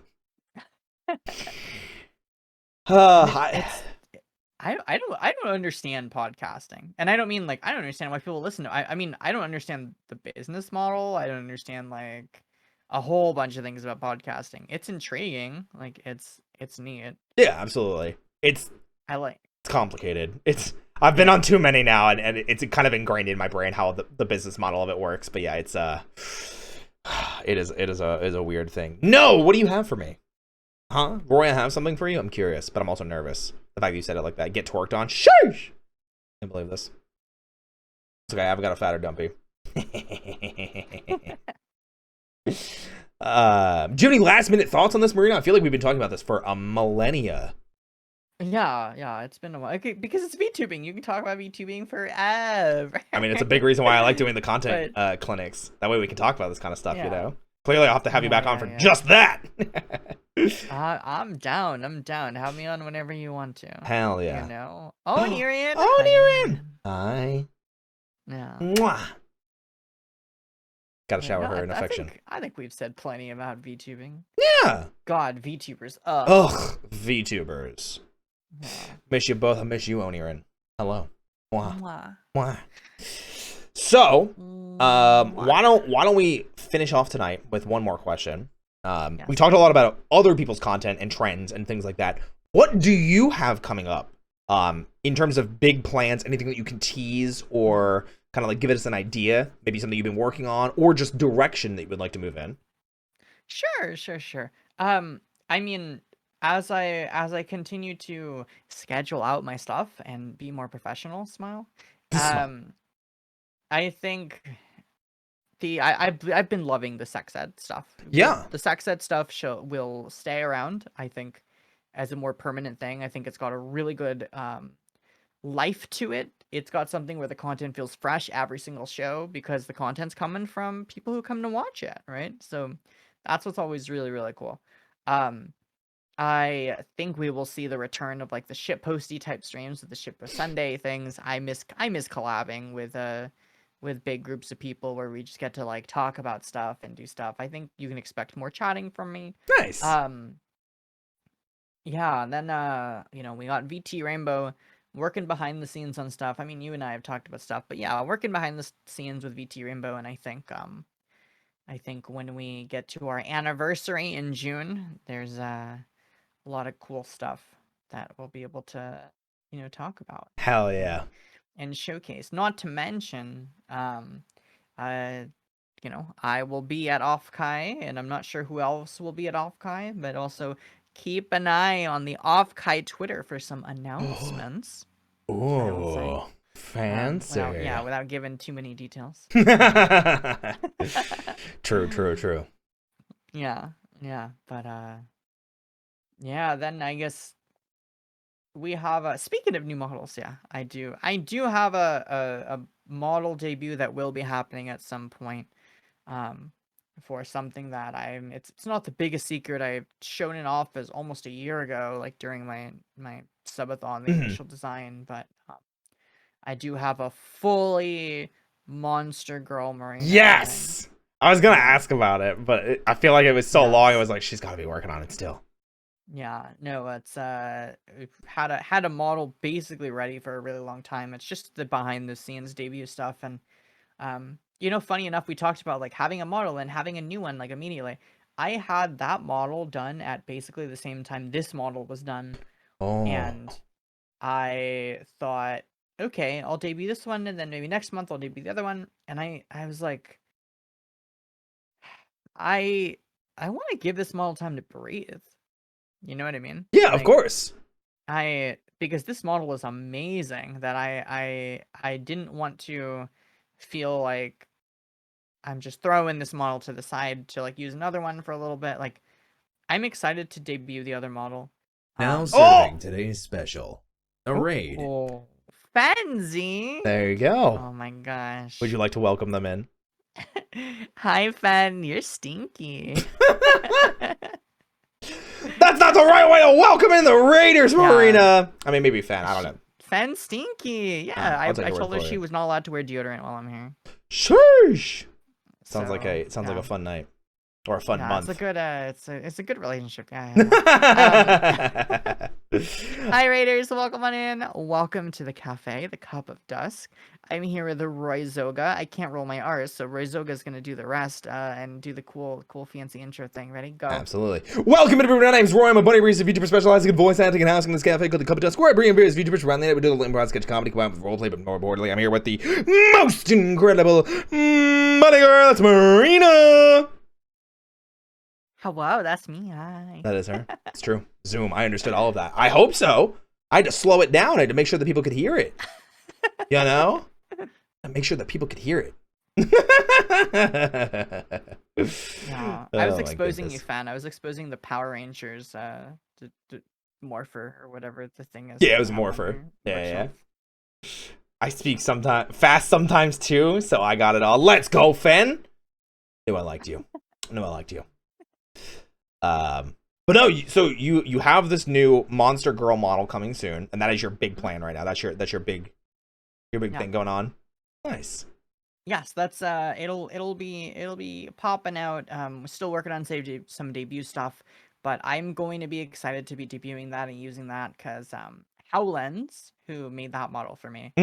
I don't understand podcasting. And I don't mean like I don't understand why people listen to I mean I don't understand the business model. I don't understand like a whole bunch of things about podcasting. It's intriguing. Like it's neat. Yeah, absolutely. It's complicated. I've been on too many now, and it's kind of ingrained in my brain how the business model of it works. But yeah, it's it is a weird thing. No, what do you have for me? Huh? Roy, I have something for you? I'm curious, but I'm also nervous. The fact that you said it like that. Get twerked on. Sheesh! Can't believe this. It's okay, I've got a fatter dumpy. Do you have any last minute thoughts on this, Marina? I feel like we've been talking about this for a millennia. Yeah, it's been a while. Okay, because it's VTubing. You can talk about VTubing forever. I mean, it's a big reason why I like doing the content clinics. That way we can talk about this kind of stuff, you know? Clearly, I'll have to have you back on for just that. I'm down. Have me on whenever you want to. Hell yeah. You know? Oh, Nerian. Oh, Nerian. Hi. Yeah. Mwah. Gotta shower her in affection. I think we've said plenty about VTubing. Yeah. God, VTubers. Ugh, VTubers. Yeah. Miss you both. I miss you, Onirin. Hello. Mwah. Mwah. Mwah. So, why don't we finish off tonight with one more question? Yes. We talked a lot about other people's content and trends and things like that. What do you have coming up in terms of big plans, anything that you can tease or kind of like give us an idea, maybe something you've been working on or just direction that you would like to move in? Sure. I mean, as I continue to schedule out my stuff and be more professional, I think I've been loving the sex ed stuff. Yeah. The sex ed stuff will stay around, I think, as a more permanent thing. I think it's got a really good life to it. It's got something where the content feels fresh every single show because the content's coming from people who come to watch it, right? So that's what's always really, really cool. I think we will see the return of like the ship posty type streams with the ship of Sunday things. I miss collabing with big groups of people where we just get to like talk about stuff and do stuff. I think you can expect more chatting from me. Nice. Yeah, and then we got VT Rainbow working behind the scenes on stuff. I mean, you and I have talked about stuff, but yeah, working behind the scenes with VT Rainbow, and I think when we get to our anniversary in June, there's a lot of cool stuff that we'll be able to, talk about. Hell yeah. And showcase. Not to mention, I will be at Offkai, and I'm not sure who else will be at Offkai, but also keep an eye on the Offkai Twitter for some announcements. Oh, fancy. Without giving too many details. True. Yeah, but then I guess we have speaking of new models, I do have a model debut that will be happening at some point. For something that it's not the biggest secret. I've shown it off as almost a year ago, like during my subathon, the initial design, but I do have a fully monster girl Marina. Yes! I was gonna ask about it, but I feel like it was so long, it was like, she's gotta be working on it still. Yeah, no, it's had a model basically ready for a really long time. It's just the behind the scenes debut stuff, and funny enough, we talked about like having a model and having a new one like immediately. I had that model done at basically the same time this model was done. Oh. And I thought, okay, I'll debut this one, and then maybe next month I'll debut the other one. And I was like, I want to give this model time to breathe. You know what I mean? Yeah, like, of course. Because this model is amazing that I didn't want to feel like I'm just throwing this model to the side to like use another one for a little bit. Like, I'm excited to debut the other model. Now serving today's special, a raid. Oh, Fenzy. There you go. Oh my gosh. Would you like to welcome them in? Hi, Fen. You're stinky. That's not the right way to welcome in the Raiders, Marina. Yeah. I mean, maybe Fan. I don't know. Fen stinky. Yeah, I told her she was not allowed to wear deodorant while I'm here. Sheesh. Sounds So, like a fun night or a fun month. It's a good it's a good relationship. Yeah. Hi Raiders, welcome on in. Welcome to the cafe, the cup of dusk. I'm here with the RoyZoga. I can't roll my R's, so RoyZoga is gonna do the rest and do the cool fancy intro thing. Ready? Go. Absolutely. Welcome everyone. My name's Roy. I'm a bunny breeze, a VTuber specializing in voice acting and housing in this cafe called the Cup of Dusk, where I bring in various VTubers around the night. We do a little improv sketch comedy combined with roleplay, but more importantly, I'm here with the most incredible bunny girl. It's Marina. Hello, that's me. Hi. That is her. It's true. Zoom. I understood all of that. I hope so. I had to slow it down. I had to make sure that people could hear it. You know? I make sure that people could hear it. Yeah, I was exposing you, Fan. I was exposing the Power Rangers Morpher or whatever the thing is. Yeah, it was Morpher. Yeah. I speak fast sometimes too, so I got it all. Let's go, Fen. Knew I liked you. But no, so you have this new monster girl model coming soon, and that is your big plan right now. That's your big thing going on. Nice. Yes, that's it'll be popping out. We're still working on some debut stuff, but I'm going to be excited to be debuting that and using that because Howlands, who made that model for me,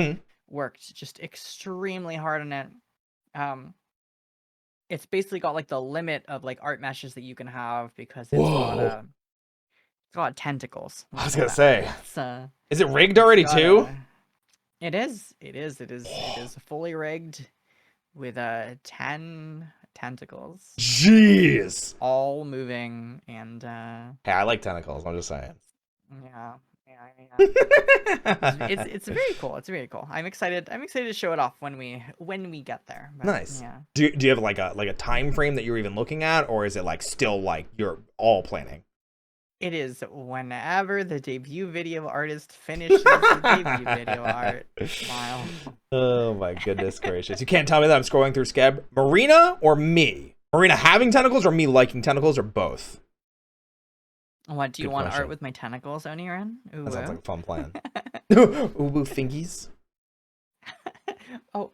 worked just extremely hard on it. It's basically got like the limit of like art meshes that you can have because it's got tentacles. I was gonna say, is it rigged already got too? It is fully rigged with 10 tentacles. Jeez. All moving and Hey, I like tentacles. I'm just saying. Yeah. It's very cool. It's very cool. I'm excited to show it off when we get there. But, nice. Yeah. Do you have like a time frame that you're even looking at, or is it like still like you're all planning? It is whenever the debut video artist finishes the debut video art. Smile. Oh my goodness gracious. You can't tell me that I'm scrolling through Scab. Marina or me? Marina having tentacles or me liking tentacles or both? What, do you want art with my tentacles, Oniran? That sounds like a fun plan. Ooh, fingies. Do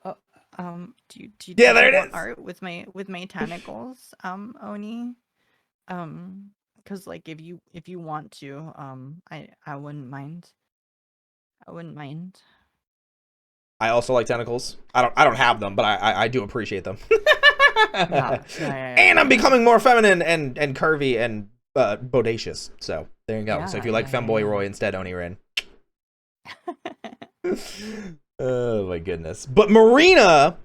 you there it want is. art with my tentacles, Oni? Because like if you want to, I wouldn't mind. I also like tentacles. I don't have them, but I do appreciate them. And I'm becoming more feminine and curvy and bodacious. So there you go. Yeah, so if you like femboy Roy instead, Oniran. Oh my goodness. But Marina,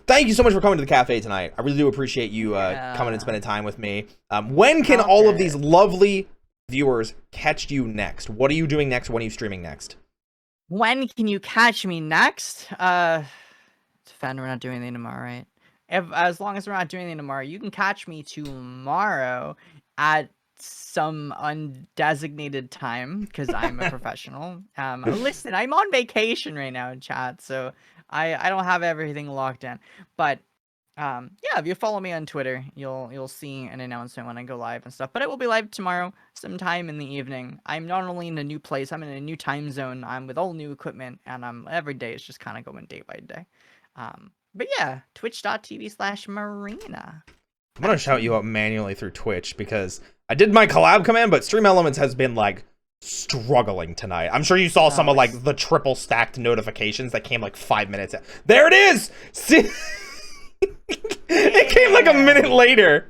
thank you so much for coming to the cafe tonight. I really do appreciate you coming and spending time with me. When can all of these lovely viewers catch you next? What are you doing next? When are you streaming next? When can you catch me next? Fan, we're not doing anything tomorrow, right? As long as we're not doing anything tomorrow, you can catch me tomorrow at some undesignated time because I'm a professional. Listen, I'm on vacation right now in chat, so I don't have everything locked in. But yeah, if you follow me on Twitter, you'll see an announcement when I go live and stuff. But it will be live tomorrow, sometime in the evening. I'm not only in a new place, I'm in a new time zone. I'm with all new equipment, and every day it's just kind of going day by day. But yeah, twitch.tv/Marina. I'm gonna shout you out manually through Twitch because I did my collab command, but Stream Elements has been like struggling tonight. I'm sure you saw some of like the triple stacked notifications that came like 5 minutes. There it is. See, it came like a minute later.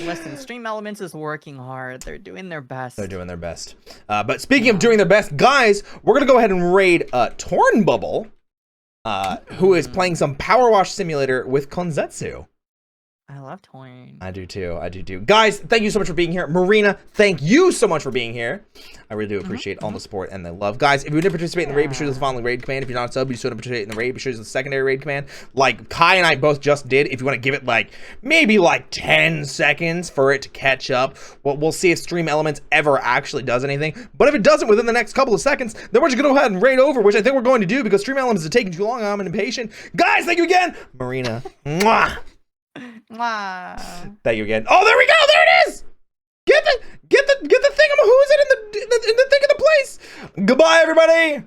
Listen, Stream Elements is working hard. They're doing their best. But speaking of doing their best, guys, we're gonna go ahead and raid Torn Bubble, who is playing some Power Wash Simulator with Konzetsu. I love toying. I do too. I do too. Guys, thank you so much for being here. Marina, thank you so much for being here. I really do appreciate all the support and the love. Guys, if you didn't participate in the raid, be sure to use the following raid command. If you're not a sub, you still don't participate in the raid, be sure to use the secondary raid command. Like Kai and I both just did. If you want to give it like maybe like 10 seconds for it to catch up, well, we'll see if Stream Elements ever actually does anything. But if it doesn't within the next couple of seconds, then we're just going to go ahead and raid over, which I think we're going to do because Stream Elements is taking too long. I'm impatient. Guys, thank you again. Marina. Mwah. Wow. Thank you again. Oh, there we go. There it is. Get the thing. Who is it in the thing of the place? Goodbye, everybody.